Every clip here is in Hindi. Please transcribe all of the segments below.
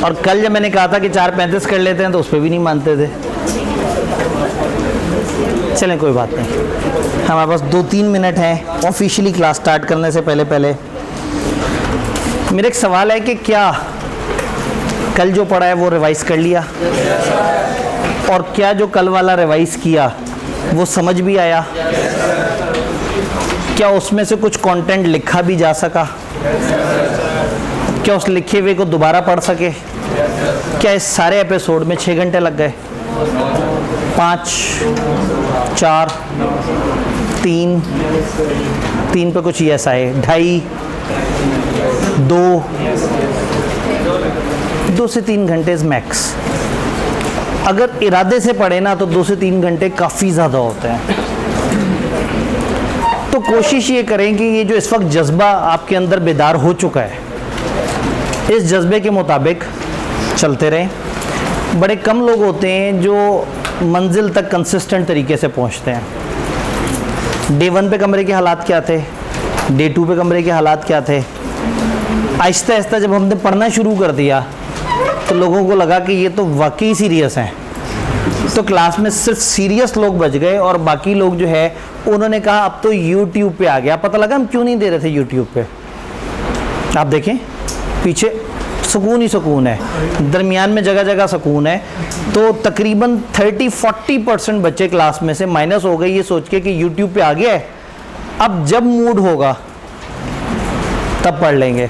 और कल जब मैंने कहा था कि 4:35 कर लेते हैं तो उस पर भी नहीं मानते थे। चलें कोई बात नहीं, हमारे पास 2-3 मिनट हैं ऑफिशियली क्लास स्टार्ट करने से पहले। मेरा एक सवाल है कि क्या कल जो पढ़ा है वो रिवाइज कर लिया, और क्या जो कल वाला रिवाइज किया वो समझ भी आया? क्या उसमें से कुछ कंटेंट लिखा भी जा सका? क्या उस लिखे हुए को दोबारा पढ़ सके? क्या इस सारे एपिसोड में 6 घंटे लग गए? 5, 4, 3 पे कुछ यस आए, 2.5, 2 से 3 घंटे मैक्स। अगर इरादे से पढ़े ना तो 2 से 3 घंटे काफ़ी ज़्यादा होते हैं। तो कोशिश ये करें कि ये जो इस वक्त जज्बा आपके अंदर बेदार हो चुका है, इस जज्बे के मुताबिक चलते रहें। बड़े कम लोग होते हैं जो मंजिल तक कंसिस्टेंट तरीके से पहुंचते हैं। डे 1 पे कमरे के हालात क्या थे, डे 2 पे कमरे के हालात क्या थे। आहिस्ता आहिस्ता जब हमने पढ़ना शुरू कर दिया तो लोगों को लगा कि ये तो वाकई सीरियस हैं, तो क्लास में सिर्फ सीरियस लोग बच गए और बाकी लोग जो है उन्होंने कहा अब तो YouTube पे आ गया। पता लगा हम क्यों नहीं दे रहे थे YouTube पे? आप देखें पीछे सुकून ही सुकून है, दरमियान में जगह जगह सुकून है। तो तकरीबन 30-40% बच्चे क्लास में से माइनस हो गए ये सोच के कि YouTube पे आ गया है, अब जब मूड होगा तब पढ़ लेंगे।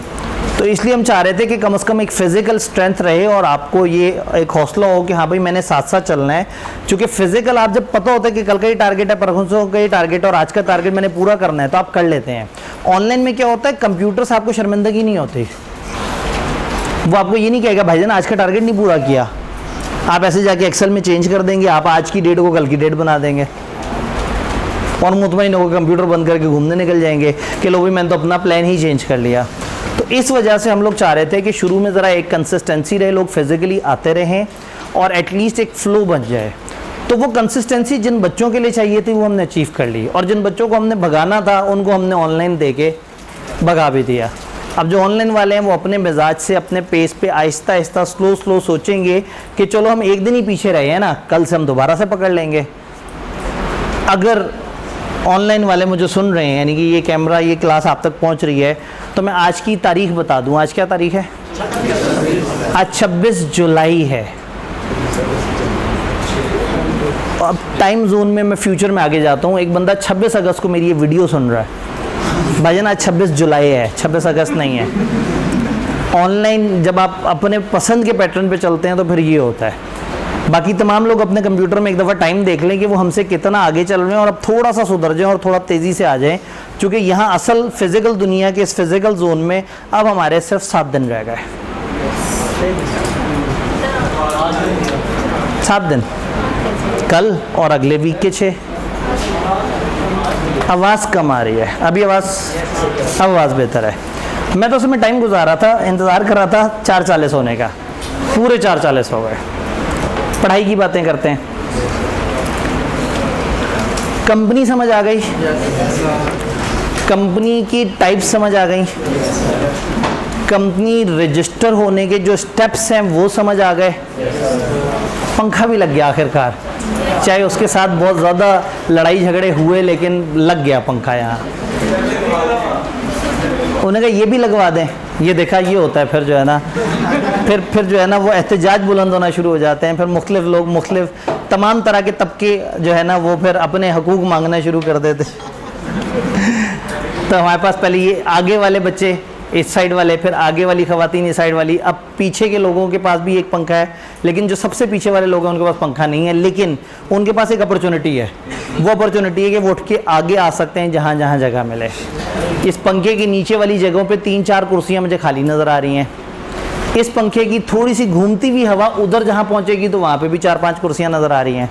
तो इसलिए हम चाह रहे थे कि कम से कम एक फ़िज़िकल स्ट्रेंथ रहे और आपको ये एक हौसला हो कि हाँ भाई मैंने साथ साथ चलना है। क्योंकि फ़िज़िकल आप जब पता होता है कि कल का ही टारगेट है, परसों का ही टारगेट है और आज का टारगेट मैंने पूरा करना है, तो आप कर लेते हैं। ऑनलाइन में क्या होता है, कंप्यूटर से आपको शर्मिंदगी नहीं होती, वो आपको ये नहीं कहेगा भाईजान आज का टारगेट नहीं पूरा किया। आप ऐसे जाके एक्सेल में चेंज कर देंगे, आप आज की डेट को कल की डेट बना देंगे और मुतमईन होकर कंप्यूटर बंद करके घूमने निकल जाएंगे कि लो भाई मैंने तो अपना प्लान ही चेंज कर लिया। तो इस वजह से हम लोग चाह रहे थे कि शुरू में ज़रा एक कंसिस्टेंसी रहे, लोग फिज़िकली आते रहें और एटलीस्ट एक फ़्लो बन जाए। तो वो कंसिस्टेंसी जिन बच्चों के लिए चाहिए थी वो हमने अचीव कर ली, और जिन बच्चों को हमने भगाना था उनको हमने ऑनलाइन दे के भगा भी दिया। अब जो ऑनलाइन वाले हैं वो अपने मिजाज से अपने पेस पे आहिस्ता आहिस्ता स्लो सोचेंगे कि चलो हम एक दिन ही पीछे रहे हैं ना, कल से हम दोबारा से पकड़ लेंगे। अगर ऑनलाइन वाले मुझे सुन रहे हैं, यानी कि ये कैमरा ये क्लास आप तक पहुंच रही है, तो मैं आज की तारीख बता दूं। आज क्या तारीख है? आज 26 जुलाई है। अब टाइम जोन में मैं फ्यूचर में आगे जाता हूँ। एक बंदा 26 अगस्त को मेरी ये वीडियो सुन रहा है, भाईजान आज 26 जुलाई है, 26 अगस्त नहीं है। ऑनलाइन जब आप अपने पसंद के पैटर्न पे चलते हैं तो फिर ये होता है। बाकी तमाम लोग अपने कंप्यूटर में एक दफ़ा टाइम देख लें कि वो हमसे कितना आगे चल रहे हैं और अब थोड़ा सा सुधर जाएं और थोड़ा तेज़ी से आ जाएं, क्योंकि यहाँ असल फिज़िकल दुनिया के इस फिज़िकल जोन में अब हमारे सिर्फ 7 दिन रह गए। 7 दिन, कल और अगले वीक के 6। आवाज़ कम आ रही है, अभी आवाज़ बेहतर है। मैं तो उसमें टाइम गुजारा था, इंतज़ार कर रहा था 4:40 होने का, पूरे 4:40 हो गए। पढ़ाई की बातें करते हैं। कंपनी समझ आ गई, कंपनी की टाइप समझ आ गई, कंपनी रजिस्टर होने के जो स्टेप्स हैं वो समझ आ गए, पंखा भी लग गया आखिरकार, चाहे उसके साथ बहुत ज़्यादा लड़ाई झगड़े हुए लेकिन लग गया पंखा यहाँ। उन्होंने कहा ये भी लगवा दें, ये देखा ये होता है। फिर जो है ना फिर जो है ना वो एहतजाज बुलंद होना शुरू हो जाते हैं। फिर मुख्तलिफ लोग मुख्तलिफ तमाम तरह के तबके जो है ना वो फिर अपने हकूक़ मांगना शुरू कर देते। तो हमारे पास पहले ये आगे वाले बच्चे इस साइड वाले, फिर आगे वाली ख़वातीन इस साइड वाली। अब पीछे के लोगों के पास भी एक पंखा है, लेकिन जो सबसे पीछे वाले लोग हैं उनके पास पंखा नहीं है, लेकिन उनके पास एक अपॉर्चुनिटी है। वो अपॉर्चुनिटी है कि वो उठ के आगे आ सकते हैं जहाँ जहाँ जगह मिले। इस पंखे के नीचे वाली जगहों पे 3-4 कुर्सियाँ मुझे खाली नज़र आ रही हैं। इस पंखे की थोड़ी सी घूमती हुई हवा उधर जहाँ पहुँचेगी तो वहाँ पे भी 4-5 कुर्सियाँ नज़र आ रही हैं।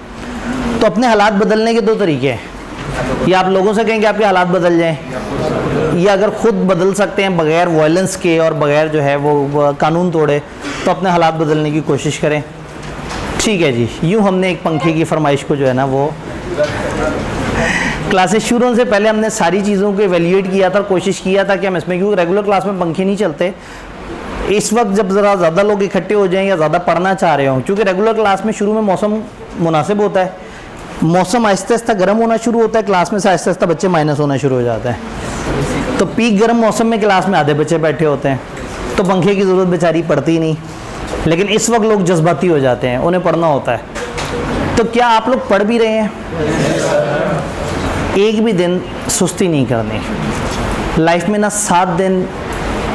तो अपने हालात बदलने के 2 तरीके हैं, या आप लोगों से कहें कि आपके हालात बदल जाएं, या अगर ख़ुद बदल सकते हैं बग़ैर वायलेंस के और बग़ैर जो है वो कानून तोड़े, तो अपने हालात बदलने की कोशिश करें। ठीक है जी, यूँ हमने एक पंखे की फरमाइश को जो है ना वो क्लासेस शुरू होने से पहले हमने सारी चीज़ों को एवेल्यूएट किया था, कोशिश किया था कि हम इसमें, क्योंकि रेगुलर क्लास में पंखे नहीं चलते, इस वक्त जब ज़रा ज़्यादा लोग इकट्ठे हो जाएं या ज़्यादा पढ़ना चाह रहे हों, क्योंकि रेगुलर क्लास में शुरू में मौसम मुनासिब होता है, मौसम आहिस्ता आहिस्ता गर्म होना शुरू होता है, क्लास में से आहिस्ता आहिस्ता बच्चे माइनस होना शुरू हो जाते हैं। तो पीक गर्म मौसम में क्लास में आधे बच्चे बैठे होते हैं, तो पंखे की ज़रूरत बेचारी पड़ती नहीं, लेकिन इस वक्त लोग जज्बाती हो जाते हैं, उन्हें पढ़ना होता है। तो क्या आप लोग पढ़ भी रहे हैं? एक भी दिन सुस्ती नहीं करनी लाइफ में ना, 7 दिन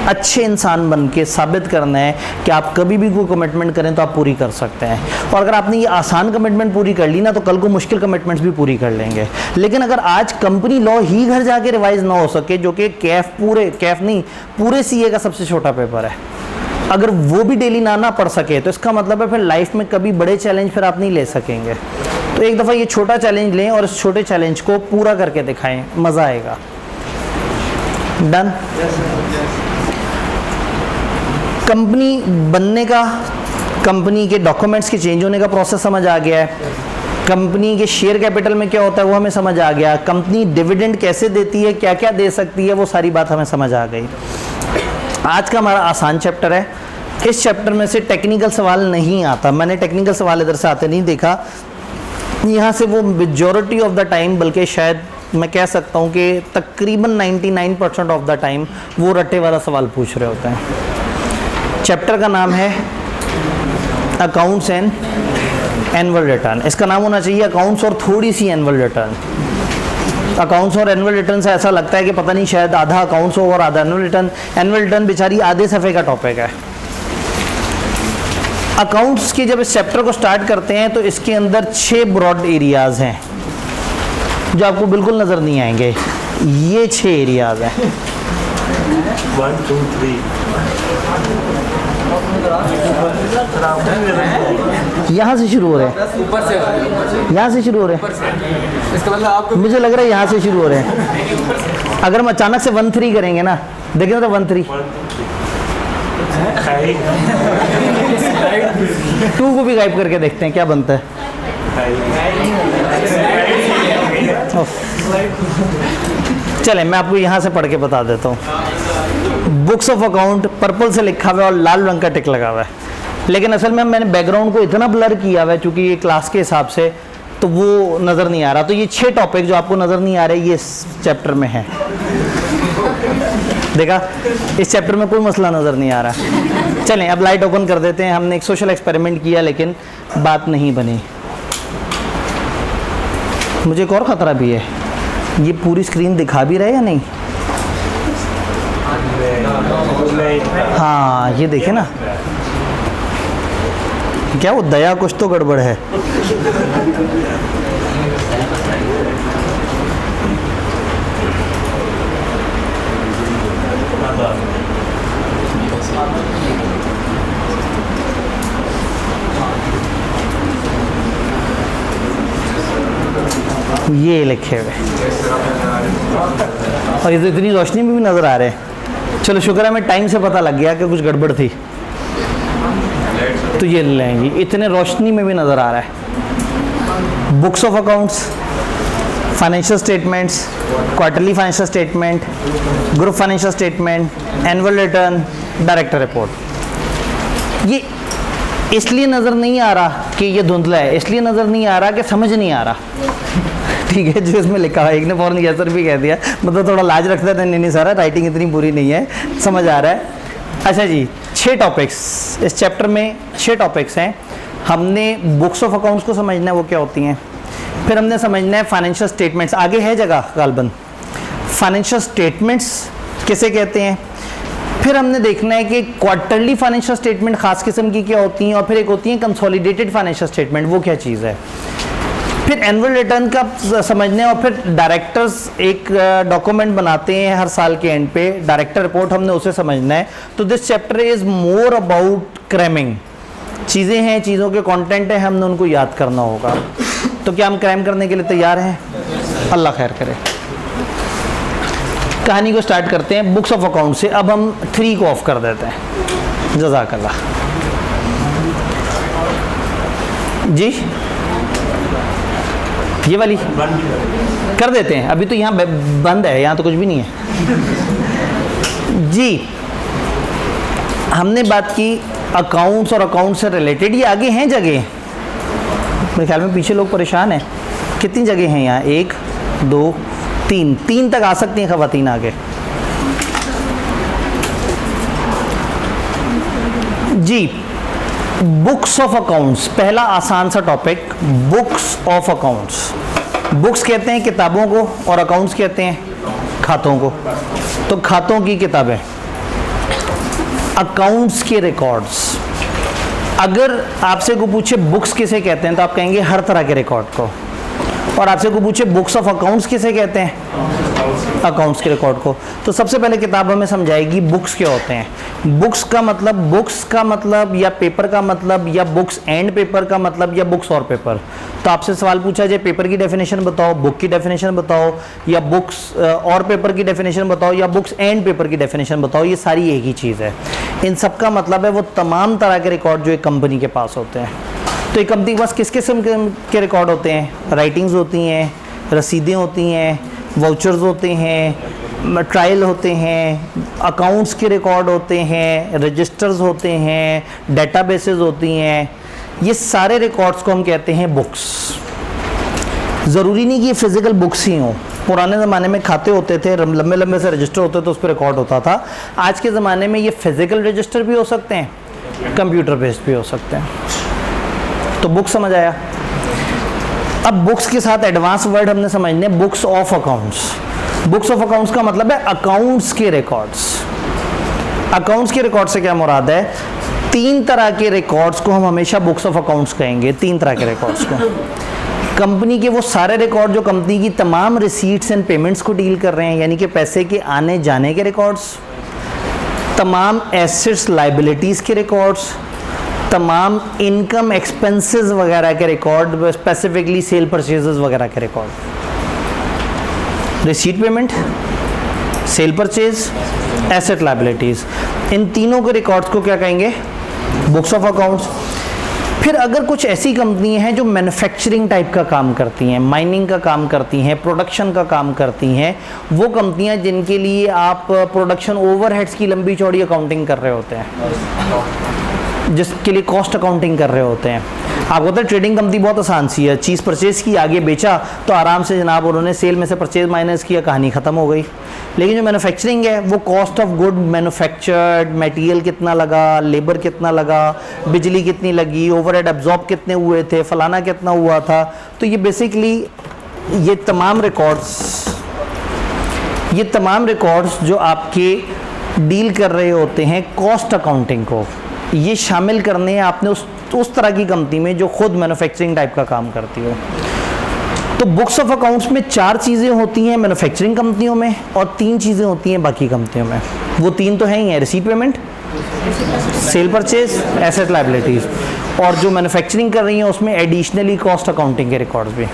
अच्छे इंसान बन के साबित करना है कि आप कभी भी कोई कमिटमेंट करें तो आप पूरी कर सकते हैं। और अगर आपने ये आसान कमिटमेंट पूरी कर ली ना, तो कल को मुश्किल कमिटमेंट्स भी पूरी कर लेंगे। लेकिन अगर आज कंपनी लॉ ही घर जाके रिवाइज ना हो सके, जो कि पूरे सीए का सबसे छोटा पेपर है, अगर वो भी डेली ना पढ़ सके, तो इसका मतलब है फिर लाइफ में कभी बड़े चैलेंज फिर आप नहीं ले सकेंगे। तो एक दफ़ा ये छोटा चैलेंज लें और इस छोटे चैलेंज को पूरा करके दिखाएं, मज़ा आएगा। डन। कंपनी बनने का, कंपनी के डॉक्यूमेंट्स के चेंज होने का प्रोसेस समझ आ गया है, कंपनी के शेयर कैपिटल में क्या होता है वो हमें समझ आ गया, कंपनी डिविडेंड कैसे देती है, क्या क्या दे सकती है, वो सारी बात हमें समझ आ गई। आज का हमारा आसान चैप्टर है। इस चैप्टर में से टेक्निकल सवाल नहीं आता, मैंने टेक्निकल सवाल इधर से आते नहीं देखा। यहाँ से वो मेजॉरिटी ऑफ द टाइम, बल्कि शायद मैं कह सकता हूँ कि तकरीबन 99% ऑफ द टाइम वो रट्टे वाला सवाल पूछ रहे होते हैं। चैप्टर का नाम है अकाउंट्स एंड एनुअल रिटर्न। इसका नाम होना चाहिए अकाउंट्स और थोड़ी सी एनुअल रिटर्न। अकाउंट्स और एनुअल रिटर्न से ऐसा लगता है कि पता नहीं शायद आधा अकाउंट्स हो और आधा एनुअल रिटर्न। एनुअल रिटर्न बेचारी आधे सफ़े का टॉपिक है। अकाउंट्स के जब इस चैप्टर को स्टार्ट करते हैं तो इसके अंदर 6 ब्रॉड एरियाज़ हैं जो आपको बिल्कुल नज़र नहीं आएंगे। ये 6 एरियाज़ हैं। 1 2 3 यहाँ से शुरू हो रहे हैं, ऊपर से यहाँ से शुरू हो रहे हैं। इसका मतलब आपको मुझे लग रहा है यहाँ से शुरू हो रहे हैं। अगर हम अचानक से 1 3 करेंगे ना, देखें तो 1 3 2 को भी गायब करके देखते हैं क्या बनता है। चलें मैं आपको यहाँ से पढ़ के बता देता हूँ। बुक्स ऑफ अकाउंट पर्पल से लिखा हुआ है और लाल रंग का टिक लगा हुआ है, लेकिन असल में मैंने बैकग्राउंड को इतना ब्लर किया हुआ है चूँकि ये क्लास के हिसाब से, तो वो नज़र नहीं आ रहा। तो ये 6 टॉपिक जो आपको नज़र नहीं आ रहे ये इस चैप्टर में है। देखा, इस चैप्टर में कोई मसला नज़र नहीं आ रहा। चलें अब लाइट ओपन कर देते हैं। हमने एक सोशल एक्सपेरिमेंट किया लेकिन बात नहीं बनी। मुझे एक और ख़तरा भी है, ये पूरी स्क्रीन दिखा भी रहा है या नहीं? हाँ ये देखे ना, क्या वो दया कुछ तो गड़बड़ है। ये लिखे हुए और ये तो इतनी रोशनी में भी नज़र आ रहे हैं। चलो शुक्र है हमें टाइम से पता लग गया कि कुछ गड़बड़ थी, तो ये लेंगे, इतने रोशनी में भी नज़र आ रहा है। Books of accounts, financial statements, quarterly financial statement, group financial statement, annual return, director report. ये इसलिए नज़र नहीं आ रहा कि ये धुंधला है, इसलिए नज़र नहीं आ रहा कि समझ नहीं आ रहा। ठीक है, जो इसमें लिखा है, एक ने फ़ौरन यस भी कह दिया, मतलब थोड़ा लाज रखता था। नहीं सारा राइटिंग इतनी बुरी नहीं है, समझ आ रहा है। अच्छा जी, 6 टॉपिक्स इस चैप्टर में, 6 टॉपिक्स हैं। हमने बुक्स ऑफ अकाउंट्स को समझना है वो क्या होती हैं, फिर हमने समझना है फाइनेंशियल स्टेटमेंट्स, आगे है जगह गालबन, फाइनेंशियल स्टेटमेंट्स किसे कहते हैं। फिर हमने देखना है कि क्वार्टरली फाइनेंशियल स्टेटमेंट ख़ास किस्म की क्या होती हैं, और फिर एक होती है कंसोलिडेटेड फाइनेंशियल स्टेटमेंट, वो क्या चीज़ है। फिर एनुअल रिटर्न का समझना है, और फिर डायरेक्टर्स एक डॉक्यूमेंट बनाते हैं हर साल के एंड पे, डायरेक्टर रिपोर्ट, हमने उसे समझना है। तो this chapter is more about cramming. चीज़ें हैं, चीज़ों के कंटेंट है, हमने उनको याद करना होगा। तो क्या हम क्रैम करने के लिए तैयार हैं? अल्लाह खैर करे। कहानी को स्टार्ट करते हैं बुक्स ऑफ अकाउंट से। अब हम 3 को ऑफ कर देते हैं। जज़ाकल्लाह जी, ये वाली कर देते हैं, अभी तो यहाँ बंद है, यहाँ तो कुछ भी नहीं है जी। हमने बात की अकाउंट्स और अकाउंट से रिलेटेड, ये आगे हैं जगह, मेरे ख्याल में पीछे लोग परेशान हैं। कितनी जगह हैं यहाँ? 1 2 3, 3 तक आ सकती हैं ख़वातीन आगे। जी, बुक्स ऑफ अकाउंट्स, पहला आसान सा topic, books of accounts. Books कहते हैं किताबों को और अकाउंट्स कहते हैं खातों को। तो खातों की किताबें, अकाउंट्स के रिकॉर्ड्स। अगर आपसे को पूछे बुक्स किसे कहते हैं तो आप कहेंगे हर तरह के रिकॉर्ड को, और आपसे को पूछे बुक्स ऑफ अकाउंट्स किसे कहते हैं, अकाउंट्स के रिकॉर्ड को। तो सबसे पहले किताब हमें समझाएगी बुक्स क्या होते हैं। बुक्स का मतलब या पेपर का मतलब, या बुक्स एंड पेपर का मतलब, या बुक्स और पेपर। तो आपसे सवाल पूछा जाए पेपर की डेफिनेशन बताओ, बुक की डेफिनेशन बताओ, या बुक्स और पेपर की डेफिनेशन बताओ, या बुक्स एंड पेपर की डेफिनेशन बताओ, ये सारी एक ही चीज़ है। इन सब का मतलब है वो तमाम तरह के रिकॉर्ड जो एक कंपनी के पास होते हैं। तो एक कंपनी के पास किस किस्म के रिकॉर्ड होते हैं? राइटिंग्स होती हैं, रसीदें होती हैं, वाउचर्स होते हैं, ट्रायल होते हैं, अकाउंट्स के रिकॉर्ड होते हैं, रजिस्टर्स होते हैं, डेटाबेसेस होती हैं। ये सारे रिकॉर्ड्स को हम कहते हैं बुक्स। ज़रूरी नहीं कि ये फिज़िकल बुक्स ही हों। पुराने ज़माने में खाते होते थे, लंबे लंबे से रजिस्टर होते थे, उस पर रिकॉर्ड होता था। आज के ज़माने में ये फिज़िकल रजिस्टर भी हो सकते हैं, कंप्यूटर बेस्ड भी हो सकते हैं। तो बुक समझ आया। अब बुक्स के साथ एडवांस वर्ड हमने समझने, books of accounts. Books of accounts का मतलब है अकाउंट्स के रिकॉर्ड्स। अकाउंट्स के रिकॉर्ड से क्या मुराद है? 3 तरह के रिकॉर्ड्स को हम हमेशा बुक्स ऑफ अकाउंट्स कहेंगे। 3 तरह के रिकॉर्ड्स को, कंपनी के वो सारे रिकॉर्ड जो कंपनी की तमाम रिसीट्स एंड पेमेंट्स को डील कर रहे हैं, यानी कि पैसे के आने जाने के रिकॉर्ड्स, तमाम एसेट्स लाइबिलिटीज़ के रिकॉर्ड्स, तमाम इनकम एक्सपेंसेस वगैरह के रिकॉर्ड, स्पेसिफिकली सेल परचेजेस वगैरह के record, receipt payment, sale purchase, asset liabilities, इन तीनों के रिकॉर्ड्स को क्या कहेंगे? Books of accounts. फिर अगर कुछ ऐसी कंपनियां हैं जो मैन्युफैक्चरिंग टाइप का काम करती हैं, माइनिंग का काम करती हैं, प्रोडक्शन का काम करती हैं, वो कंपनियां जिनके लिए आप प्रोडक्शन ओवरहेड्स की लंबी चौड़ी अकाउंटिंग कर रहे होते हैं, जिसके लिए कॉस्ट अकाउंटिंग कर रहे होते हैं। आपको पता है ट्रेडिंग कंपनी बहुत आसान सी है, चीज़ परचेज़ की, आगे बेचा तो आराम से जनाब उन्होंने सेल में से परचेज माइनस किया, कहानी ख़त्म हो गई। लेकिन जो मैन्युफैक्चरिंग है वो cost of good manufactured, material कितना लगा, लेबर कितना लगा, बिजली कितनी लगी, ओवरहेड एब्जॉर्ब कितने हुए थे, फलाना कितना हुआ था। तो ये बेसिकली ये तमाम रिकॉर्ड्स जो आपके डील कर रहे होते हैं कॉस्ट अकाउंटिंग को, ये शामिल करने हैं आपने उस तरह की कंपनी में जो खुद मैन्युफैक्चरिंग टाइप का काम करती हो। तो बुक्स ऑफ अकाउंट्स में 4 चीज़ें होती हैं मैन्युफैक्चरिंग कंपनियों में, और 3 चीज़ें होती हैं बाकी कंपनियों में। वो 3 तो हैं ही हैं, receipt payment, sale purchase, asset liabilities, और जो मैन्युफैक्चरिंग कर रही हैं उसमें एडिशनली कॉस्ट अकाउंटिंग के रिकॉर्ड्स भी।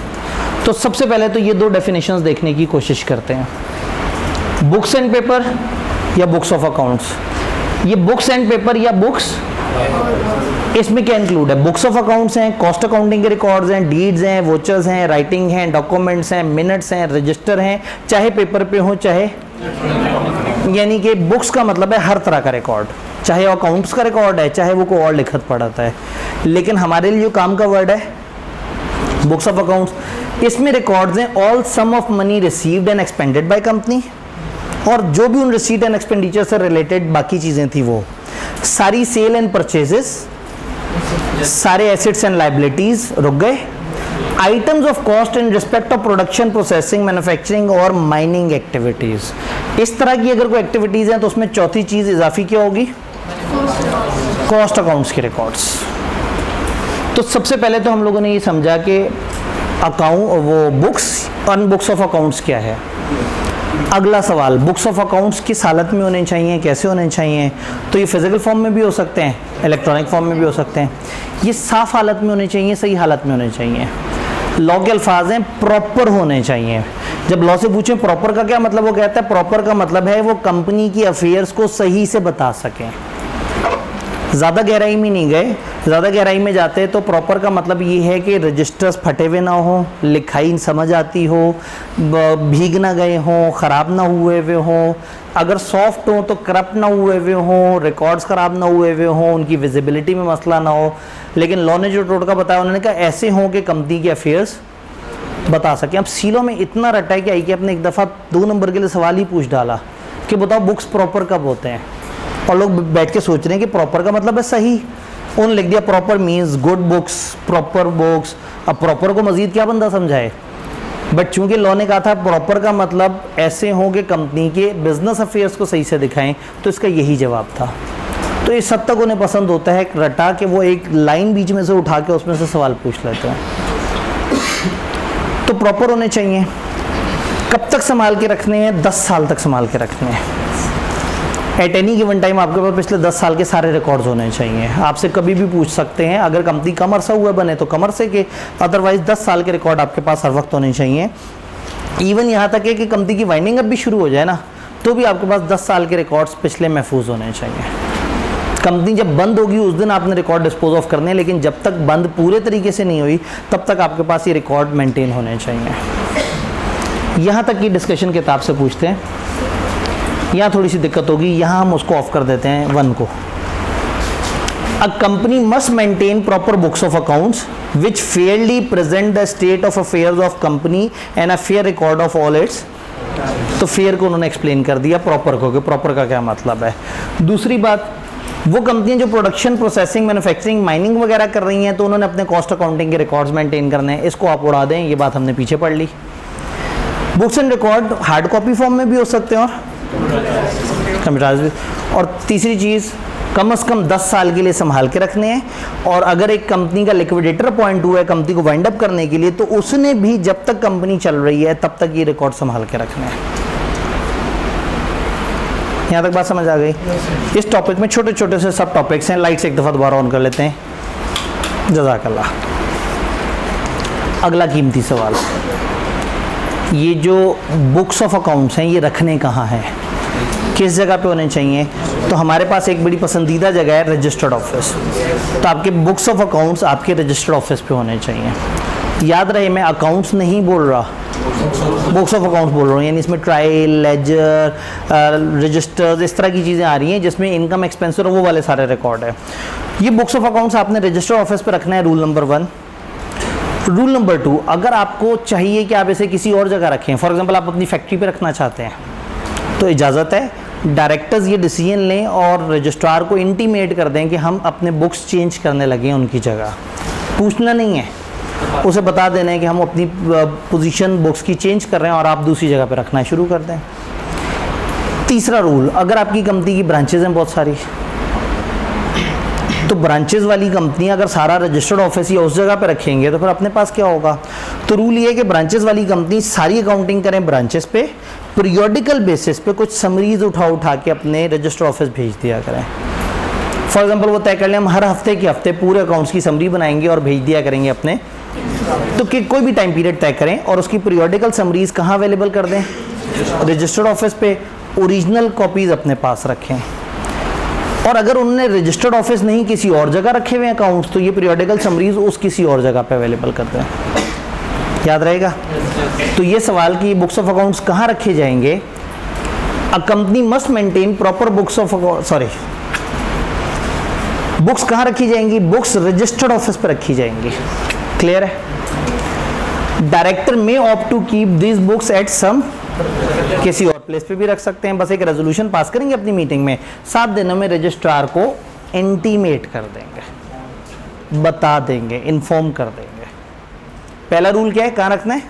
तो सबसे पहले तो ये 2 डेफिनेशंस देखने की कोशिश करते हैं, बुक्स एंड पेपर या बुक्स ऑफ अकाउंट्स। ये बुक्स एंड पेपर या बुक्स, इसमें क्या इंक्लूड है? बुक्स ऑफ अकाउंट्स हैं, कॉस्ट अकाउंटिंग के रिकॉर्ड्स हैं, डीड्स हैं, वोचर्स हैं, राइटिंग हैं, डॉक्यूमेंट्स हैं, मिनट्स हैं, रजिस्टर हैं, चाहे पेपर पे हो चाहे, यानी कि बुक्स का मतलब है हर तरह का रिकॉर्ड, चाहे अकाउंट्स का रिकॉर्ड है, चाहे वो कोई और लिखत पढ़ाता है। लेकिन हमारे लिए जो काम का वर्ड है बुक्स ऑफ अकाउंट्स, इसमें रिकॉर्ड्स हैं all sum of money received and expended by company, और जो भी उन रिसीट एंड एक्सपेंडिचर से रिलेटेड बाकी चीज़ें थी वो सारी, सेल एंड परचेजेस, सारे एसेट्स एंड लाइबिलिटीज रुक गए, items of cost in respect of production, processing, manufacturing और माइनिंग एक्टिविटीज़। इस तरह की अगर कोई एक्टिविटीज़ हैं तो उसमें चौथी चीज़ इजाफी क्या होगी? कॉस्ट अकाउंट्स के रिकॉर्ड्स। तो सबसे पहले तो हम लोगों ने ये समझा कि वो बुक्स और बुक्स ऑफ अकाउंट्स क्या है। अगला सवाल, बुक्स ऑफ अकाउंट्स किस हालत में होने चाहिए, कैसे होने चाहिए? तो ये फिजिकल फॉर्म में भी हो सकते हैं, इलेक्ट्रॉनिक फॉर्म में भी हो सकते हैं। ये साफ हालत में होने चाहिए, सही हालत में होने चाहिए। लॉ के अल्फाज हैं प्रॉपर होने चाहिए। जब लॉ से पूछें प्रॉपर का क्या मतलब, वो कहता है प्रॉपर का मतलब है वो कंपनी की अफेयर्स को सही से बता सकें। ज़्यादा गहराई में नहीं गए, ज़्यादा गहराई में जाते हैं तो प्रॉपर का मतलब ये है कि रजिस्टर्स फटे हुए ना हो, लिखाई समझ आती हो, भीग ना गए हों, ख़राब ना हुए हुए हों, अगर सॉफ्ट हो तो करप्ट ना हुए हुए हों, रिकॉर्ड्स ख़राब ना हुए हुए हों, उनकी विजिबिलिटी में मसला ना हो। लेकिन लॉ ने जो टोटका बताया उन्होंने कहा ऐसे हों कि कंपनी के अफेयर्स बता सकें। अब सीलो में इतना रटा है कि आई के अपने एक दफ़ा 2 नंबर के लिए सवाल ही पूछ डाला कि बताओ बुक्स प्रॉपर कब होते हैं, और लोग बैठ के सोच रहे हैं कि प्रॉपर का मतलब है सही। उन्होंने लिख दिया proper means good books, proper books. अब प्रॉपर को मजीद क्या बंदा समझाए, बट चूंकि लॉ ने कहा था प्रॉपर का मतलब ऐसे हों कि कंपनी के बिजनेस अफेयर्स को सही से दिखाएं, तो इसका यही जवाब था। तो इस हद तक उन्हें पसंद होता है रटा कि वो एक लाइन बीच में से उठा के उसमें से सवाल पूछ लेते हैं। तो प्रॉपर होने चाहिए। कब तक संभाल के रखने हैं? 10 साल तक संभाल के रखने हैं। एट एनी गिवन टाइम आपके पास पिछले 10 साल के सारे रिकॉर्ड्स होने चाहिए। आपसे कभी भी पूछ सकते हैं, अगर कंपनी कम अरसा हुआ बने तो कम अरसे के, अदरवाइज 10 साल के रिकॉर्ड आपके पास हर वक्त होने चाहिए। इवन यहाँ तक है कि कंपनी की वाइंडिंग अप भी शुरू हो जाए ना, तो भी आपके पास 10 साल के रिकॉर्ड्स पिछले महफूज होने चाहिए। कंपनी जब बंद होगी उस दिन आपने रिकॉर्ड डिस्पोज ऑफ करने हैं, लेकिन जब तक बंद पूरे तरीके से नहीं हुई तब तक आपके पास ये रिकॉर्ड मेंटेन होने चाहिए। यहाँ तक की डिस्कशन किताब से पूछते हैं। यहाँ थोड़ी सी दिक्कत होगी, यहाँ हम उसको ऑफ कर देते हैं 1 को। A company must maintain proper books of accounts which Fairlie present the state of affairs of company and a fair record of all it's. तो फेयर को उन्होंने एक्सप्लेन कर दिया प्रॉपर को, कि प्रॉपर का क्या मतलब है। दूसरी बात, वो कंपनियां जो प्रोडक्शन, प्रोसेसिंग, मैन्युफैक्चरिंग, माइनिंग वगैरह कर रही हैं तो उन्होंने अपने कॉस्ट अकाउंटिंग के रिकॉर्ड्स मेंटेन करने हैं। इसको आप उड़ा दें, ये बात हमने पीछे पढ़ ली। Books and record hard copy form में भी हो सकते हैं और कंप्यूटराइज भी। और तीसरी चीज़, कम से कम 10 साल के लिए संभाल के रखने हैं। और अगर एक कंपनी का लिक्विडेटर अपॉइंट हुआ है कंपनी को वाइंड अप करने के लिए, तो उसने भी जब तक कंपनी चल रही है तब तक ये रिकॉर्ड संभाल के रखने हैं। यहाँ तक बात समझ आ गई? इस टॉपिक में छोटे छोटे से सब टॉपिक्स हैं। लाइट्स एक दफ़ा दोबारा ऑन कर लेते हैं। जज़ाकल्लाह। अगला कीमती सवाल, ये जो बुक्स ऑफ अकाउंट्स हैं ये रखने कहाँ हैं, किस जगह पे होने चाहिए? तो हमारे पास एक बड़ी पसंदीदा जगह है रजिस्टर्ड ऑफिस। तो आपके बुक्स ऑफ अकाउंट्स आपके रजिस्टर्ड ऑफिस पे होने चाहिए। याद रहे, मैं अकाउंट्स नहीं बोल रहा, बुक्स ऑफ अकाउंट्स बोल रहा हूँ। यानी इसमें ट्रायल, लेजर, रजिस्टर्स, इस तरह की चीज़ें आ रही हैं जिसमें इनकम, एक्सपेंस और वो वाले सारे रिकॉर्ड है। ये बुक्स ऑफ अकाउंट्स आपने रजिस्टर्ड ऑफिस पे रखना है, रूल नंबर 1। रूल नंबर 2, अगर आपको चाहिए कि आप इसे किसी और जगह रखें, फॉर एग्जांपल आप अपनी फैक्ट्री पे रखना चाहते हैं, तो इजाज़त है, डायरेक्टर्स ये डिसीजन लें और रजिस्ट्रार को इंटीमेट कर दें कि हम अपने बुक्स चेंज करने लगे हैं उनकी जगह। पूछना नहीं है, उसे बता देना है कि हम अपनी पोजीशन बुक्स की चेंज कर रहे हैं और आप दूसरी जगह पे रखना शुरू कर दें। तीसरा रूल, अगर आपकी कंपनी की ब्रांचेज हैं बहुत सारी, तो ब्रांचेज वाली कंपनी अगर सारा रजिस्टर्ड ऑफिस ही उस जगह पे रखेंगे तो फिर अपने पास क्या होगा? तो रूल ये है कि ब्रांचेज वाली कंपनी सारी अकाउंटिंग करें ब्रांचेस पे, पीरियोडिकल बेसिस पे कुछ समरीज उठा के अपने रजिस्टर्ड ऑफिस भेज दिया करें। फॉर एग्जांपल वो तय कर लें हम हर हफ्ते के हफ्ते पूरे अकाउंट्स की समरी बनाएंगे और भेज दिया करेंगे अपने, तो कि कोई भी टाइम पीरियड तय करें और उसकी पीरियोडिकल समरीज कहाँ अवेलेबल कर दें? रजिस्टर्ड ऑफिस पे। ओरिजिनल कॉपीज़ अपने पास रखें। और अगर उन्होंने रजिस्टर्ड ऑफिस नहीं किसी और जगह रखे हुए अकाउंट्स, तो ये पीरियोडिकल समरीज उस किसी और जगह पे अवेलेबल करते हैं। याद रहेगा? तो ये सवाल कि बुक्स ऑफ अकाउंट्स कहाँ रखे जाएंगे? A company must maintain proper books of books कहाँ रखी जाएंगी? बुक्स रजिस्टर्ड ऑफिस पे रखी जाएंगी। क्लियर है? डायरेक्टर में opt to keep this books at some, किसी और प्लेस पे भी रख सकते हैं। बस एक रेजोल्यूशन पास करेंगे अपनी मीटिंग में, 7 दिनों में रजिस्ट्रार को इंटीमेट कर देंगे, बता देंगे, इन्फॉर्म कर देंगे। पहला रूल क्या है, कहाँ रखना है?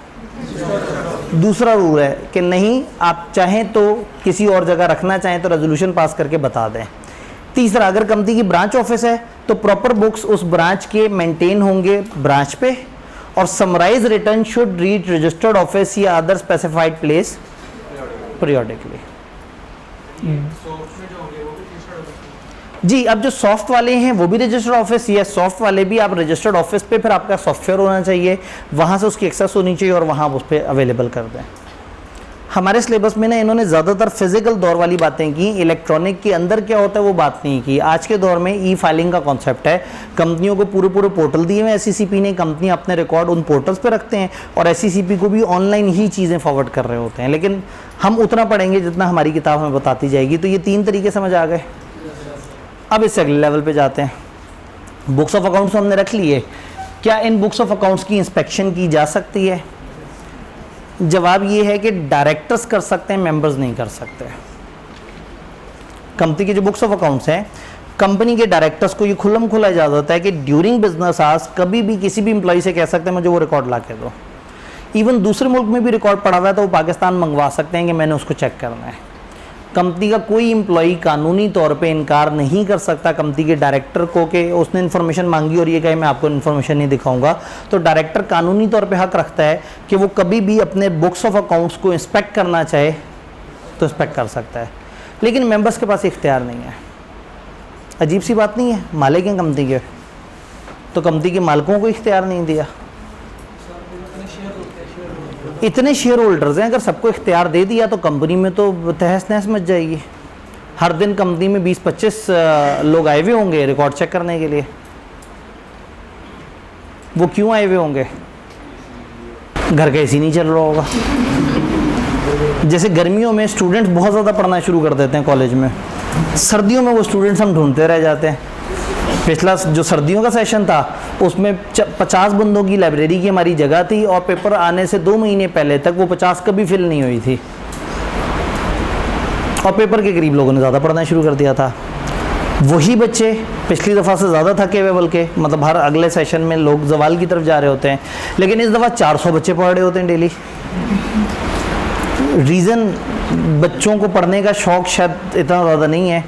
दूसरा रूल है कि नहीं, आप चाहें तो किसी और जगह रखना चाहें तो रेजोल्यूशन पास करके बता दें। तीसरा, अगर कंपनी की ब्रांच ऑफिस है तो प्रॉपर बुक्स उस ब्रांच के मेंटेन होंगे ब्रांच पे, और summarise return should reach registered office या अदर स्पेसिफाइड प्लेस पीरियोडिकली। जी, अब जो सॉफ्ट वाले हैं वो भी रजिस्टर्ड ऑफिस, या सॉफ्ट वाले भी आप रजिस्टर्ड ऑफिस पे फिर आपका सॉफ्टवेयर होना चाहिए, वहाँ से उसकी एक्सेस होनी चाहिए और वहाँ आप उस पर अवेलेबल कर दें। हमारे सिलेबस में ना इन्होंने ज़्यादातर फिजिकल दौर वाली बातें की, इलेक्ट्रॉनिक के अंदर क्या होता है वो बात नहीं की। आज के दौर में ई फाइलिंग का कॉन्सेप्ट है, कंपनियों को पूरे पोर्टल दिए हुए एससीसीपी ने, कंपनी अपने रिकॉर्ड उन पोर्टल्स पे रखते हैं और एससीसीपी को भी ऑनलाइन ही चीज़ें फॉरवर्ड कर रहे होते हैं। लेकिन हम उतना पढ़ेंगे जितना हमारी किताब हमें बताती जाएगी। तो ये 3 तरीके समझ आ गए। अब इससे अगले लेवल पे जाते हैं। बुक्स ऑफ अकाउंट्स हमने रख लिए, क्या इन बुक्स ऑफ अकाउंट्स की इंस्पेक्शन की जा सकती है? जवाब ये है कि डायरेक्टर्स कर सकते हैं, मेंबर्स नहीं कर सकते। कंपनी के जो बुक्स ऑफ अकाउंट्स हैं, कंपनी के डायरेक्टर्स को ये खुल्लम खुला इजाज़त है कि ड्यूरिंग बिजनेस आवर्स कभी भी किसी भी एम्प्लॉय से कह सकते हैं मुझे वो रिकॉर्ड ला के दो। इवन दूसरे मुल्क में भी रिकॉर्ड पड़ा हुआ है तो वो पाकिस्तान मंगवा सकते हैं कि मैंने उसको चेक करना है। कंपनी का कोई एम्प्लॉई कानूनी तौर पे इनकार नहीं कर सकता कंपनी के डायरेक्टर को कि उसने इन्फॉर्मेशन मांगी और ये कहे मैं आपको इन्फॉर्मेशन नहीं दिखाऊंगा। तो डायरेक्टर कानूनी तौर पे हक रखता है कि वो कभी भी अपने बुक्स ऑफ अकाउंट्स को इंस्पेक्ट करना चाहे तो इंस्पेक्ट कर सकता है, लेकिन मेंबर्स के पास इख्तियार नहीं है। अजीब सी बात नहीं है? मालिक हैं कंपनी के, तो कंपनी के मालिकों को इख्तियार नहीं दिया। इतने शेयर होल्डर्स हैं, अगर सबको इख्तियार दे दिया तो कंपनी में तो तहस नहस मच जाएगी। हर दिन कंपनी में 20-25 लोग आए हुए होंगे रिकॉर्ड चेक करने के लिए। वो क्यों आए हुए होंगे? घर का एसी नहीं चल रहा होगा। जैसे गर्मियों में स्टूडेंट्स बहुत ज़्यादा पढ़ना शुरू कर देते हैं कॉलेज में, सर्दियों में वो स्टूडेंट्स हम ढूंढते रह जाते हैं। पिछला जो सर्दियों का सेशन था उसमें 50 बंदों की लाइब्रेरी की हमारी जगह थी और पेपर आने से 2 महीने पहले तक वो 50 कभी फिल नहीं हुई थी और पेपर के करीब लोगों ने ज़्यादा पढ़ना शुरू कर दिया था। वही बच्चे पिछली दफ़ा से ज़्यादा थके हुए, बल्कि मतलब हर अगले सेशन में लोग जवाल की तरफ जा रहे होते हैं, लेकिन इस दफ़ा 400 बच्चे पढ़ रहे होते हैं डेली। रीज़न बच्चों को पढ़ने का शौक़ शायद इतना ज़्यादा नहीं है।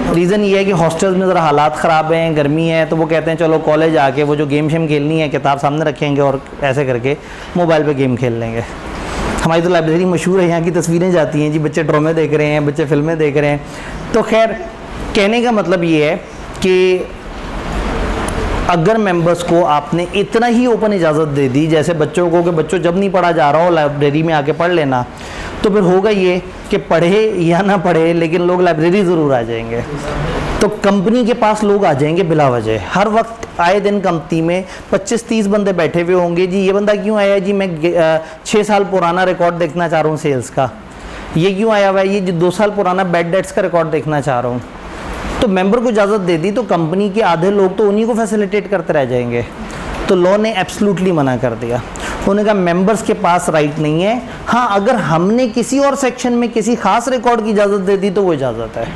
रीज़न ये है कि हॉस्टल्स में ज़रा हालात ख़राब हैं, गर्मी है, तो वो कहते हैं चलो कॉलेज आके वो जो गेम शेम खेलनी है किताब सामने रखेंगे और ऐसे करके मोबाइल पे गेम खेल लेंगे। हमारी तो लाइब्रेरी मशहूर है, यहाँ की तस्वीरें जाती हैं जी, बच्चे ड्रामे देख रहे हैं, बच्चे फिल्में देख रहे हैं। तो खैर कहने का मतलब ये है कि अगर मेंबर्स को आपने इतना ही ओपन इजाज़त दे दी, जैसे बच्चों को कि बच्चों जब नहीं पढ़ा जा रहा हो लाइब्रेरी में आके पढ़ लेना, तो फिर होगा ये कि पढ़े या ना पढ़े लेकिन लोग लाइब्रेरी ज़रूर आ जाएंगे। तो कंपनी के पास लोग आ जाएंगे बिला वजह। हर वक्त आए दिन कंपनी में 25-30 बंदे बैठे हुए होंगे। जी ये बंदा क्यों आया जी, मैं 6 साल पुराना रिकॉर्ड देखना चाह रहा हूँ सेल्स का। ये क्यों आया हुआ है, ये 2 साल पुराना बैड डेट्स का रिकॉर्ड देखना चाह रहा हूँ। तो मेंबर को इजाज़त दे दी तो कंपनी के आधे लोग तो उन्हीं को फैसिलिटेट करते रह जाएंगे। तो लॉ ने एब्सोल्युटली मना कर दिया। उन्होंने कहा मेंबर्स के पास राइट नहीं है। हाँ, अगर हमने किसी और सेक्शन में किसी खास रिकॉर्ड की इजाज़त दे दी तो वो इजाज़त है।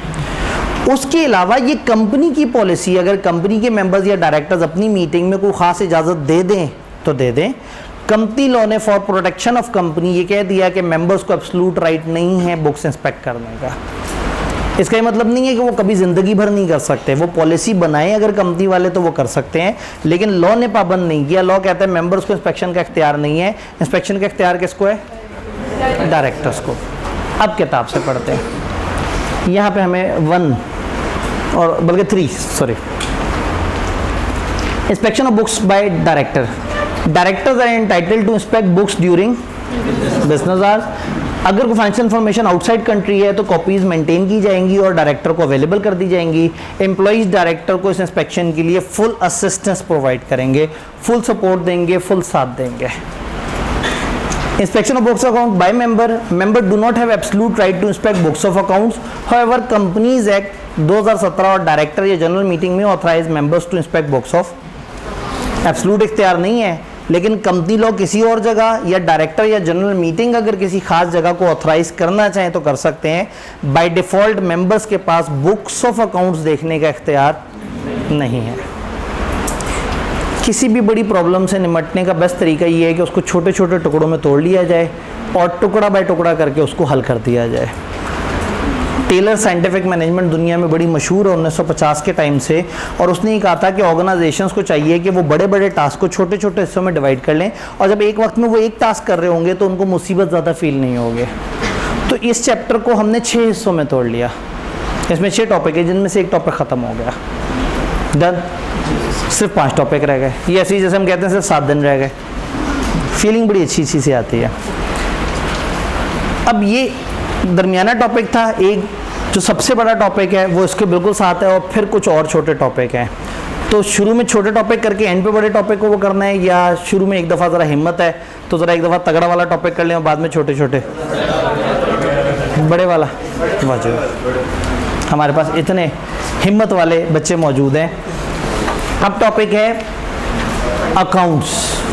उसके अलावा ये कंपनी की पॉलिसी, अगर कंपनी के मेंबर्स या डायरेक्टर्स अपनी मीटिंग में कोई खास इजाज़त दे दें तो दे दें। कंपनी लॉ ने फॉर प्रोटेक्शन ऑफ कंपनी ये कह दिया कि मेंबर्स को एब्सोल्यूट राइट नहीं है बुक्स इंस्पेक्ट करने का। इसका ये मतलब नहीं है कि वो कभी ज़िंदगी भर नहीं कर सकते। वो पॉलिसी बनाए अगर कंपनी वाले तो वो कर सकते हैं, लेकिन लॉ ने पाबंद नहीं किया। लॉ कहता है मेंबर्स को इंस्पेक्शन का इख्तियार नहीं है। इंस्पेक्शन का इख्तियार किसको है? डायरेक्टर्स को। अब किताब से पढ़ते हैं। यहाँ पे हमें 1 और बल्कि 3 inspection of books by director. Directors are entitled to inspect books during business hours. अगर कोई फाइनेंशियल इन्फॉर्मेशन आउटसाइड कंट्री है तो कॉपीज़ मेंटेन की जाएंगी और डायरेक्टर को अवेलेबल कर दी जाएंगी। एम्प्लॉइज़ डायरेक्टर को इस इंस्पेक्शन के लिए फुल असिस्टेंस प्रोवाइड करेंगे, फुल सपोर्ट देंगे, फुल साथ देंगे। Inspection of books of account by member do not have absolute right to inspect books of accounts. However, Companies Act 2017 और डायरेक्टर या जनरल मीटिंग में authorise members to inspect books of. Absolute इख्तियार नहीं है, लेकिन कंपनी लॉ किसी और जगह या डायरेक्टर या जनरल मीटिंग अगर किसी खास जगह को ऑथराइज करना चाहें तो कर सकते हैं। बाय डिफ़ॉल्ट मेंबर्स के पास बुक्स ऑफ अकाउंट्स देखने का इख्तियार नहीं है। किसी भी बड़ी प्रॉब्लम से निपटने का बेस्ट तरीका ये है कि उसको छोटे छोटे टुकड़ों में तोड़ लिया जाए और टुकड़ा बाय टुकड़ा करके उसको हल कर दिया जाए। टेलर साइंटिफिक मैनेजमेंट दुनिया में बड़ी मशहूर है 1950 के टाइम से, और उसने ये कहा था कि ऑर्गेनाइजेशंस को चाहिए कि वो बड़े बड़े टास्क को छोटे छोटे हिस्सों में डिवाइड कर लें, और जब एक वक्त में वो एक टास्क कर रहे होंगे तो उनको मुसीबत ज़्यादा फील नहीं होगी। तो इस चैप्टर को हमने 6 हिस्सों में तोड़ लिया। इसमें 6 टॉपिक है जिनमें से एक टॉपिक ख़त्म हो गया। डन। सिर्फ 5 टॉपिक रह गए। ये ऐसे ही जैसे हम कहते हैं सिर्फ 7 दिन रह गए। फीलिंग बड़ी अच्छी से आती है। अब ये दरमियाना टॉपिक था, एक जो सबसे बड़ा टॉपिक है वो इसके बिल्कुल साथ है, और फिर कुछ और छोटे टॉपिक हैं। तो शुरू में छोटे टॉपिक करके एंड पे बड़े टॉपिक को वो करना है, या शुरू में एक दफ़ा ज़रा हिम्मत है तो ज़रा एक दफ़ा तगड़ा वाला टॉपिक कर लें और बाद में छोटे छोटे बड़े वाला। वाजिब, हमारे पास इतने हिम्मत वाले बच्चे मौजूद हैं। अब टॉपिक है अकाउंट्स,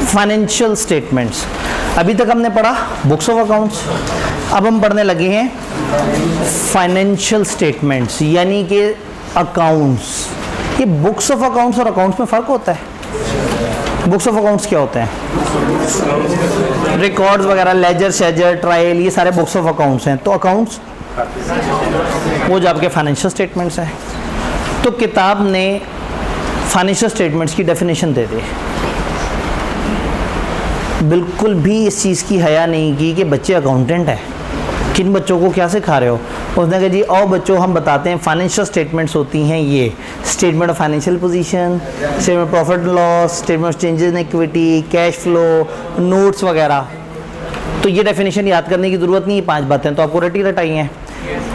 फाइनेंशियल स्टेटमेंट्स। अभी तक हमने पढ़ा बुक्स ऑफ अकाउंट्स, अब हम पढ़ने लगे हैं फाइनेंशियल स्टेटमेंट्स यानी कि अकाउंट्स। ये बुक्स ऑफ अकाउंट्स और अकाउंट्स में फ़र्क होता है? बुक्स ऑफ अकाउंट्स क्या होते हैं? रिकॉर्ड्स वगैरह, लेजर शेजर ट्रायल, ये सारे बुक्स ऑफ अकाउंट्स हैं। तो अकाउंट्स वो जो आपके फाइनेंशियल स्टेटमेंट्स हैं। तो किताब ने फाइनेंशियल स्टेटमेंट्स की डेफिनेशन दे दी, बिल्कुल भी इस चीज़ की हया नहीं की कि बच्चे अकाउंटेंट हैं, किन बच्चों को क्या सिखा रहे हो। उसने कहा जी आओ बच्चों हम बताते हैं फाइनेंशियल स्टेटमेंट्स होती हैं ये, statement of financial position, statement profit loss, statement of changes in equity, cash flow, notes वगैरह। तो ये डेफिनेशन याद करने की ज़रूरत नहीं है, 5 बातें तो आपको रटी रटाई हैं।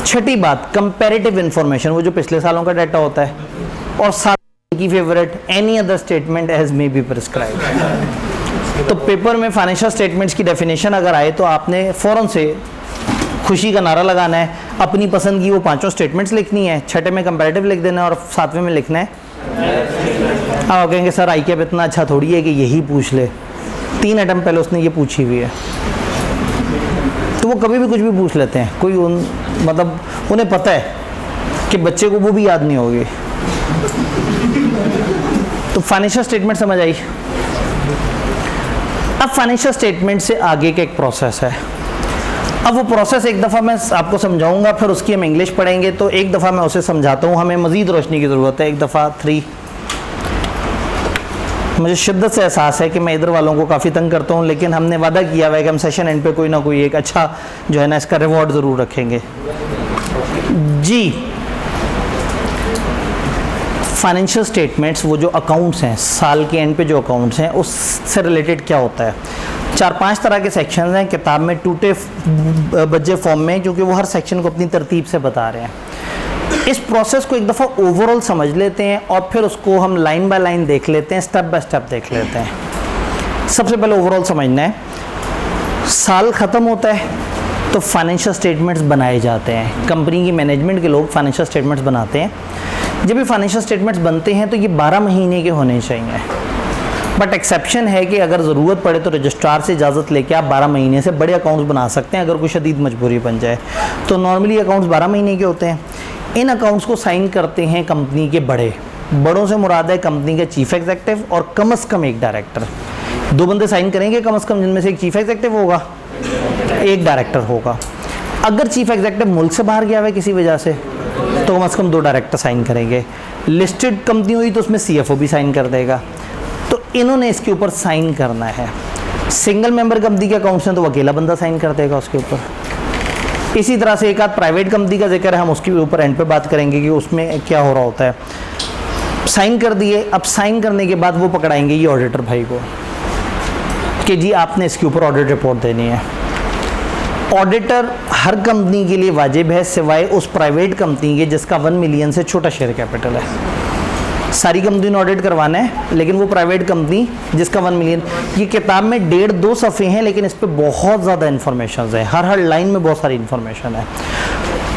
छठी बात कंपैरेटिव इन्फॉर्मेशन, वो जो पिछले सालों का डाटा होता है। और साथ की favourite any other statement as may be prescribed. तो पेपर में फाइनेंशियल स्टेटमेंट्स की डेफिनेशन अगर आए तो आपने फ़ौरन से खुशी का नारा लगाना है, अपनी पसंद की वो 5 स्टेटमेंट्स लिखनी है, छठे में कंपैरेटिव लिख देना है और 7वें में लिखना है। आप कहेंगे सर आई कैप इतना अच्छा थोड़ी है कि यही पूछ ले, 3 अटेम्प्ट पहले उसने ये पूछी हुई है। तो वो कभी भी कुछ भी पूछ लेते हैं, कोई मतलब उन्हें पता है कि बच्चे को वो भी याद नहीं होगी। तो फाइनेंशियल स्टेटमेंट समझ आई। अब फाइनेंशियल स्टेटमेंट से आगे का एक प्रोसेस है। अब वो प्रोसेस एक दफ़ा मैं आपको समझाऊंगा, फिर उसकी हम इंग्लिश पढ़ेंगे, तो एक दफ़ा मैं उसे समझाता हूँ, हमें मज़ीद रोशनी की ज़रूरत है। एक दफ़ा 3 मुझे शिद्दत से एहसास है कि मैं इधर वालों को काफ़ी तंग करता हूँ, लेकिन हमने वादा किया हुआ है कि हम सेशन एंड पे कोई ना कोई एक अच्छा जो है ना इसका रिवॉर्ड ज़रूर रखेंगे जी। फाइनेंशियल स्टेटमेंट्स वो जो अकाउंट्स हैं, साल के एंड पे जो अकाउंट्स हैं उससे रिलेटेड क्या होता है। 4-5 तरह के सेक्शंस हैं किताब में टूटे बज्जे फॉर्म में, क्योंकि वो हर सेक्शन को अपनी तरतीब से बता रहे हैं। इस प्रोसेस को एक दफ़ा ओवरऑल समझ लेते हैं और फिर उसको हम लाइन बाय लाइन देख लेते हैं, स्टेप बाय स्टेप देख लेते हैं। सबसे पहले ओवरऑल समझना है, साल ख़त्म होता है तो फाइनेंशियल स्टेटमेंट्स बनाए जाते हैं। कंपनी की मैनेजमेंट के लोग फाइनेंशियल स्टेटमेंट्स बनाते हैं। जब भी फाइनेंशियल स्टेटमेंट्स बनते हैं तो ये 12 महीने के होने चाहिए, बट एक्सेप्शन है कि अगर ज़रूरत पड़े तो रजिस्ट्रार से इजाज़त लेके आप 12 महीने से बड़े अकाउंट्स बना सकते हैं अगर कोई शदीद मजबूरी बन जाए। तो नॉर्मली अकाउंट्स 12 महीने के होते हैं। इन अकाउंट्स को साइन करते हैं कंपनी के बड़ों से मुराद है कंपनी के चीफ एग्जीक्यूटिव और कम से कम एक डायरेक्टर। 2 बंदे साइन करेंगे कम से कम, जिनमें से एक चीफ एग्जीक्यूटिव होगा, एक डायरेक्टर होगा। अगर चीफ एग्जीक्यूटिव मुल्क से बाहर गया हुआ है किसी वजह से तो कम से कम 2 डायरेक्टर साइन करेंगे। लिस्टेड कंपनी हुई तो उसमें CFO भी साइन कर देगा। तो इन्होंने इसके ऊपर साइन करना है। सिंगल मेंबर कंपनी के अकाउंट्स हैं तो अकेला बंदा साइन कर देगा उसके ऊपर। इसी तरह से एक आध प्राइवेट कंपनी का जिक्र है, हम उसके ऊपर एंड पे बात करेंगे कि उसमें क्या हो रहा होता है। साइन कर दिए, अब साइन करने के बाद वो पकड़ाएंगे ये ऑडिटर भाई को कि जी आपने इसके ऊपर ऑडिट रिपोर्ट देनी है। ऑडिटर हर कंपनी के लिए वाजिब है सिवाय उस प्राइवेट कंपनी के जिसका 1 मिलियन से छोटा शेयर कैपिटल है। सारी कंपनी ने ऑडिट करवाना है, लेकिन वो प्राइवेट कंपनी जिसका 1 मिलियन, ये किताब में 1.5-2 सफ़े हैं, लेकिन इस पर बहुत ज़्यादा इन्फॉर्मेशन है, हर लाइन में बहुत सारी इन्फॉर्मेशन है।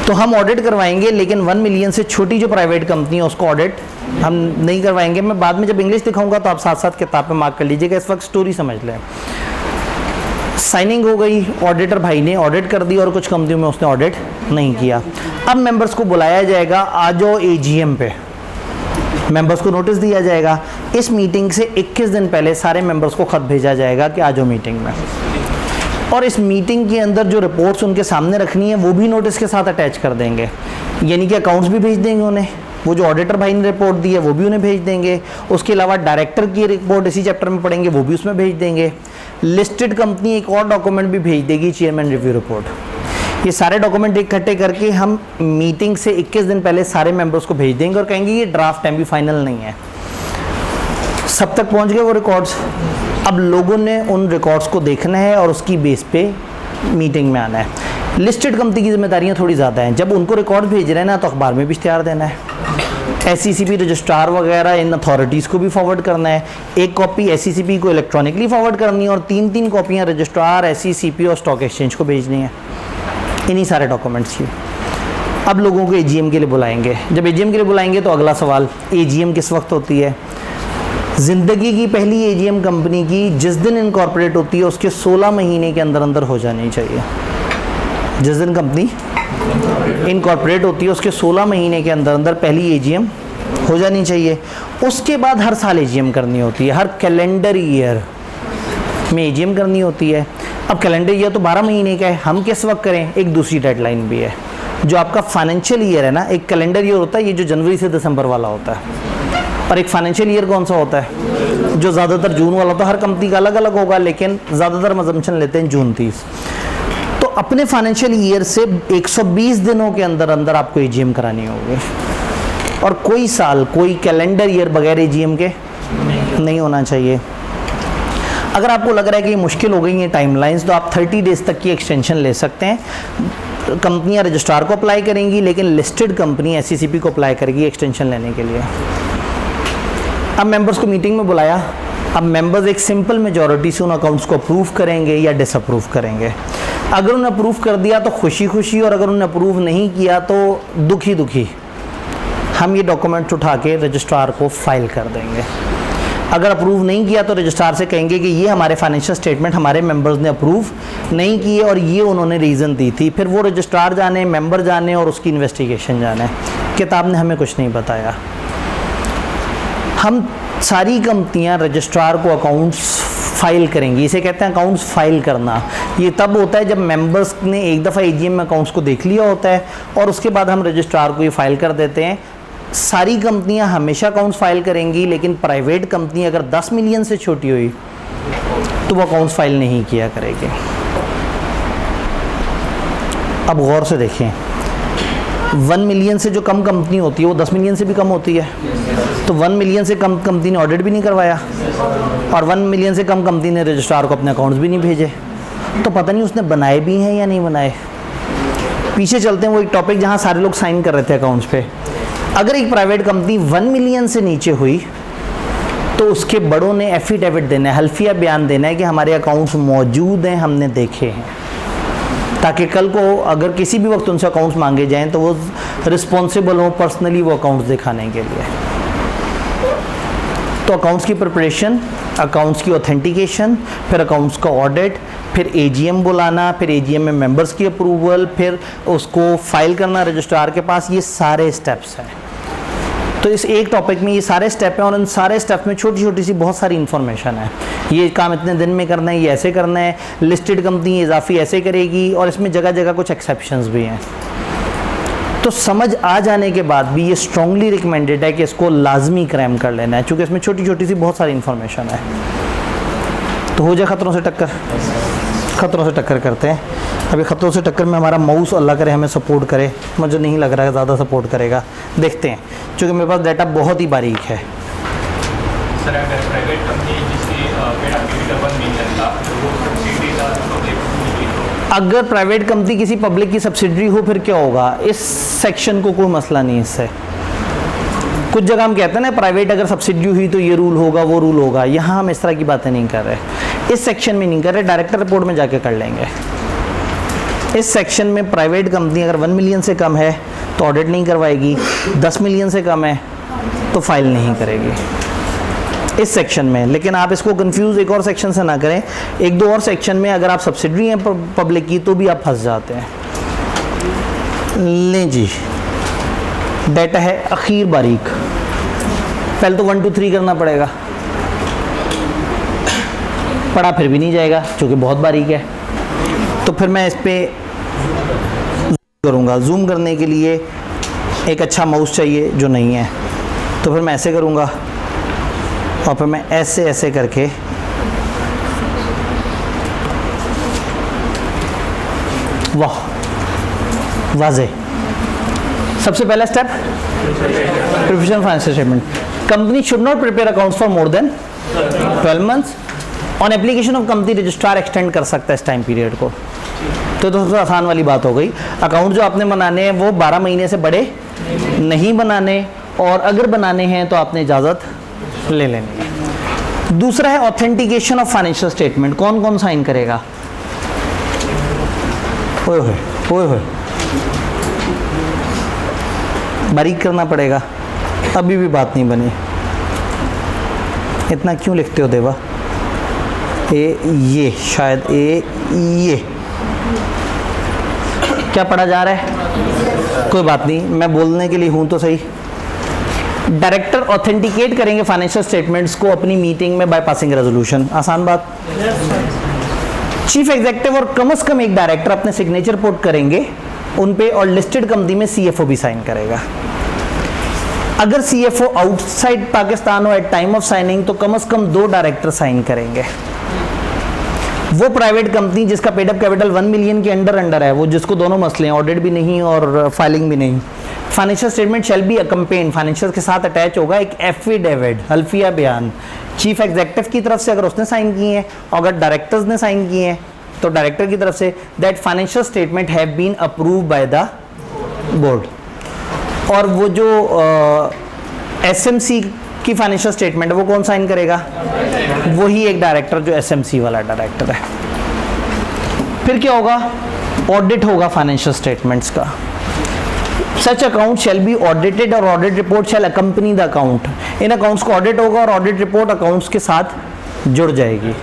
तो हम ऑडिट करवाएंगे, लेकिन 1 मिलियन से छोटी जो प्राइवेट कंपनी है उसको ऑडिट हम नहीं करवाएंगे। मैं बाद में जब इंग्लिश दिखाऊंगा तो आप साथ साथ किताब पे मार्क कर लीजिएगा। इस वक्त स्टोरी समझ लें। साइनिंग हो गई, ऑडिटर भाई ने ऑडिट कर दी और कुछ कंपनियों में उसने ऑडिट नहीं किया। अब मेंबर्स को बुलाया जाएगा, आ जाओ AGM पे। मेंबर्स को नोटिस दिया जाएगा। इस मीटिंग से 21 दिन पहले सारे मेंबर्स को खत भेजा जाएगा कि आ जाओ मीटिंग में। और इस मीटिंग के अंदर जो रिपोर्ट्स उनके सामने रखनी है वो भी नोटिस के साथ अटैच कर देंगे, यानी कि अकाउंट्स भी भेज देंगे उन्हें। वो जो ऑडिटर भाई ने रिपोर्ट दी है वो भी उन्हें भेज देंगे। उसके अलावा डायरेक्टर की रिपोर्ट इसी चैप्टर में पढ़ेंगे, वो भी उसमें भेज देंगे। लिस्टेड कंपनी एक और डॉक्यूमेंट भी भेज देगी, चेयरमैन रिव्यू रिपोर्ट। ये सारे डॉक्यूमेंट इकट्ठे करके हम मीटिंग से 21 दिन पहले सारे मेंबर्स को भेज देंगे और कहेंगे ये ड्राफ्ट है, अभी फाइनल नहीं है। सब तक पहुंच गए वो रिकॉर्ड्स। अब लोगों ने उन रिकॉर्ड्स को देखना है और उसकी बेस पे मीटिंग में आना है। लिस्टेड कंपनी की जिम्मेदारियां थोड़ी ज़्यादा हैं, जब उनको रिकॉर्ड भेज रहे हैं ना तो अखबार में भी इश्तिहार देना है, SCCP रजिस्ट्रार वगैरह इन अथॉरिटीज़ को भी फॉरवर्ड करना है, एक कॉपी SCCP को इलेक्ट्रॉनिकली फॉरवर्ड करनी है और 3-3 कॉपियाँ रजिस्ट्रार, SCCP और स्टॉक एक्सचेंज को भेजनी है, इन्हीं सारे डॉक्यूमेंट्स की। अब लोगों को AGM के लिए बुलाएंगे, जब AGM के लिए बुलाएंगे तो अगला सवाल, AGM किस वक्त होती है? ज़िंदगी की पहली AGM कंपनी की जिस दिन इनकॉर्पोरेट होती है उसके 16 महीने के अंदर अंदर हो जानी चाहिए। जिस दिन कंपनी इनकॉर्पोरेट होती है उसके 16 महीने के अंदर अंदर पहली AGM हो जानी चाहिए। उसके बाद हर साल AGM करनी होती है, हर कैलेंडर ईयर में AGM करनी होती है। अब कैलेंडर ईयर तो 12 महीने का है, हम किस वक्त करें? एक दूसरी डेडलाइन भी है, जो आपका फाइनेंशियल ईयर है ना, एक कैलेंडर ईयर होता है ये जो जनवरी से दिसंबर वाला होता है, और एक फाइनेंशियल ईयर कौन सा होता है जो ज़्यादातर जून वाला होता है। हर कंपनी का अलग अलग होगा लेकिन ज़्यादातर हम assumption लेते हैं जून 30। तो अपने फाइनेंशियल ईयर से 120 दिनों के अंदर अंदर आपको AGM करानी होगी, और कोई साल कोई कैलेंडर ईयर बगैर AGM के नहीं होना चाहिए। अगर आपको लग रहा है कि ये मुश्किल हो गई हैं टाइमलाइंस, तो आप 30 डेज़ तक की एक्सटेंशन ले सकते हैं। कंपनियां रजिस्ट्रार को अप्लाई करेंगी लेकिन लिस्टेड कंपनी SCCP को अप्लाई करेगी एक्सटेंशन लेने के लिए। अब मेंबर्स को मीटिंग में बुलाया, अब मेंबर्स एक सिंपल मेजॉरिटी से उन अकाउंट्स को अप्रूव करेंगे या डिसअप्रूव करेंगे। अगर उन्हें अप्रूव कर दिया तो खुशी खुशी, और अगर उन्हें अप्रूव नहीं किया तो दुखी दुखी। हम ये डॉक्यूमेंट्स उठा के रजिस्ट्रार को फाइल कर देंगे। अगर अप्रूव नहीं किया तो रजिस्ट्रार से कहेंगे कि ये हमारे फाइनेंशियल स्टेटमेंट हमारे मेंबर्स ने अप्रूव नहीं किए और ये उन्होंने रीज़न दी थी। फिर वो रजिस्ट्रार जाने, मेंबर जाने और उसकी इन्वेस्टिगेशन जाने, किताब ने हमें कुछ नहीं बताया। हम सारी कंपनियां रजिस्ट्रार को अकाउंट्स फाइल करेंगी, इसे कहते हैं अकाउंट्स फाइल करना। ये तब होता है जब मेंबर्स ने एक दफ़ा AGM में अकाउंट्स को देख लिया होता है और उसके बाद हम रजिस्ट्रार को ये फाइल कर देते हैं। सारी कंपनियां हमेशा अकाउंट्स फाइल करेंगी, लेकिन प्राइवेट कंपनी अगर 10 मिलियन से छोटी हुई तो वो अकाउंट्स फाइल नहीं किया करेगी। अब गौर से देखें, 1 मिलियन से जो कम कंपनी होती है वो 10 मिलियन से भी कम होती है, तो 1 मिलियन से कम कंपनी ने ऑडिट भी नहीं करवाया और 1 मिलियन से कम कंपनी ने रजिस्ट्रार को अपने अकाउंट्स भी नहीं भेजे, तो पता नहीं उसने बनाए भी हैं या नहीं बनाए। पीछे चलते हैं, वो एक टॉपिक जहाँ सारे लोग साइन कर रहे थे अकाउंट्स पे। अगर एक प्राइवेट कंपनी 1 मिलियन से नीचे हुई तो उसके बड़ों ने एफिडेविट देना है, हल्फिया बयान देना है कि हमारे अकाउंट्स मौजूद हैं, हमने देखे हैं, ताकि कल को अगर किसी भी वक्त उनसे अकाउंट्स मांगे जाएं तो वो रिस्पॉन्सिबल हों पर्सनली वो अकाउंट्स दिखाने के लिए। तो अकाउंट्स की प्रिपरेशन, अकाउंट्स की ऑथेंटिकेशन, फिर अकाउंट्स का ऑडिट, फिर AGM बुलाना, फिर AGM में मेंबर्स की अप्रूवल, फिर उसको फाइल करना रजिस्ट्रार के पास, ये सारे स्टेप्स हैं। तो इस एक टॉपिक में ये सारे स्टेप हैं और इन सारे स्टेप में छोटी छोटी सी बहुत सारी इन्फॉर्मेशन है। ये काम इतने दिन में करना है, ये ऐसे करना है, लिस्टेड कंपनी इजाफी ऐसे करेगी, और इसमें जगह जगह कुछ एक्सेप्शंस भी हैं। तो समझ आ जाने के बाद भी ये स्ट्रांगली रिकमेंडेड है कि इसको लाजमी क्रैम कर लेना है, क्योंकि इसमें छोटी छोटी सी बहुत सारी इन्फॉर्मेशन है। तो हो जाए खतरों से टक्कर, खतरों से टक्कर करते हैं। अभी खतरों से टक्कर में हमारा माउस अल्लाह करे हमें सपोर्ट करे, मुझे नहीं लग रहा है ज़्यादा सपोर्ट करेगा, देखते हैं, क्योंकि मेरे पास डाटा बहुत ही बारीक है। सर अगर प्राइवेट कंपनी अगर प्राइवेट कंपनी किसी पब्लिक की सब्सिडरी हो फिर क्या होगा? इस सेक्शन को कोई मसला नहीं है इससे। कुछ जगह हम कहते हैं ना प्राइवेट अगर सब्सिडी हुई तो ये रूल होगा वो रूल होगा, यहाँ हम इस तरह की बातें नहीं कर रहे, इस सेक्शन में नहीं कर रहे, डायरेक्टर रिपोर्ट में जाके कर लेंगे। इस सेक्शन में प्राइवेट कंपनी अगर 1 मिलियन से कम है तो ऑडिट नहीं करवाएगी, 10 मिलियन से कम है तो फाइल नहीं करेगी इस सेक्शन में। लेकिन आप इसको कंफ्यूज एक और सेक्शन से ना करें, एक दो और सेक्शन में अगर आप सब्सिडरी हैं पब्लिक की तो भी आप फंस जाते हैं। लें जी, डाटा है अखीर बारीक, पहले तो 1 2 3 करना पड़ेगा, पढ़ा फिर भी नहीं जाएगा क्योंकि बहुत बारीक है। तो फिर मैं इस पर करूँगा, जूम करने के लिए एक अच्छा माउस चाहिए जो नहीं है, तो फिर मैं ऐसे करूँगा और फिर मैं ऐसे ऐसे करके वाह वाजे। सबसे पहला step preparation financial statement. Company should not prepare accounts for more than 12 months. On application of company registrar extend कर सकता है इस टाइम पीरियड को। तो तो सबसे आसान वाली बात हो गई। अकाउंट जो आपने बनाने हैं वो 12 महीने से बड़े नहीं बनाने, और अगर बनाने हैं तो आपने इजाज़त ले लेनी है। दूसरा है ऑथेंटिकेशन ऑफ फाइनेंशियल स्टेटमेंट। कौन कौन साइन करेगा? ओए होए, ओए होए, बारीक करना पड़ेगा, अभी भी बात नहीं बनी। इतना क्यों लिखते हो देवा? ये शायद ये क्या पढ़ा जा रहा है? कोई बात नहीं, मैं बोलने के लिए हूं तो सही। डायरेक्टर ऑथेंटिकेट करेंगे फाइनेंशियल स्टेटमेंट्स को अपनी मीटिंग में बाय पासिंग रेजोल्यूशन। आसान बात। चीफ एग्जीक्यूटिव और कम से कम एक डायरेक्टर अपने सिग्नेचर पुट करेंगे उन पे, और लिस्टेड कंपनी में सीएफओ भी साइन करेगा। अगर सीएफओ आउटसाइड पाकिस्तान हो एट टाइम ऑफ साइनिंग तो कम से कम 2 डायरेक्टर साइन करेंगे। वो प्राइवेट कंपनी जिसका पेड अप कैपिटल 1 मिलियन के अंडर है, वो जिसको दोनों मसले हैं, ऑडिट भी नहीं और फाइलिंग भी नहीं। Financial statement shall be accompanied, financial के साथ अटैच होगा एक एफिडेविट, हल्फिया बयान, चीफ एग्जीक्यूटिव की तरफ से अगर उसने साइन किए हैं, और अगर डायरेक्टर्स ने साइन किए हैं तो डायरेक्टर की तरफ से that financial statement have been approve by the board. और वो जो एसएमसी की फाइनेंशियल स्टेटमेंट है वो कौन साइन करेगा? वही एक डायरेक्टर जो एसएमसी वाला डायरेक्टर है। फिर क्या होगा? ऑडिट होगा फाइनेंशियल स्टेटमेंट्स का। सच अकाउंट शैल बी ऑडिटेड और audit report shell accompany the account. In accounts को ऑडिट होगा और ऑडिट रिपोर्ट अकाउंट्स के साथ जुड़ जाएगी।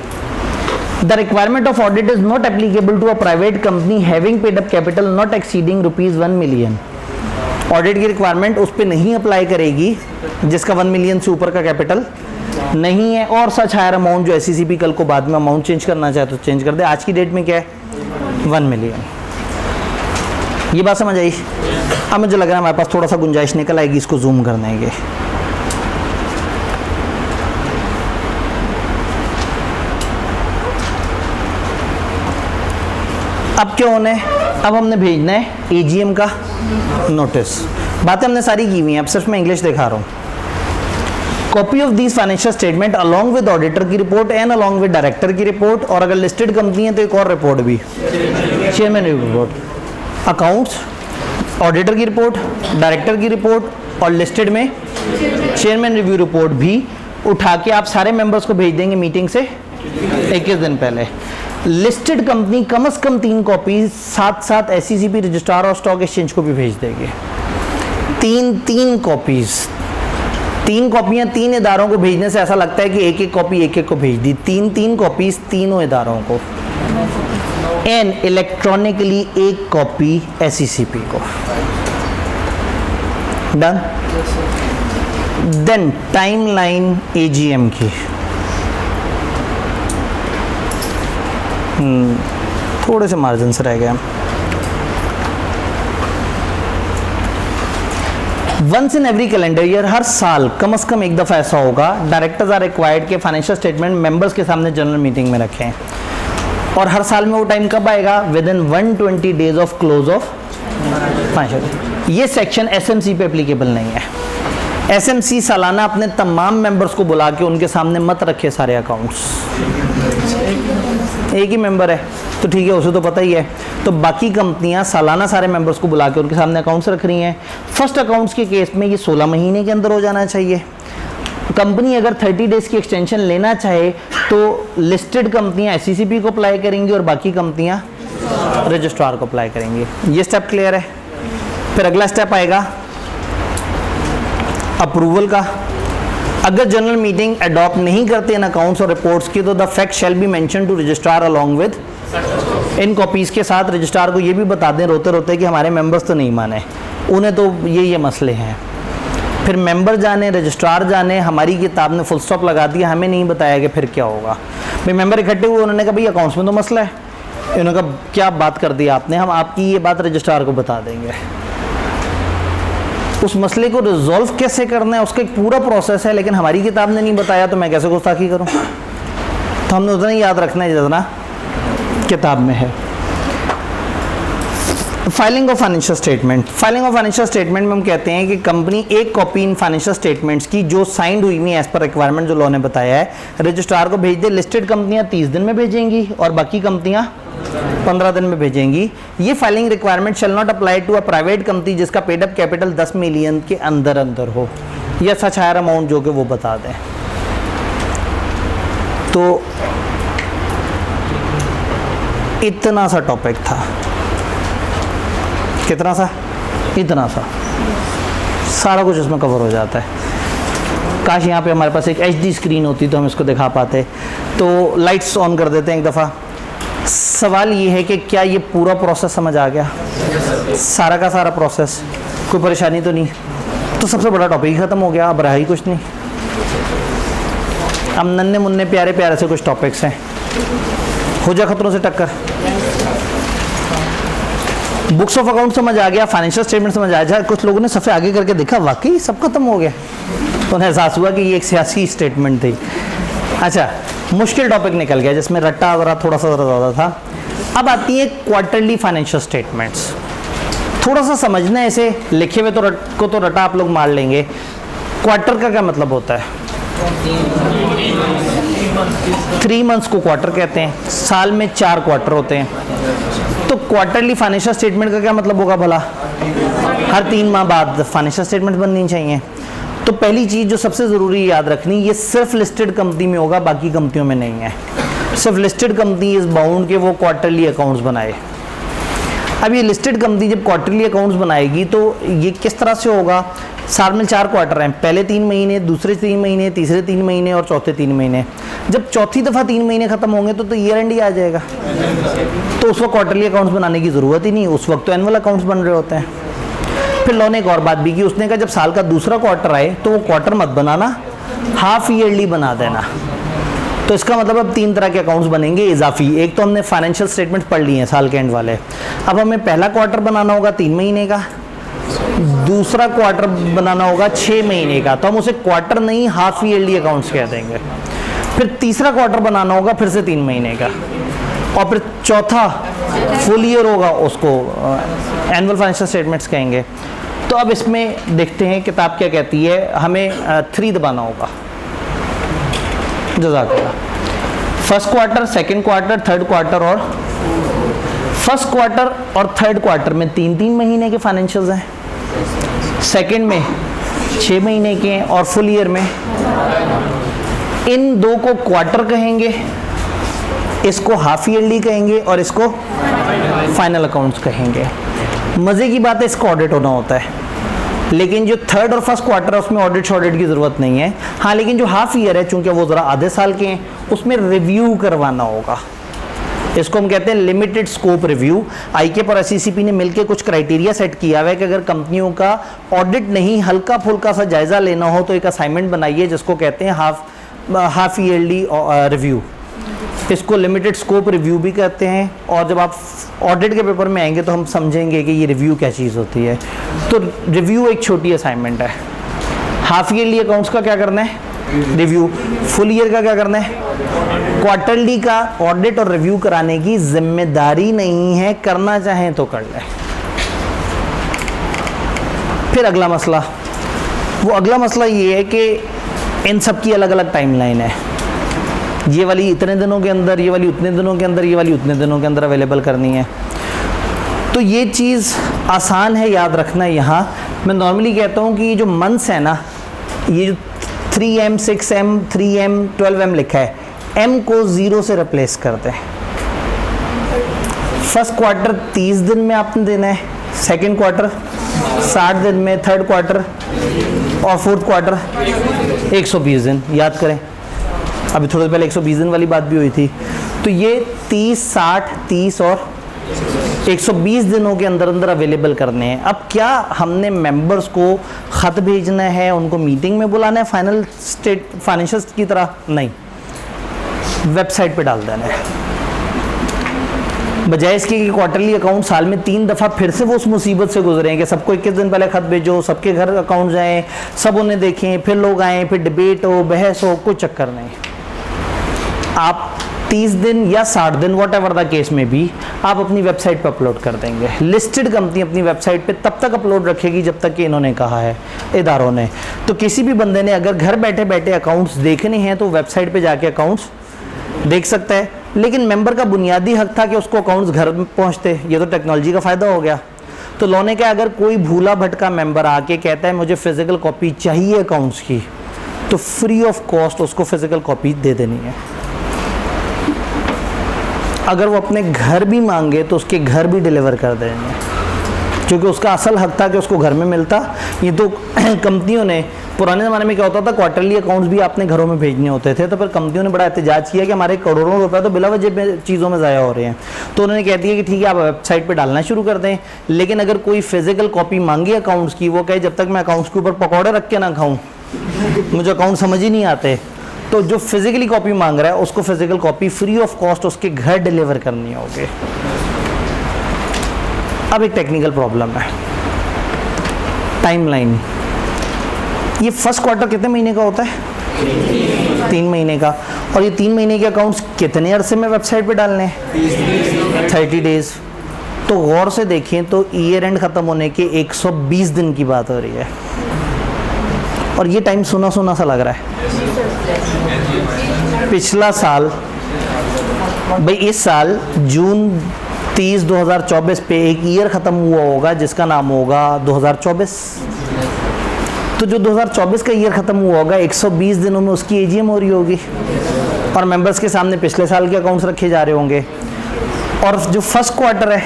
The requirement of audit is not applicable to a private company having paid up capital not exceeding ₹1 million. Audit की रिक्वायरमेंट उस पर नहीं अप्लाई करेगी जिसका 1 मिलियन से ऊपर का कैपिटल नहीं है, और सच हायर अमाउंट जो एससीसीपी कल को बाद में अमाउंट चेंज करना चाहे तो चेंज कर दे। आज की डेट में क्या है? 1 मिलियन। ये बात समझ आई? अब मुझे लग रहा है हमारे पास थोड़ा सा गुंजाइश निकल आएगी इसको जूम करने के। अब क्या होना है? अब हमने भेजना है एजीएम का नोटिस। बातें हमने सारी की हुई हैं, अब सिर्फ मैं इंग्लिश दिखा रहा हूँ। Copy of these financial statement along with auditor की report and along with director की रिपोर्ट, और अगर लिस्टेड कंपनी है तो एक और रिपोर्ट भी, chairman review report, accounts, auditor की रिपोर्ट, डायरेक्टर की रिपोर्ट, और लिस्टेड में चेयरमैन रिव्यू रिपोर्ट भी उठा के आप सारे मेंबर्स को भेज देंगे मीटिंग से 21 दिन पहले। लिस्टेड कंपनी कम से कम 3 कॉपी साथ साथ एससीसीपी रजिस्ट्रार और स्टॉक एक्सचेंज को भी भेज देंगे। 3 कॉपीज, 3 कॉपियां 3 इदारों को भेजने से ऐसा लगता है कि एक कॉपी एक को भेज दी। 3 कॉपीज तीनों इदारों को, एंड इलेक्ट्रॉनिकली 1 कॉपी एससीसीपी को। डन। देन टाइमलाइन एजीएम की, थोड़े से मार्जिन से रह गए। Once in every calendar year, हर साल कम से कम एक दफ़ा ऐसा होगा, डायरेक्टर्स आर रिक्वायर्ड के फाइनेंशियल स्टेटमेंट मेंबर्स के सामने जनरल मीटिंग में रखें। और हर साल में वो टाइम कब आएगा? With in 120 days of close of financial. ये सेक्शन एसएमसी पे एप्लीकेबल नहीं है। एसएमसी सालाना अपने तमाम मेंबर्स को बुला के उनके सामने मत रखे सारे अकाउंट्स। एक ही मेंबर है तो ठीक है, उसे तो पता ही है। तो बाकी कंपनियां सालाना सारे मेंबर्स को बुला के उनके सामने अकाउंट्स रख रही हैं। फर्स्ट अकाउंट्स के केस में ये 16 महीने के अंदर हो जाना चाहिए। कंपनी अगर 30 डेज की एक्सटेंशन लेना चाहे तो लिस्टेड कंपनियां एससीसीपी को अप्लाई करेंगी और बाकी कंपनियां रजिस्ट्रार को अप्लाई करेंगी। ये स्टेप क्लियर है? फिर अगला स्टेप आएगा अप्रूवल का। अगर जनरल मीटिंग अडॉप्ट नहीं करते इन अकाउंट्स और रिपोर्ट्स की तो the fact shall be mention to registrar along with, इन कॉपीज़ के साथ रजिस्ट्रार को ये भी बता दें रोते रोते कि हमारे मेंबर्स तो नहीं माने, उन्हें तो ये मसले हैं। फिर मेंबर जाने, रजिस्ट्रार जाने, हमारी किताब ने फुल स्टॉप लगा दिया, हमें नहीं बताया कि फिर क्या होगा। भाई मेंबर इकट्ठे हुए, उन्होंने कहा भाई अकाउंट्स में तो मसला है। उन्होंने कहा क्या बात कर दी आपने, हम आपकी ये बात रजिस्ट्रार को बता देंगे। उस मसले को रिजॉल्व कैसे करना है उसका एक पूरा प्रोसेस है, लेकिन हमारी किताब ने नहीं बताया तो मैं कैसे गुस्ताखी करूं? तो हमने उतना ही याद रखना है जितना किताब में है। Filing of financial statement. Filing of financial statement में हम कहते हैं कि कंपनी एक कॉपी इन फाइनेंशियल स्टेटमेंट्स की जो साइंड हुई नहीं एज पर रिक्वायरमेंट जो लॉ ने बताया है रजिस्ट्रार को भेज दे। लिस्टेड कंपनियां 30 दिन में भेजेंगी और बाकी कंपनियां 15 दिन में भेजेंगी। ये filing requirement shall not apply to a private company जिसका पेड अप कैपिटल 10 मिलियन के अंदर अंदर हो, या सच हायर अमाउंट जो कि वो बता दें। तो इतना सा टॉपिक था, कितना सा, इतना सा, सारा कुछ इसमें कवर हो जाता है। काश यहाँ पे हमारे पास एक HD स्क्रीन होती तो हम इसको दिखा पाते। तो लाइट्स ऑन कर देते हैं एक दफ़ा। सवाल ये है कि क्या ये पूरा प्रोसेस समझ आ गया? सारा का सारा प्रोसेस, कोई परेशानी तो नहीं? तो सबसे बड़ा टॉपिक ही ख़त्म हो गया, अब रहा ही कुछ नहीं। अब नन्हे मुन्ने प्यारे प्यारे से कुछ टॉपिक्स हैं, हो जा खतरों से टक्कर। बुक्स ऑफ अकाउंट समझ आ गया, फाइनेंशियल स्टेटमेंट समझ आ गया। कुछ लोगों ने सबसे आगे करके देखा, वाकई सब खत्म हो गया, तो उन्हें एहसास हुआ कि ये एक सियासी स्टेटमेंट थी। अच्छा, मुश्किल टॉपिक निकल गया जिसमें रट्टा वगैरह थोड़ा सा ज़्यादा था। अब आती है क्वार्टरली फाइनेंशियल स्टेटमेंट्स। थोड़ा सा समझना है इसे, लिखे हुए तो रट्टा आप लोग मार लेंगे। क्वार्टर का क्या मतलब होता है? 3 मंथ्स को क्वार्टर कहते हैं, साल में 4 क्वार्टर होते हैं। तो क्वार्टरली फाइनेंशियल स्टेटमेंट का क्या मतलब होगा भला? हर 3 माह बाद फाइनेंशियल स्टेटमेंट बननी चाहिए। तो पहली चीज़ जो सबसे ज़रूरी याद रखनी, ये सिर्फ लिस्टेड कंपनी में होगा, बाकी कंपनियों में नहीं है। सिर्फ लिस्टेड कंपनी इज़ बाउंड के वो क्वार्टरली अकाउंट्स बनाए। अब ये लिस्टेड कंपनी जब क्वार्टरली अकाउंट्स बनाएगी तो ये किस तरह से होगा? साल में 4 क्वार्टर हैं, पहले 3 महीने, दूसरे 3 महीने, तीसरे 3 महीने और चौथे 3 महीने। जब चौथी दफ़ा 3 महीने ख़त्म होंगे तो ईयर एंड ही आ जाएगा। तो उस वक्त क्वार्टरली अकाउंट्स बनाने की ज़रूरत ही नहीं, उस वक्त तो एनुअल अकाउंट्स बन रहे होते हैं। फिर लॉ ने एक और बात भी की, उसने कहा जब साल का दूसरा क्वार्टर आए तो वो क्वार्टर मत बनाना, हाफ ईयरली बना देना। तो इसका मतलब अब 3 तरह के अकाउंट्स बनेंगे इजाफी। एक तो हमने फाइनेंशियल स्टेटमेंट पढ़ लिए हैं साल के एंड वाले, अब हमें पहला क्वार्टर बनाना होगा 3 महीने का, दूसरा क्वार्टर बनाना होगा 6 महीने का, तो हम उसे क्वार्टर नहीं हाफ ईयरली अकाउंट्स कह देंगे। फिर तीसरा क्वार्टर बनाना होगा फिर से 3 महीने का, और फिर चौथा फुल ईयर होगा, उसको एनुअल फाइनेंशियल स्टेटमेंट्स कहेंगे। तो अब इसमें देखते हैं किताब क्या कहती है। हमें 3 दबाना होगा। जज़ाकल्लाह। First quarter, second quarter, third quarter. और फर्स्ट क्वार्टर और थर्ड क्वार्टर में 3-3 महीने के फाइनेंशियल्स हैं, सेकंड में 6 महीने के हैं, और फुल ईयर में इन 2 को क्वार्टर कहेंगे, इसको हाफ ईयरली कहेंगे, और इसको फाइनल अकाउंट्स कहेंगे। मज़े की बात है, इसका ऑडिट होना होता है, लेकिन जो थर्ड और फर्स्ट क्वार्टर है उसमें ऑडिट की ज़रूरत नहीं है। हाँ, लेकिन जो हाफ ईयर है, चूँकि वो ज़रा आधे साल के हैं, उसमें रिव्यू करवाना होगा। इसको हम कहते हैं लिमिटेड स्कोप रिव्यू। ICAP और SECP ने मिलकर कुछ क्राइटेरिया सेट किया हुआ है कि अगर कंपनियों का ऑडिट नहीं, हल्का फुल्का सा जायज़ा लेना हो तो एक असाइनमेंट बनाइए जिसको कहते हैं हाफ ईयरली रिव्यू। इसको लिमिटेड स्कोप रिव्यू भी कहते हैं, और जब आप ऑडिट के पेपर में आएंगे तो हम समझेंगे कि ये रिव्यू क्या चीज़ होती है। तो रिव्यू एक छोटी असाइनमेंट है। हाफ ईयरली अकाउंट्स का क्या करना है? रिव्यू। फुल ईयर का क्या करना है? क्वार्टरली का ऑडिट और रिव्यू कराने की जिम्मेदारी नहीं है, करना चाहें तो कर लें। फिर अगला मसला, वो अगला मसला ये है कि इन सब की अलग अलग टाइमलाइन है। ये वाली इतने दिनों के अंदर, ये वाली उतने दिनों के अंदर, ये वाली उतने दिनों के अंदर अवेलेबल करनी है। तो ये चीज़ आसान है याद रखना। यहाँ मैं नॉर्मली कहता हूँ कि ये जो मंथ्स है ना, ये जो 3M, 6M, 3M, 12M लिखा है, M को 0 से रिप्लेस कर दें। फर्स्ट क्वार्टर 30 दिन में आपने देना है, सेकेंड क्वार्टर 60 दिन में, थर्ड क्वार्टर और फोर्थ क्वार्टर 120 दिन। याद करें, अभी थोड़ी देर पहले 120 दिन वाली बात भी हुई थी। तो ये 30, 60, 30 और 120 दिनों के अंदर अंदर अवेलेबल करने हैं। अब क्या हमने मेंबर्स को ख़त भेजना है, उनको मीटिंग में बुलाना है फाइनेंशियल की तरह? नहीं, वेबसाइट पे डाल देना है। बजाय इसके कि क्वार्टरली अकाउंट साल में 3 दफ़ा फिर से वो उस मुसीबत से गुजरे हैं कि सबको 21 दिन पहले ख़त भेजो, सबके घर अकाउंट जाएँ, सब उन्हें देखें, फिर लोग आएँ, फिर डिबेट हो, बहस हो, कोई चक्कर नहीं। आप 30 दिन या 60 दिन, वॉट एवर द केस में भी, आप अपनी वेबसाइट पर अपलोड कर देंगे। लिस्टेड कंपनी अपनी वेबसाइट पे तब तक अपलोड रखेगी जब तक कि इन्होंने कहा है, इदारों ने। तो किसी भी बंदे ने अगर घर बैठे बैठे अकाउंट्स देखने हैं तो वेबसाइट पे जाके अकाउंट्स देख सकता है। लेकिन मेंबर का बुनियादी हक था कि उसको अकाउंट्स घर में पहुंचते, ये तो टेक्नोलॉजी का फ़ायदा हो गया। तो लॉ ने कहा अगर कोई भूला भटका मेंबर आके कहता है मुझे फिजिकल कॉपी चाहिए अकाउंट्स की, तो फ्री ऑफ कॉस्ट उसको फिजिकल कॉपी दे देनी है। अगर वो अपने घर भी मांगे तो उसके घर भी डिलीवर कर देंगे, क्योंकि उसका असल हक था कि उसको घर में मिलता। ये तो कंपनियों ने, पुराने ज़माने में क्या होता था, क्वार्टरली अकाउंट्स भी आपने घरों में भेजने होते थे, तो फिर कंपनियों ने बड़ा एहतजाज किया कि हमारे करोड़ों रुपए तो बिला वजह चीज़ों में ज़ाया हो रहे हैं। तो उन्होंने कह दिया कि ठीक है आप वेबसाइट पे डालना शुरू कर दें, लेकिन अगर कोई फिजिकल कॉपी मांगे अकाउंट्स की, वो कहे जब तक मैं अकाउंट्स के ऊपर पकौड़े रख के ना खाऊँ मुझे अकाउंट समझ ही नहीं आते। तो जो फिजिकली कॉपी मांग रहा है उसको physical copy free of cost उसके घर डिलीवर करनी होगी। अब एक टेक्निकल प्रॉब्लम है, टाइमलाइन। ये फर्स्ट क्वार्टर कितने महीने का होता है? 3 महीने का। और ये 3 महीने के अकाउंट्स कितने अरसे में वेबसाइट पे डालने हैं? 30 डेज। तो गौर से देखें तो ईयर एंड ख़त्म होने के 120 दिन की बात हो रही है, और ये टाइम सुना सुना सा लग रहा है। पिछला साल भाई, इस साल जून 30 2024 पे एक ईयर ख़त्म हुआ होगा जिसका नाम होगा 2024। तो जो 2024 का ईयर ख़त्म हुआ होगा 120 दिनों में उसकी एजीएम हो रही होगी, और मेंबर्स के सामने पिछले साल के अकाउंट्स रखे जा रहे होंगे। और जो फर्स्ट क्वार्टर है,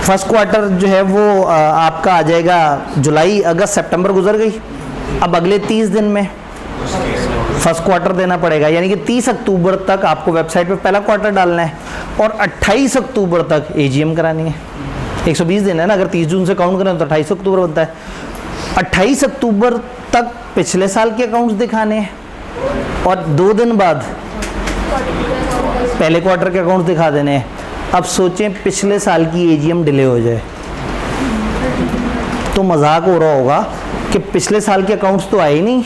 फर्स्ट क्वार्टर जो है वो आपका आ जाएगा जुलाई अगस्त सितंबर गुजर गई, अब अगले 30 दिन में फर्स्ट क्वार्टर देना पड़ेगा, यानी कि 30 अक्टूबर तक आपको वेबसाइट पे पहला क्वार्टर डालना है और 28 अक्टूबर तक एजीएम करानी है। 120 दिन है ना, अगर 30 जून से काउंट करें तो 28 अक्टूबर बनता है। 28 अक्टूबर तक पिछले साल के अकाउंट्स दिखाने हैं और 2 दिन बाद पहले क्वार्टर के अकाउंट्स दिखा देने हैं। अब सोचें पिछले साल की एजीएम डिले हो जाए तो मजाक हो रहा होगा कि पिछले साल के अकाउंट्स तो आए ही नहीं,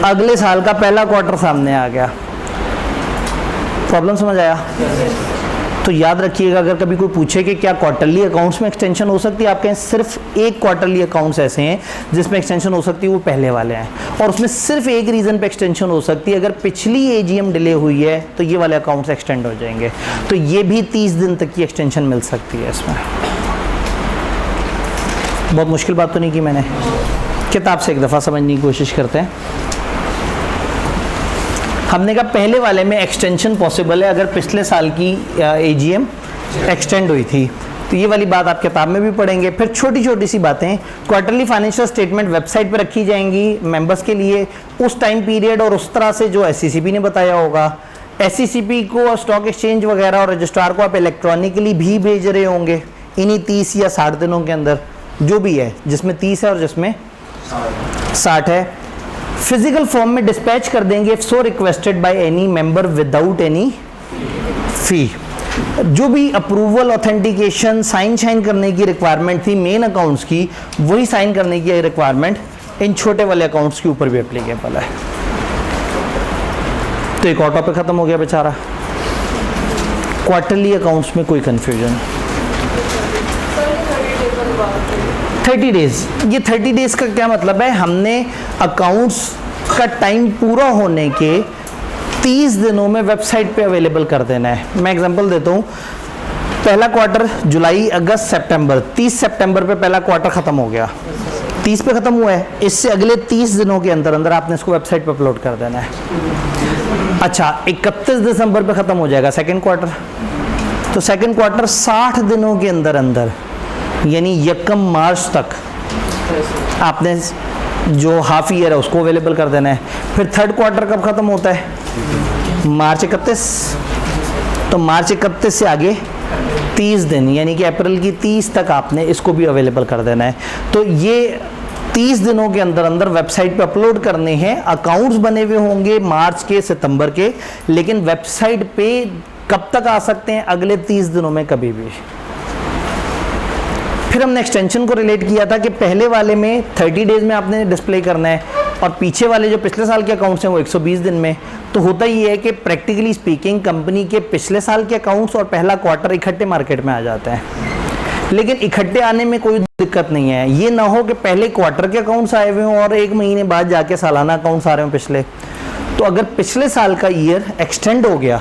अगले साल का पहला क्वार्टर सामने आ गया। प्रॉब्लम समझ आया? तो याद रखिएगा, अगर कभी कोई पूछे कि क्या क्वार्टरली अकाउंट्स में एक्सटेंशन हो सकती है, आप कहें सिर्फ एक क्वार्टरली अकाउंट्स ऐसे हैं जिसमें एक्सटेंशन हो सकती है, वो पहले वाले हैं, और उसमें सिर्फ एक रीज़न पे एक्सटेंशन हो सकती है, अगर पिछली एजीएम डिले हुई है तो ये वाले अकाउंट्स एक्सटेंड हो जाएंगे। तो ये भी 30 दिन तक की एक्सटेंशन मिल सकती है इसमें। बहुत मुश्किल बात तो नहीं की मैंने, किताब से एक दफ़ा समझने की कोशिश करते हैं। हमने कहा पहले वाले में एक्सटेंशन पॉसिबल है अगर पिछले साल की एजीएम एक्सटेंड हुई थी, तो ये वाली बात आप किताब में भी पढ़ेंगे। फिर छोटी छोटी सी बातें, क्वार्टरली फाइनेंशियल स्टेटमेंट वेबसाइट पर रखी जाएंगी मेंबर्स के लिए उस टाइम पीरियड और उस तरह से जो एससीसीपी ने बताया होगा। एससीसीपी को स्टॉक एक्सचेंज वगैरह और रजिस्ट्रार को आप इलेक्ट्रॉनिकली भी भेज रहे होंगे इन्हीं 30 या 60 दिनों के अंदर, जो भी है, जिसमें 30 है और जिसमें 60 है। फिजिकल फॉर्म में डिस्पैच कर देंगे if so requested by any member without any fee. जो भी अप्रूवल, ऑथेंटिकेशन, साइन करने की रिक्वायरमेंट थी मेन अकाउंट्स की, वही साइन करने की रिक्वायरमेंट इन छोटे वाले अकाउंट्स के ऊपर भी एप्लीकेबल है। तो एक और टॉपिक खत्म हो गया बेचारा, क्वार्टरली अकाउंट्स में कोई कंफ्यूजन। 30 डेज, ये 30 डेज का क्या मतलब है? हमने अकाउंट्स का टाइम पूरा होने के 30 दिनों में वेबसाइट पे अवेलेबल कर देना है। मैं एग्जांपल देता हूँ, पहला क्वार्टर जुलाई अगस्त सितंबर, 30 सितंबर पे पहला क्वार्टर ख़त्म हो गया, 30 पे ख़त्म हुआ है, इससे अगले 30 दिनों के अंदर अंदर आपने इसको वेबसाइट पे अपलोड कर देना है। अच्छा, 31 दिसंबर पे ख़त्म हो जाएगा सेकेंड क्वार्टर, तो सेकेंड क्वार्टर 60 दिनों के अंदर अंदर, यानी 1 मार्च तक आपने जो हाफ ईयर है उसको अवेलेबल कर देना है। फिर थर्ड क्वार्टर कब ख़त्म होता है? मार्च 31, तो मार्च 31 से आगे 30 दिन, यानी कि अप्रैल की 30 तक आपने इसको भी अवेलेबल कर देना है। तो ये 30 दिनों के अंदर अंदर वेबसाइट पे अपलोड करने हैं। अकाउंट्स बने हुए होंगे मार्च के, सितंबर के, लेकिन वेबसाइट पे कब तक आ सकते हैं? अगले 30 दिनों में कभी भी। फिर हमने एक्सटेंशन को रिलेट किया था कि पहले वाले में 30 डेज में आपने डिस्प्ले करना है और पीछे वाले जो पिछले साल के अकाउंट्स हैं वो 120 दिन में। तो होता ये है कि प्रैक्टिकली स्पीकिंग कंपनी के पिछले साल के अकाउंट्स और पहला क्वार्टर इकट्ठे मार्केट में आ जाते हैं, लेकिन इकट्ठे आने में कोई दिक्कत नहीं है। ये ना हो कि पहले क्वार्टर के अकाउंट्स आए हुए हों और 1 महीने बाद जाके सालाना अकाउंट्स आ रहे हों पिछले, तो अगर पिछले साल का ईयर एक्सटेंड हो गया,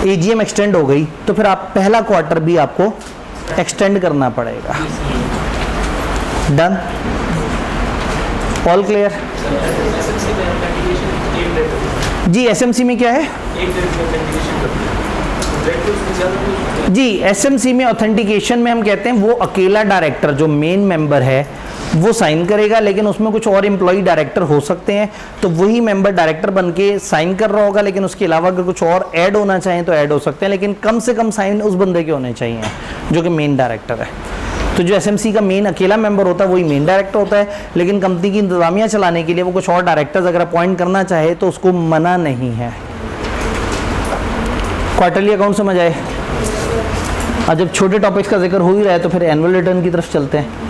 एजीएम एक्सटेंड हो गई, तो फिर आप पहला क्वार्टर भी आपको एक्सटेंड करना पड़ेगा। Done, all clear? जी एसएमसी में क्या है? जी एसएमसी में ऑथेंटिकेशन में हम कहते हैं वो अकेला डायरेक्टर जो मेन मेंबर है वो साइन करेगा, लेकिन उसमें कुछ और एम्प्लॉई डायरेक्टर हो सकते हैं, तो वही मेंबर डायरेक्टर बन के साइन कर रहा होगा, लेकिन उसके अलावा अगर कुछ और ऐड होना चाहें तो ऐड हो सकते हैं, लेकिन कम से कम साइन उस बंदे के होने चाहिए जो कि मेन डायरेक्टर है। तो जो एसएमसी का मेन अकेला मेंबर होता है वही मेन डायरेक्टर होता है, लेकिन कंपनी की इंतजामिया चलाने के लिए वो कुछ और डायरेक्टर्स अगर अपॉइंट करना चाहे तो उसको मना नहीं है। क्वार्टरली अकाउंट समझ आए? और जब छोटे टॉपिक्स का जिक्र हो ही रहा है तो फिर एनुअल रिटर्न की तरफ चलते हैं।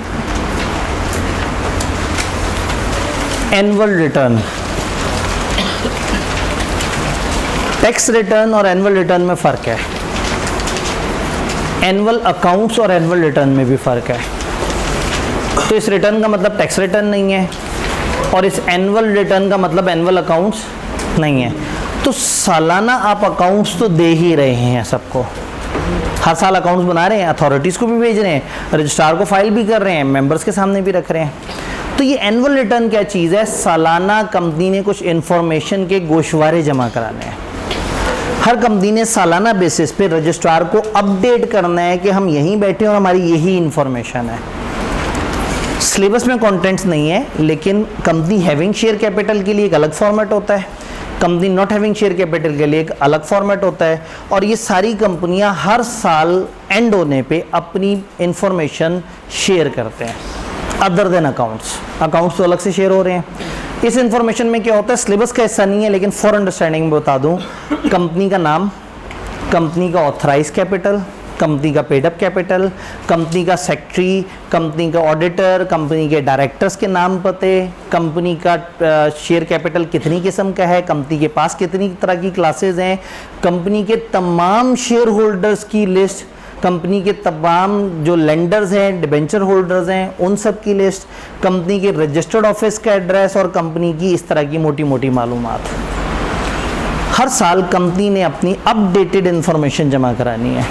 एनुअल रिटर्न, टैक्स रिटर्न और एनुअल रिटर्न में फ़र्क है, एनुअल अकाउंट्स और एनुअल रिटर्न में भी फ़र्क है। तो इस रिटर्न का मतलब टैक्स रिटर्न नहीं है और इस एनुअल रिटर्न का मतलब एनुअल अकाउंट्स नहीं है। तो सालाना आप अकाउंट्स तो दे ही रहे हैं सबको, हर साल अकाउंट्स बना रहे हैं, अथॉरिटीज़ को भी भेज रहे हैं, रजिस्ट्रार को फाइल भी कर रहे हैं, मेंबर्स के सामने भी रख रहे हैं। तो ये एनुअल रिटर्न क्या चीज़ है? सालाना कंपनी ने कुछ इन्फॉर्मेशन के गोशवारे जमा कराने हैं। हर कंपनी ने सालाना बेसिस पे रजिस्ट्रार को अपडेट करना है कि हम यहीं बैठे और हमारी यही इन्फॉर्मेशन है। सिलेबस में कंटेंट्स नहीं है, लेकिन कंपनी हैविंग शेयर कैपिटल के लिए एक अलग फॉर्मेट होता है, company not having share capital के लिए एक अलग फॉर्मेट होता है, और ये सारी कंपनियां हर साल एंड होने पे अपनी इंफॉर्मेशन शेयर करते हैं अदर देन अकाउंट्स तो अलग से शेयर हो रहे हैं। इस इंफॉर्मेशन में क्या होता है, सिलेबस का हिस्सा नहीं है, लेकिन फॉर अंडरस्टैंडिंग में बता दूं, कंपनी का नाम, कंपनी का ऑथराइज कैपिटल, कंपनी का पेड अप कैपिटल, कंपनी का सेक्रेटरी, कंपनी का ऑडिटर, कंपनी के डायरेक्टर्स के नाम पते, कंपनी का शेयर कैपिटल कितनी किस्म का है, कंपनी के पास कितनी तरह की क्लासेस हैं, कंपनी के तमाम शेयर होल्डर्स की लिस्ट, कंपनी के तमाम जो लेंडर्स हैं, डिबेंचर होल्डर्स हैं, उन सब की लिस्ट, कंपनी के रजिस्टर्ड ऑफिस का एड्रेस और कंपनी की इस तरह की मोटी मोटी मालूमात। हर साल कंपनी ने अपनी अपडेटेड इंफॉर्मेशन जमा करानी है।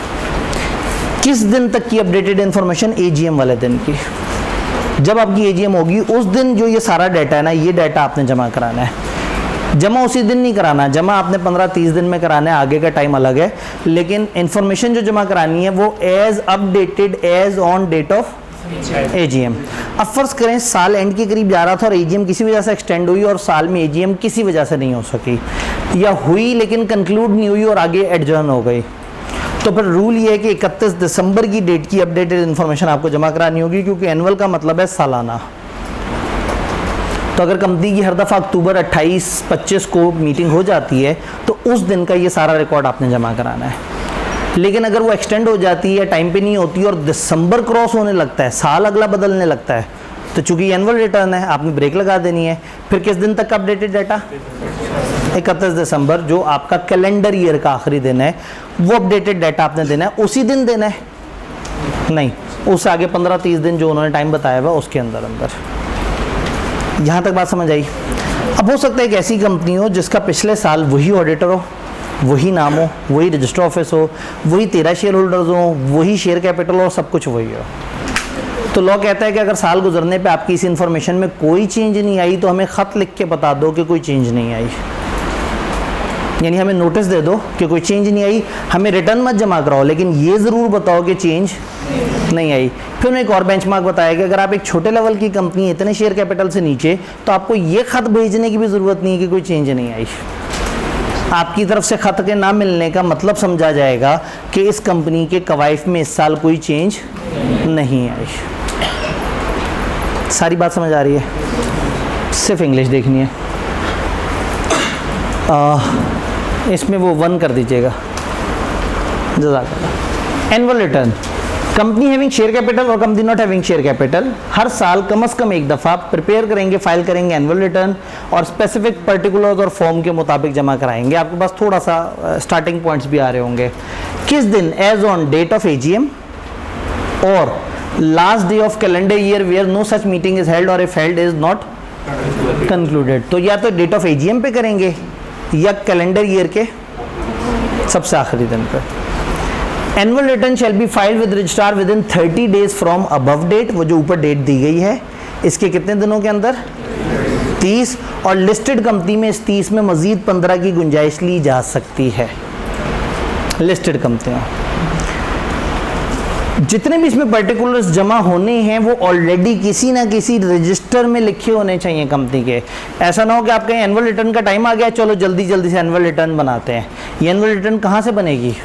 किस दिन तक की अपडेटेड इंफॉर्मेशन? एजीएम वाले दिन की। जब आपकी एजीएम होगी उस दिन जो ये सारा डाटा है ना, ये डाटा आपने जमा कराना है। जमा उसी दिन नहीं कराना, जमा आपने 15-30 दिन में कराना है, आगे का टाइम अलग है, लेकिन इंफॉर्मेशन जो जमा करानी है वो as updated as on date of AGM. अब फर्ज करें साल एंड के करीब जा रहा था और एजीएम किसी वजह से एक्सटेंड हुई और साल में एजीएम किसी वजह से नहीं हो सकी, या हुई लेकिन कंक्लूड नहीं हुई और आगे एडजर्न हो गई, तो फिर रूल ये है कि 31 दिसंबर की डेट की अपडेटेड इन्फॉर्मेशन आपको जमा करानी होगी, क्योंकि एनुअल का मतलब है सालाना। तो अगर कंपनी की हर दफ़ा अक्टूबर 28-25 को मीटिंग हो जाती है तो उस दिन का ये सारा रिकॉर्ड आपने जमा कराना है। लेकिन अगर वो एक्सटेंड हो जाती है, टाइम पे नहीं होती और दिसंबर क्रॉस होने लगता है, साल अगला बदलने लगता है, तो चूंकि एनुअल रिटर्न है आपने ब्रेक लगा देनी है। फिर किस दिन तक का अपडेटेड डाटा? 31 दिसंबर, जो आपका कैलेंडर ईयर का आखिरी दिन है, वो अपडेटेड डाटा आपने देना है। उसी दिन देना है नहीं, उससे आगे 15-30 दिन जो उन्होंने टाइम बताया हुआ उसके अंदर। यहाँ तक बात समझ आई? अब हो सकता है एक ऐसी कंपनी हो जिसका पिछले साल वही ऑडिटर हो, वही नाम हो, वही रजिस्टर ऑफिस हो, वही 13 शेयर होल्डर्स हो, वही शेयर कैपिटल हो, सब कुछ वही हो। तो लॉ कहता है कि अगर साल गुजरने पे आपकी इस इंफॉर्मेशन में कोई चेंज नहीं आई तो हमें ख़त लिख के बता दो कि कोई चेंज नहीं आई, यानी हमें नोटिस दे दो कि कोई चेंज नहीं आई, हमें रिटर्न मत जमा कराओ, लेकिन ये ज़रूर बताओ कि चेंज नहीं आई। फिर उन्हें एक और बेंचमार्क बताया कि अगर आप एक छोटे लेवल की कंपनी है, इतने शेयर कैपिटल से नीचे, तो आपको ये ख़त भेजने की भी ज़रूरत नहीं है कि कोई चेंज नहीं आई। आपकी तरफ से ख़त के ना मिलने का मतलब समझा जाएगा कि इस कंपनी के कवायद में इस साल कोई चेंज नहीं आई। सारी बात समझ आ रही है? सिर्फ इंग्लिश देखनी है। इसमें वो 1 कर दीजिएगा। जज़ाकल्लाह। Annual return, company having share capital और company not having share capital हर साल कम से कम एक दफ़ा प्रिपेयर करेंगे, फाइल करेंगे एनुअल रिटर्न, और स्पेसिफिक पर्टिकुलर्स और फॉर्म के मुताबिक जमा कराएंगे। आपके पास थोड़ा सा स्टार्टिंग पॉइंट्स भी आ रहे होंगे। किस दिन? As on date of AGM और last day of calendar year where no such meeting is held और if held is not concluded. तो या तो डेट ऑफ एजीएम पे करेंगे या कैलेंडर ईयर के सबसे आखिरी दिन पे। Annual return shall be filed with registrar within 30 days from above date, वो जो ऊपर डेट दी गई है इसके कितने दिनों के अंदर, 30, और लिस्टेड कंपनी में इस 30 में मजीद 15 की गुंजाइश ली जा सकती है। लिस्टेड कंपनियां जितने भी इसमें पर्टिकुलर्स जमा होने हैं वो ऑलरेडी किसी ना किसी रजिस्टर में लिखे होने चाहिए कंपनी के। ऐसा ना हो कि आपके एनुअल रिटर्न का टाइम आ गया, चलो जल्दी जल्दी से एनुअल रिटर्न बनाते हैं। ये एनुअल रिटर्न कहाँ से बनेगी,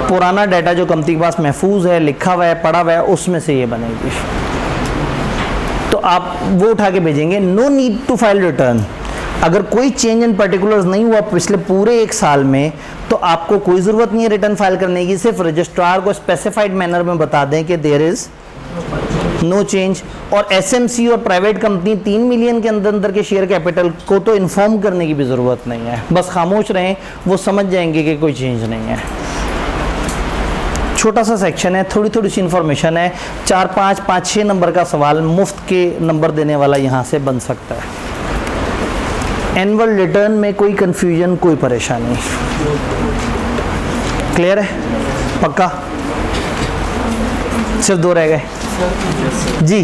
पुराना डाटा जो कंपनी के पास महफूज है, लिखा हुआ है, पढ़ा हुआ है, उसमें से ये बनेगी। तो आप वो उठा के भेजेंगे। No need to file return, अगर कोई चेंज इन पर्टिकुलर्स नहीं हुआ पिछले पूरे 1 साल में तो आपको कोई ज़रूरत नहीं है रिटर्न फाइल करने की। सिर्फ रजिस्ट्रार को स्पेसिफाइड मैनर में बता दें कि देयर इज़ नो चेंज। और एसएमसी और प्राइवेट कंपनी 3 मिलियन के अंदर के शेयर कैपिटल को तो इन्फॉर्म करने की भी ज़रूरत नहीं है, बस खामोश रहें, वो समझ जाएंगे कि कोई चेंज नहीं है। छोटा सा सेक्शन है, थोड़ी थोड़ी सी इन्फॉर्मेशन है, 4, 5, 6 नंबर का सवाल मुफ्त के नंबर देने वाला यहाँ से बन सकता है। एनुअल रिटर्न में कोई कंफ्यूजन, कोई परेशानी, क्लियर है, पक्का? सिर्फ 2 रह गए जी।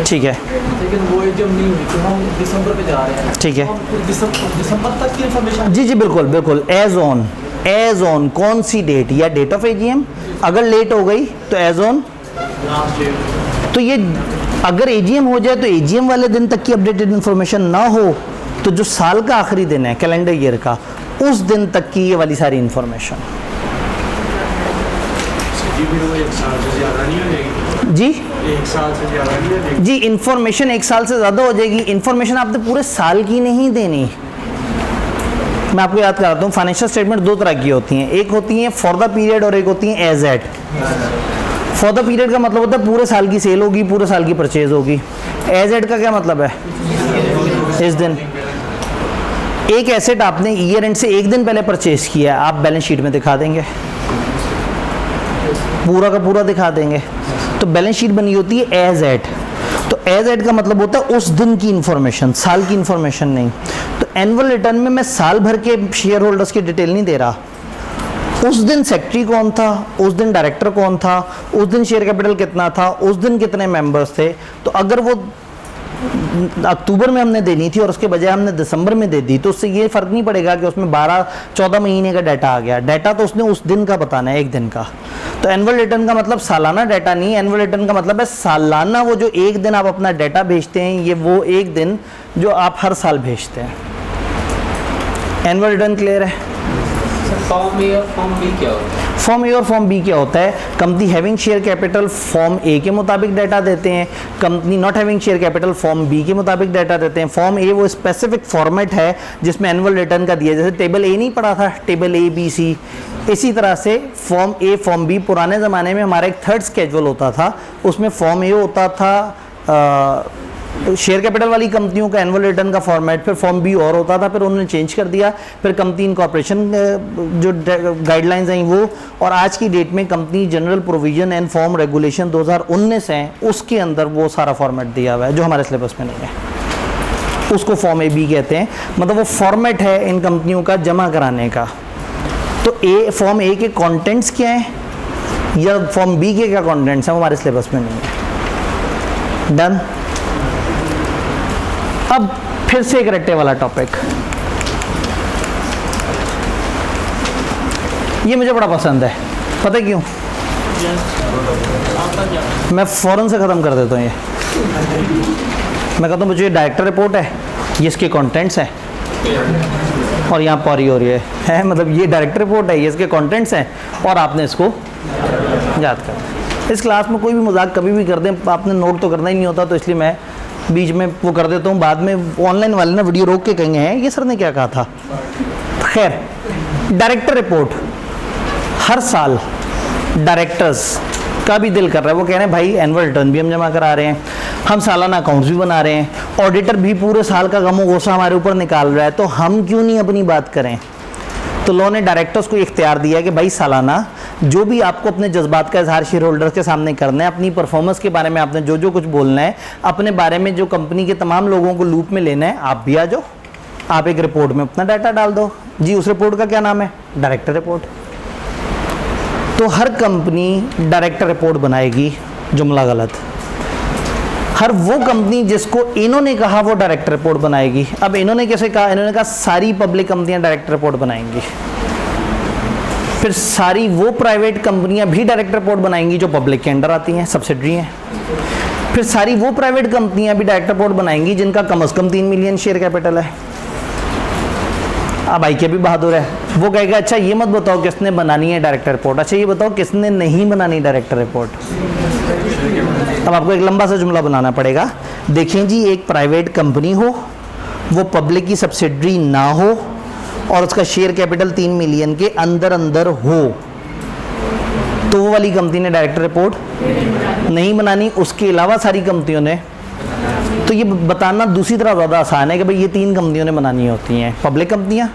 ठीक है, लेकिन वो एजीएम नहीं हुई तो हम दिसंबर पे जा रहे हैं। ठीक है, दिसंबर तक की इंफॉर्मेशन। जी बिल्कुल बिल्कुल, एज ऑन कौन सी डेट या डेट ऑफ एजीएम, अगर लेट हो गई तो एज ऑन। तो ये अगर एजीएम हो जाए तो एजीएम वाले दिन तक की अपडेटेड इन्फॉर्मेशन ना हो तो जो साल का आखिरी दिन है कैलेंडर ईयर का, उस दिन तक की ये वाली सारी इन्फॉर्मेशन। जी 1 साल से ज़्यादा नहीं है जी, इन्फॉर्मेशन 1 साल से ज़्यादा हो जाएगी। इन्फॉर्मेशन आपने पूरे साल की नहीं देनी। मैं आपको याद कराता हूँ, फाइनेंशियल स्टेटमेंट 2 तरह की होती हैं, एक होती हैं फॉर द पीरियड और एक होती हैं as at. For the period का मतलब होता है पूरे साल की सेल होगी, पूरे साल की परचेज होगी। एज एट का क्या मतलब है, इस दिन। एक एसेट आपने ईयर एंड से 1 दिन पहले परचेज किया है, आप बैलेंस शीट में दिखा देंगे, पूरा का पूरा दिखा देंगे, तो बैलेंस शीट बनी होती है एज एट। तो एज एट का मतलब होता है उस दिन की इंफॉर्मेशन, साल की इंफॉर्मेशन नहीं। तो एनुअल रिटर्न में मैं साल भर के शेयर होल्डर्स की डिटेल नहीं दे रहा, उस दिन सेक्रेटरी कौन था, उस दिन डायरेक्टर कौन था, उस दिन शेयर कैपिटल कितना था, उस दिन कितने मेंबर्स थे। तो अगर वो अक्टूबर में हमने देनी थी और उसके बजाय हमने दिसंबर में दे दी तो उससे ये फ़र्क नहीं पड़ेगा कि उसमें 12-14 महीने का डाटा आ गया। डाटा तो उसने उस दिन का बताना है, 1 दिन का। तो एनुअल रिटर्न का मतलब सालाना डाटा नहीं, एनुअल रिटर्न का मतलब है सालाना वो जो 1 दिन आप अपना डाटा भेजते हैं, ये वो 1 दिन जो आप हर साल भेजते हैं। एनुअल रिटर्न क्लियर है? फॉर्म ए और फॉर्म बी क्या होता है? फॉर्म ए और फॉर्म बी क्या होता है? Company having share capital form A के मुताबिक डाटा देते हैं, company not having share capital form B के मुताबिक डाटा देते हैं। फॉर्म ए वो स्पेसिफिक फॉर्मेट है जिसमें एनुअल रिटर्न का दिया, जैसे टेबल ए नहीं पढ़ा था, टेबल ए बी सी, इसी तरह से फॉर्म ए फॉर्म बी। पुराने ज़माने में हमारा एक 3rd स्केड्यूल होता था, उसमें फॉर्म ए होता था शेयर कैपिटल वाली कंपनियों का एनुअल रिटर्न का फॉर्मेट, फिर फॉर्म बी और होता था, फिर उन्होंने चेंज कर दिया, फिर कंपनी इनकॉर्पोरेशन जो गाइडलाइंस आई वो, और आज की डेट में company general provision and form regulation 2019 है, उसके अंदर वो सारा फॉर्मेट दिया हुआ है जो हमारे सिलेबस में नहीं है, उसको फॉर्म ए बी कहते हैं। मतलब वो फॉर्मेट है इन कंपनियों का जमा कराने का। तो ए फॉर्म ए के कॉन्टेंट्स क्या हैं या फॉर्म बी के क्या कॉन्टेंट्स हैं, वो हमारे सिलेबस में नहीं है। डन। अब फिर से एक रट्टे वाला टॉपिक, ये मुझे बड़ा पसंद है, पता है क्यों? मैं फ़ौरन से ख़त्म कर देता हूँ ये। मैं कहता हूँ मुझे डायरेक्टर रिपोर्ट है, ये इसके कंटेंट्स हैं, और यहाँ पौरी हो रही है मतलब ये डायरेक्टर रिपोर्ट है, ये इसके कंटेंट्स हैं, और आपने इसको याद करना। इस क्लास में कोई भी मजाक कभी भी कर दें, आपने नोट तो करना ही नहीं होता, तो इसलिए मैं बीच में वो कर देता हूँ। बाद में ऑनलाइन वाले ना वीडियो रोक के कहेंगे हैं ये सर ने क्या कहा था। खैर, डायरेक्टर रिपोर्ट हर साल डायरेक्टर्स का भी दिल कर रहा है, वो कह रहे हैं भाई एनुअल रिटर्न भी हम जमा करा रहे हैं, हम सालाना अकाउंट्स भी बना रहे हैं, ऑडिटर भी पूरे साल का गमो गोसा हमारे ऊपर निकाल रहा है, तो हम क्यों नहीं अपनी बात करें। तो लॉ ने डायरेक्टर्स को इख्तियार दिया कि भाई सालाना जो भी आपको अपने जज्बात का इजहार शेयर होल्डर्स के सामने करना है, अपनी परफॉर्मेंस के बारे में आपने जो जो कुछ बोलना है, अपने बारे में जो कंपनी के तमाम लोगों को लूप में लेना है, आप भी आ जाओ, आप एक रिपोर्ट में अपना डाटा डाल दो जी। उस रिपोर्ट का क्या नाम है? Director report. तो हर कंपनी डायरेक्टर रिपोर्ट बनाएगी, जुमला गलत। हर वो कंपनी जिसको इन्होंने कहा वो डायरेक्टर रिपोर्ट बनाएगी। अब इन्होंने कैसे कहा? इन्होंने कहा सारी पब्लिक कंपनियां डायरेक्टर रिपोर्ट बनाएंगी। फिर सारी वो प्राइवेट कंपनियां भी डायरेक्टर रिपोर्ट बनाएंगी जो पब्लिक के अंडर आती हैं, सब्सिडरी हैं। फिर सारी वो प्राइवेट कंपनियां भी डायरेक्टर रिपोर्ट बनाएंगी जिनका कम से कम 3 मिलियन शेयर कैपिटल है। अब आईके भी बहादुर है, वो कहेगा अच्छा ये मत बताओ किसने बनानी है डायरेक्टर रिपोर्ट, अच्छा ये बताओ किसने नहीं बनानी डायरेक्टर रिपोर्ट। अब आपको एक लंबा सा जुमला बनाना पड़ेगा। देखें जी, एक प्राइवेट कंपनी हो, वो पब्लिक की सब्सिडरी ना हो और उसका शेयर कैपिटल 3 मिलियन के अंदर अंदर हो, तो वो वाली कंपनी ने डायरेक्टर रिपोर्ट नहीं बनानी। उसके अलावा सारी कंपनियों ने, तो ये बताना दूसरी तरह ज़्यादा आसान है कि भाई ये 3 कंपनियों ने बनानी होती हैं, पब्लिक कंपनियां,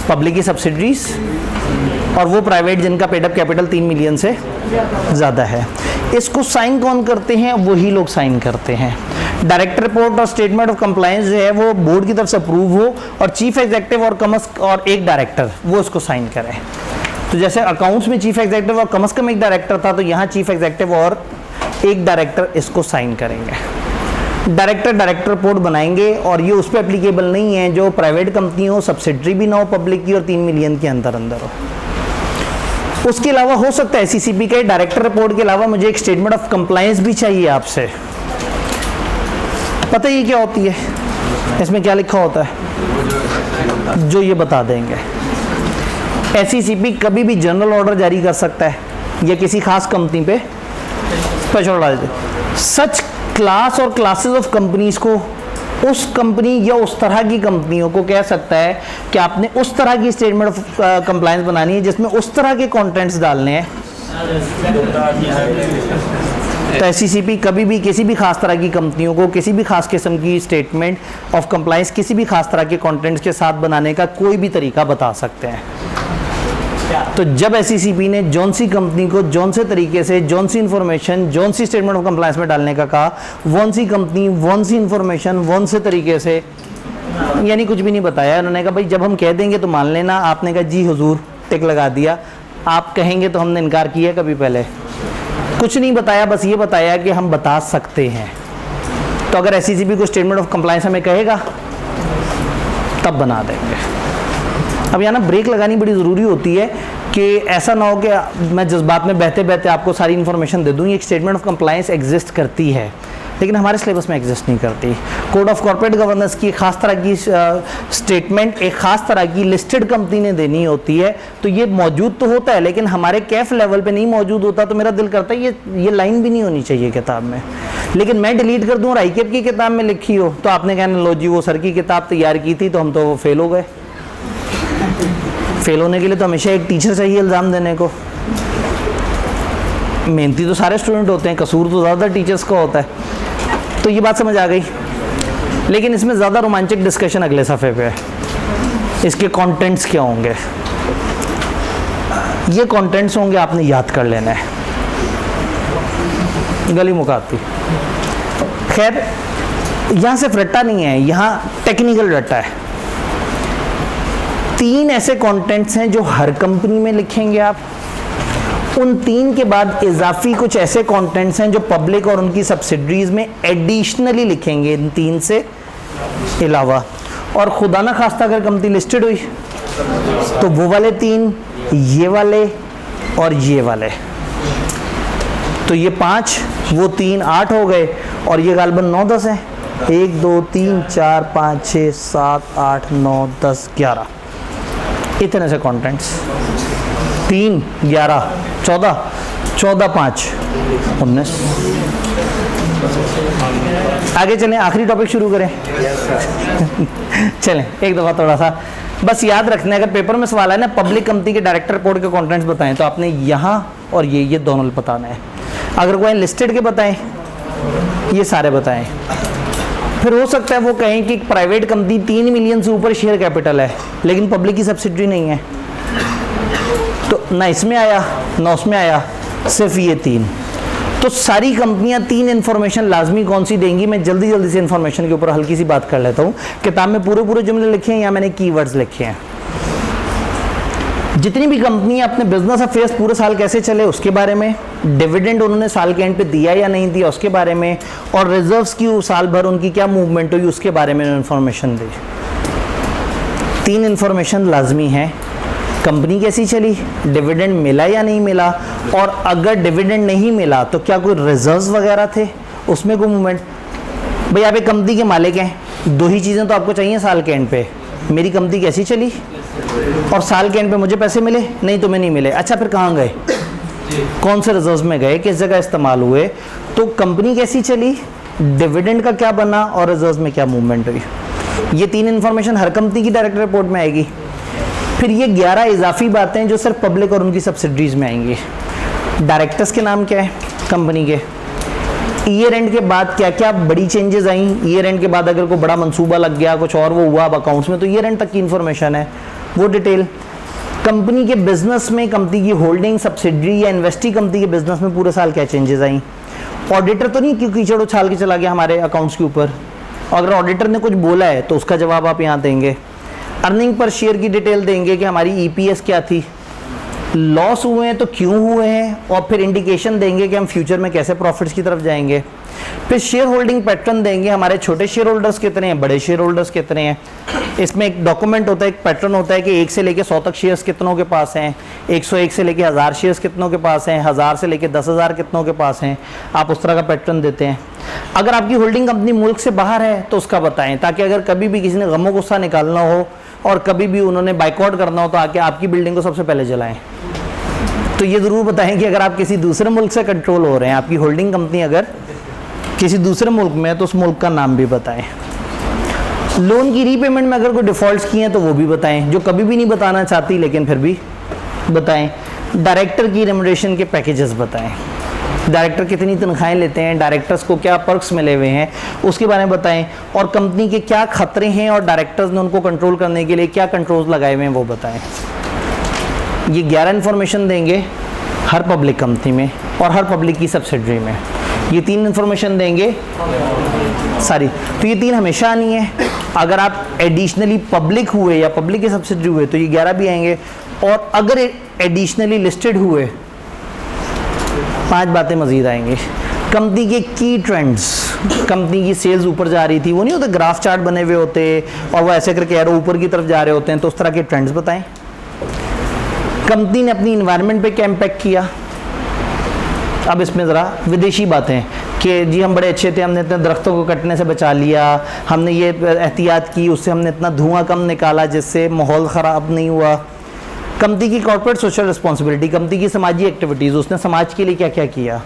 पब्लिक की सब्सिडरीज और वो प्राइवेट जिनका पेडअप कैपिटल 3 मिलियन से ज़्यादा है। इसको साइन कौन करते हैं? वही लोग साइन करते हैं। डायरेक्टर रिपोर्ट और स्टेटमेंट ऑफ कंप्लायंस जो है वो बोर्ड की तरफ से अप्रूव हो और चीफ एग्जीक्यूटिव और एक डायरेक्टर वो इसको साइन करें। तो जैसे अकाउंट्स में चीफ एग्जीक्यूटिव और कम से कम एक डायरेक्टर था, तो यहाँ चीफ एग्जीक्यूटिव और एक डायरेक्टर इसको साइन करेंगे। डायरेक्टर रिपोर्ट बनाएंगे और ये उस पर एप्लीकेबल नहीं है जो प्राइवेट कंपनी हो, सब्सिडरी भी ना हो पब्लिक की और 3 मिलियन के अंदर हो। उसके अलावा हो सकता है सीसीपी के डायरेक्टर रिपोर्ट के अलावा मुझे एक स्टेटमेंट ऑफ कंप्लायंस भी चाहिए आपसे। पता है ये क्या होती है? इसमें क्या लिखा होता है? जो ये बता देंगे। एसईसीपी कभी भी जनरल ऑर्डर जारी कर सकता है या किसी खास कंपनी पे स्पेशल ऑर्डर। सच क्लास और क्लासेस ऑफ कंपनीज को उस कंपनी या उस तरह की कंपनियों को कह सकता है कि आपने उस तरह की स्टेटमेंट ऑफ कंप्लायंस बनानी है जिसमें उस तरह के कंटेंट्स डालने हैं। तो एसईसीपी कभी भी किसी भी खास तरह की कंपनियों को किसी भी खास किस्म की स्टेटमेंट ऑफ कंप्लायंस किसी भी खास तरह के कंटेंट्स के साथ बनाने का कोई भी तरीका बता सकते हैं। तो जब एसईसीपी ने जौन सी कंपनी को जौन से तरीके से जौन सी इंफॉर्मेशन जौन सी स्टेटमेंट ऑफ कंप्लायंस में डालने का कहा, वौन सी कंपनी वौन सी इंफॉर्मेशन वौन से तरीके से, यानी कुछ भी नहीं बताया। उन्होंने कहा भाई जब हम कह देंगे तो मान लेना। आपने कहा जी हुजूर, टिक लगा दिया। आप कहेंगे तो हमने इनकार किया कभी पहले? कुछ नहीं बताया, बस ये बताया कि हम बता सकते हैं। तो अगर एसईसीपी को स्टेटमेंट ऑफ कंप्लायंस हमें कहेगा तब बना देंगे। अब यहाँ ना ब्रेक लगानी बड़ी ज़रूरी होती है कि ऐसा ना हो कि मैं जज्बात में बहते बहते आपको सारी इन्फॉर्मेशन दे दूँ। ये एक स्टेटमेंट ऑफ कंप्लायंस एग्जिस्ट करती है लेकिन हमारे सिलेबस में एग्जिस्ट नहीं करती। कोड ऑफ कॉर्पोरेट गवर्नेंस की खास तरह की स्टेटमेंट एक खास तरह की लिस्टेड कंपनी ने देनी होती है, तो ये मौजूद तो होता है लेकिन हमारे कैफ लेवल पे नहीं मौजूद होता। तो मेरा दिल करता है ये लाइन भी नहीं होनी चाहिए किताब में, लेकिन मैं डिलीट कर दूँ और आईकेप की किताब में लिखी हो तो आपने कहना लो जी वो सर की किताब तैयार की थी तो हम तो फेल हो गए। फेल होने के लिए तो हमेशा एक टीचर चाहिए इल्ज़ाम देने को। मेहनती तो सारे स्टूडेंट होते हैं, कसूर तो ज़्यादा टीचर्स का होता है। तो ये बात समझ आ गई। लेकिन इसमें ज़्यादा रोमांचक डिस्कशन अगले सफ़े पे है। इसके कंटेंट्स क्या होंगे? ये कंटेंट्स होंगे आपने याद कर लेना है, गली मुकाती। खैर यहाँ सिर्फ रट्टा नहीं है, यहाँ टेक्निकल रट्टा है। 3 ऐसे कंटेंट्स हैं जो हर कंपनी में लिखेंगे आप। उन 3 के बाद इजाफी कुछ ऐसे कंटेंट्स हैं जो पब्लिक और उनकी सब्सिडरीज में एडिशनली लिखेंगे इन 3 से अलावा। और खुदा ना खास्ता अगर कंपनी लिस्टेड हुई तो वो वाले 3, ये वाले और ये वाले, तो ये 5 वो 3 8 हो गए और ये गालबन 9 10 हैं। 1 2 3 4 5 6 7 8 9 10 11 इतने से कंटेंट्स। 3 11 14 14 5 19। आगे चलें, आखिरी टॉपिक शुरू करें। चलें एक दफ़ा थोड़ा सा बस याद रखना है। अगर पेपर में सवाल है ना पब्लिक कंपनी के डायरेक्टर रिपोर्ट के कंटेंट्स बताएं तो आपने यहाँ और ये दोनों बताना है। अगर कोई लिस्टेड के बताएं ये सारे बताएं। फिर हो सकता है वो कहें कि प्राइवेट कंपनी 3 मिलियन से ऊपर शेयर कैपिटल है लेकिन पब्लिक की सब्सिडरी नहीं है, तो ना इसमें आया ना उसमें आया, सिर्फ ये 3। तो सारी कंपनियां 3 इन्फॉर्मेशन लाजमी कौन सी देंगी? मैं जल्दी जल्दी से इन्फॉर्मेशन के ऊपर हल्की सी बात कर लेता हूँ। किताब में पूरे पूरे जुमले लिखे हैं या मैंने कीवर्ड्स लिखे हैं। जितनी भी कंपनियां अपने बिजनेस अफेयर्स पूरे साल कैसे चले उसके बारे में, डिविडेंड उन्होंने साल के एंड पे दिया या नहीं दिया उसके बारे में, और रिजर्व्स की साल भर उनकी क्या मूवमेंट हुई उसके बारे में इन्फॉर्मेशन दी। 3 इन्फॉर्मेशन लाजमी है। कंपनी कैसी चली, डिविडेंड मिला या नहीं मिला, और अगर डिविडेंड नहीं मिला तो क्या कोई रिजर्व्स वगैरह थे उसमें कोई मूवमेंट। भाई आप एक कंपनी के मालिक हैं, 2 ही चीज़ें तो आपको चाहिए साल के एंड पे, मेरी कंपनी कैसी चली और साल के एंड पे मुझे पैसे मिले, नहीं तुम्हें नहीं मिले। अच्छा फिर कहाँ गए, कौन से रिजर्व्स में गए, किस जगह इस्तेमाल हुए। तो कंपनी कैसी चली, डिविडेंड का क्या बना और रिजर्व्स में क्या मूवमेंट हुई। ये 3 इन्फॉर्मेशन हर कंपनी की डायरेक्टर रिपोर्ट में आएगी। फिर ये 11 इजाफी बातें जो सिर्फ पब्लिक और उनकी सब्सिडरीज में आएंगी। डायरेक्टर्स के नाम क्या है कंपनी के, ईयर एंड के बाद क्या क्या बड़ी चेंजेस आई, ईयर एंड के बाद अगर कोई बड़ा मंसूबा लग गया, कुछ और वो हुआ अब अकाउंट्स में, तो ईयर एंड तक की इन्फॉर्मेशन है वो डिटेल। कंपनी के बिजनेस में, कंपनी की होल्डिंग, सब्सिडरी या इन्वेस्टी कंपनी के बिजनेस में पूरे साल क्या चेंजेस आई। ऑडिटर तो नहीं कि कीचड़ उछाल के चला गया हमारे अकाउंट्स के ऊपर, अगर ऑडिटर ने कुछ बोला है तो उसका जवाब आप यहाँ देंगे। अर्निंग पर शेयर की डिटेल देंगे कि हमारी ईपीएस क्या थी, लॉस हुए हैं तो क्यों हुए हैं, और फिर इंडिकेशन देंगे कि हम फ्यूचर में कैसे प्रॉफिट्स की तरफ जाएंगे। फिर शेयर होल्डिंग पैटर्न देंगे, हमारे छोटे शेयर होल्डर्स कितने हैं, बड़े शेयर होल्डर्स कितने हैं। इसमें एक डॉक्यूमेंट होता है, एक पैटर्न होता है कि 1 से लेकर 100 तक शेयर्स कितनों के पास हैं, 101 से लेकर 1000 शेयर्स कितनों के पास हैं, 1000 से लेकर 10,000 कितनों के पास हैं। आप उस तरह का पैटर्न देते हैं। अगर आपकी होल्डिंग कंपनी मुल्क से बाहर है तो उसका बताएं, ताकि अगर कभी भी किसी ने गमो गुस्सा निकालना हो और कभी भी उन्होंने बाइकआउट करना हो तो आके आपकी बिल्डिंग को सबसे पहले जलाएं। तो ये ज़रूर बताएं कि अगर आप किसी दूसरे मुल्क से कंट्रोल हो रहे हैं, आपकी होल्डिंग कंपनी अगर किसी दूसरे मुल्क में है तो उस मुल्क का नाम भी बताएं। लोन की रीपेमेंट में अगर कोई डिफ़ॉल्ट्स किए हैं तो वो भी बताएं, जो कभी भी नहीं बताना चाहती लेकिन फिर भी बताएं। डायरेक्टर की रेम्युनरेशन के पैकेजेस बताएं, डायरेक्टर कितनी तनख्वाहें लेते हैं, डायरेक्टर्स को क्या पर्क्स मिले हुए हैं उसके बारे में बताएं, और कंपनी के क्या खतरे हैं और डायरेक्टर्स ने उनको कंट्रोल करने के लिए क्या कंट्रोल्स लगाए हुए हैं वो बताएं। ये 11 इन्फॉर्मेशन देंगे हर पब्लिक कंपनी में और हर पब्लिक की सब्सिडरी में। ये 3 इन्फॉर्मेशन देंगे सारी, तो ये 3 हमेशा आनी है। अगर आप एडिशनली पब्लिक हुए या पब्लिक के सब्सिडरी हुए तो ये 11 भी आएंगे, और अगर एडिशनली लिस्टेड हुए 5 बातें मजीद आएंगी। कंपनी के की ट्रेंड्स, कंपनी की सेल्स ऊपर जा रही थी, वो नहीं होते ग्राफ चार्ट बने हुए होते और वो ऐसे करके एरो ऊपर की तरफ जा रहे होते हैं, तो उस तरह के ट्रेंड्स बताएं। कंपनी ने अपनी इन्वायरमेंट पे क्या इम्पैक्ट किया। अब इसमें ज़रा विदेशी बातें कि जी हम बड़े अच्छे थे, हमने इतने दरख्तों को कटने से बचा लिया, हमने ये एहतियात की, उससे हमने इतना धुआं कम निकाला जिससे माहौल ख़राब नहीं हुआ। कंपनी की कॉर्पोरेट सोशल रिस्पॉन्सिबिलिटी, कंपनी की समाजी एक्टिविटीज़, उसने समाज के लिए क्या क्या किया।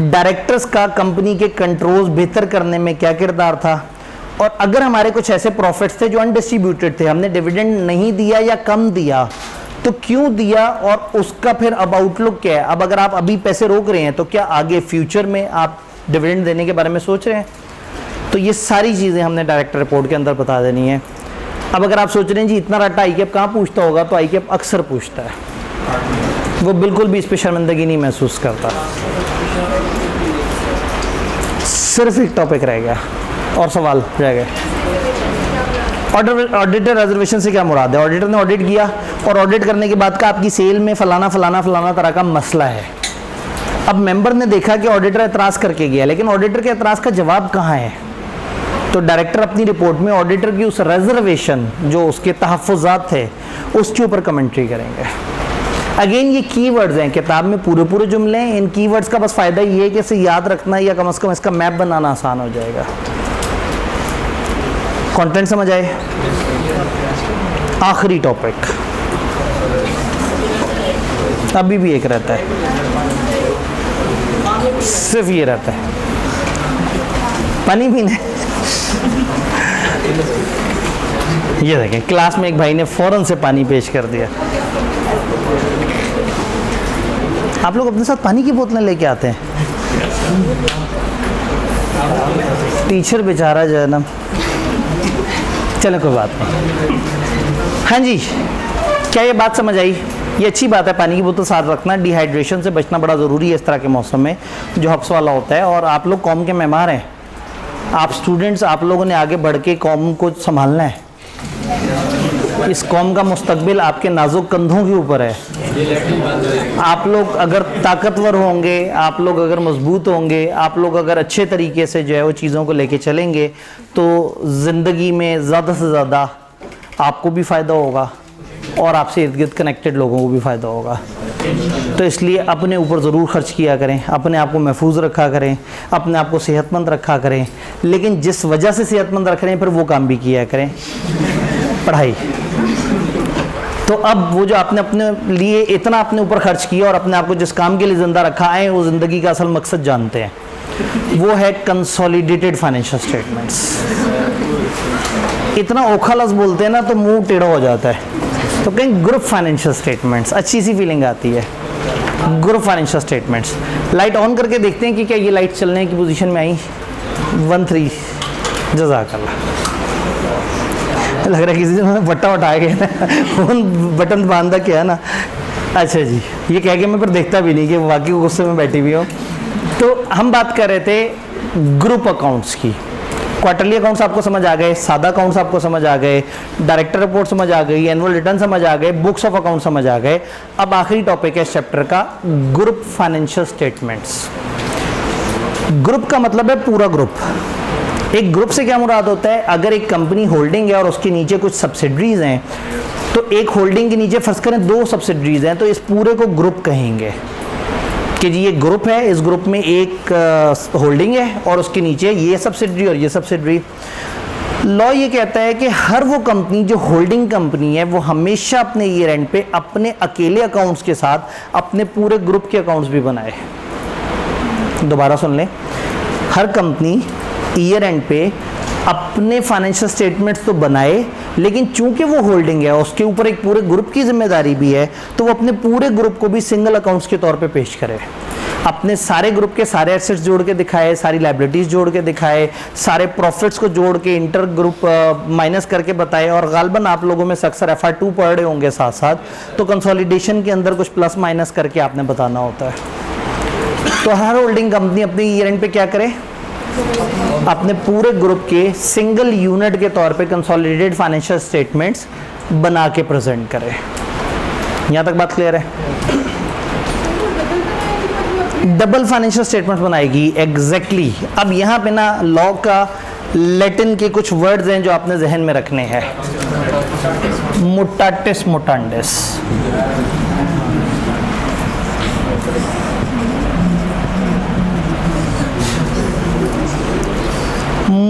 डायरेक्टर्स का कंपनी के कंट्रोल्स बेहतर करने में क्या किरदार था, और अगर हमारे कुछ ऐसे प्रॉफिट्स थे जो अनडिस्ट्रीब्यूटेड थे, हमने डिविडेंड नहीं दिया या कम दिया तो क्यों दिया, और उसका फिर अब आउटलुक क्या है। अब अगर आप अभी पैसे रोक रहे हैं तो क्या आगे फ्यूचर में आप डिविडेंड देने के बारे में सोच रहे हैं। तो ये सारी चीज़ें हमने डायरेक्टर रिपोर्ट के अंदर बता देनी है। अब अगर आप सोच रहे हैं जी इतना रट्टा आईकेएफ कहाँ पूछता होगा, तो आईकेएफ अक्सर पूछता है, वो बिल्कुल भी इस पर शर्मिंदगी नहीं महसूस करता। सिर्फ एक टॉपिक रह गया और सवाल रह गए। ऑडिटर रिजर्वेशन से क्या मुराद है। ऑडिटर ने ऑडिट किया और ऑडिट करने के बाद का आपकी सेल में फलाना फलाना फलाना तरह का मसला है। अब मेंबर ने देखा कि ऑडिटर एतराज करके गया, लेकिन ऑडिटर के एतराज का जवाब कहाँ है, तो डायरेक्टर अपनी रिपोर्ट में ऑडिटर की उस रिजर्वेशन जो उसके तहफ़्फ़ुज़ात थे उसके ऊपर कमेंट्री करेंगे। अगेन ये कीवर्ड्स हैं, किताब में पूरे पूरे जुमले हैं। इन कीवर्ड्स का बस फ़ायदा ये है कि इसे याद रखना या कम से कम इसका मैप बनाना आसान हो जाएगा। कंटेंट समझ आए। आखिरी टॉपिक अभी भी एक रहता है, सिर्फ ये रहता है, पानी पीने। ये देखें क्लास में एक भाई ने फ़ौरन से पानी पेश कर दिया। आप लोग अपने साथ पानी की बोतलें लेके आते हैं। टीचर बेचारा जो है ना, चलो कोई बात नहीं। हाँ जी, क्या ये बात समझ आई। ये अच्छी बात है, पानी की बोतल साथ रखना, डिहाइड्रेशन से बचना बड़ा ज़रूरी है इस तरह के मौसम में जो हफ्स वाला होता है। और आप लोग कौम के मेहमान हैं, आप स्टूडेंट्स, आप लोगों ने आगे बढ़ के कौम को संभालना है। इस कौम का मुस्तकबिल आपके नाजुक कंधों के ऊपर है। आप लोग अगर ताकतवर होंगे, आप लोग अगर मजबूत होंगे, आप लोग अगर अच्छे तरीके से जो है वो चीज़ों को लेके चलेंगे तो ज़िंदगी में ज़्यादा से ज़्यादा आपको भी फ़ायदा होगा और आपसे इर्द गिर्द कनेक्टेड लोगों को भी फ़ायदा होगा। तो इसलिए अपने ऊपर ज़रूर खर्च किया करें, अपने आप को महफूज रखा करें, अपने आप को सेहतमंद रखा करें, लेकिन जिस वजह से सेहतमंद रख रहे हैं फिर वो काम भी किया करें, पढ़ाई। तो अब वो जो आपने अपने लिए इतना अपने ऊपर खर्च किया और अपने आप को जिस काम के लिए ज़िंदा रखा है, वो ज़िंदगी का असल मकसद जानते हैं, वो है कंसोलिडेटेड फाइनेंशियल स्टेटमेंट्स। इतना ओखा लफ्ज़ बोलते हैं ना तो मुंह टेढ़ा हो जाता है, तो कहीं ग्रुप फाइनेंशियल स्टेटमेंट्स, अच्छी सी फीलिंग आती है। Group financial statements, light on करके देखते हैं कि क्या ये लाइट चलने की पोजीशन में आई। 1-3 जज़ाकल्लाह। लग रहा है किसी ने बट्टा उठाया गया ना, बटन बांधा क्या है ना। अच्छा जी, ये कह के मैं फिर देखता भी नहीं कि वाकई गुस्से में बैठी हुई हो। तो हम बात कर रहे थे ग्रुप अकाउंट्स की। क्वार्टरली अकाउंट्स आपको समझ आ गए, सादा अकाउंट्स आपको समझ आ गए, डायरेक्टर रिपोर्ट समझ आ गई, एनुअल रिटर्न समझ आ गए, बुक्स ऑफ अकाउंट समझ आ गए। अब आखिरी टॉपिक है इस चैप्टर का, ग्रुप फाइनेंशियल स्टेटमेंट्स। ग्रुप का मतलब है पूरा ग्रुप। एक ग्रुप से क्या मुराद होता है, अगर एक कंपनी होल्डिंग है और उसके नीचे कुछ सब्सिडरीज हैं, तो एक होल्डिंग के नीचे फर्ज करें 2 सब्सिडरीज हैं, तो इस पूरे को ग्रुप कहेंगे कि जी ये ग्रुप है, इस ग्रुप में एक होल्डिंग है और उसके नीचे ये सब्सिडरी और ये सब्सिडरी। लॉ ये कहता है कि हर वो कंपनी जो होल्डिंग कंपनी है वो हमेशा अपने ईयर एंड पे अपने अकेले अकाउंट्स के साथ अपने पूरे ग्रुप के अकाउंट्स भी बनाए। दोबारा सुन लें, हर कंपनी ईयर एंड पे अपने फाइनेंशियल स्टेटमेंट्स तो बनाए, लेकिन चूंकि वो होल्डिंग है उसके ऊपर एक पूरे ग्रुप की जिम्मेदारी भी है, तो वो अपने पूरे ग्रुप को भी सिंगल अकाउंट्स के तौर पे पेश करे। अपने सारे ग्रुप के सारे एसेट्स जोड़ के दिखाए, सारी लायबिलिटीज़ जोड़ के दिखाए, सारे प्रॉफिट्स को जोड़ के इंटर ग्रुप माइनस करके बताए। और गालबन आप लोगों में से अक्सर FR2 पढ़ रहे होंगे साथ साथ, तो कंसोलिडेशन के अंदर कुछ प्लस माइनस करके आपने बताना होता है। तो हर होल्डिंग कंपनी अपने ईयर एंड पे क्या करे, अपने पूरे ग्रुप के सिंगल यूनिट के तौर पे कंसोलिडेटेड फाइनेंशियल स्टेटमेंट्स बना के प्रेजेंट करे। यहां तक बात क्लियर है? डबल फाइनेंशियल स्टेटमेंट्स बनाएगी, एग्जैक्टली। अब यहां पे ना लॉ का लैटिन के कुछ वर्ड्स हैं जो आपने जहन में रखने हैं। मुटाटिस मुटांडिस,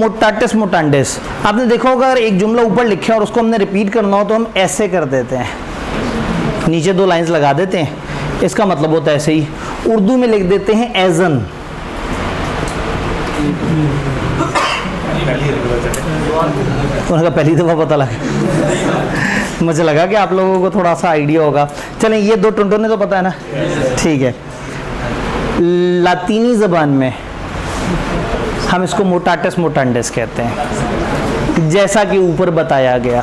मुटाटिस मुटांडिस। आपने देखा होगा अगर एक जुमला ऊपर लिखा है और उसको हमने रिपीट करना हो तो हम ऐसे कर देते हैं, नीचे 2 लाइंस लगा देते हैं, इसका मतलब होता है ऐसे ही। उर्दू में लिख देते हैं एजन। उनका पहली दफ़ा पता लगा, मुझे लगा कि आप लोगों को थोड़ा सा आइडिया होगा। चलें, ये 2 टुनटुने तो पता है ना, ठीक है। लातीनी ज़बान में हम इसको मुटाटिस मुटांडिस कहते हैं, जैसा कि ऊपर बताया गया।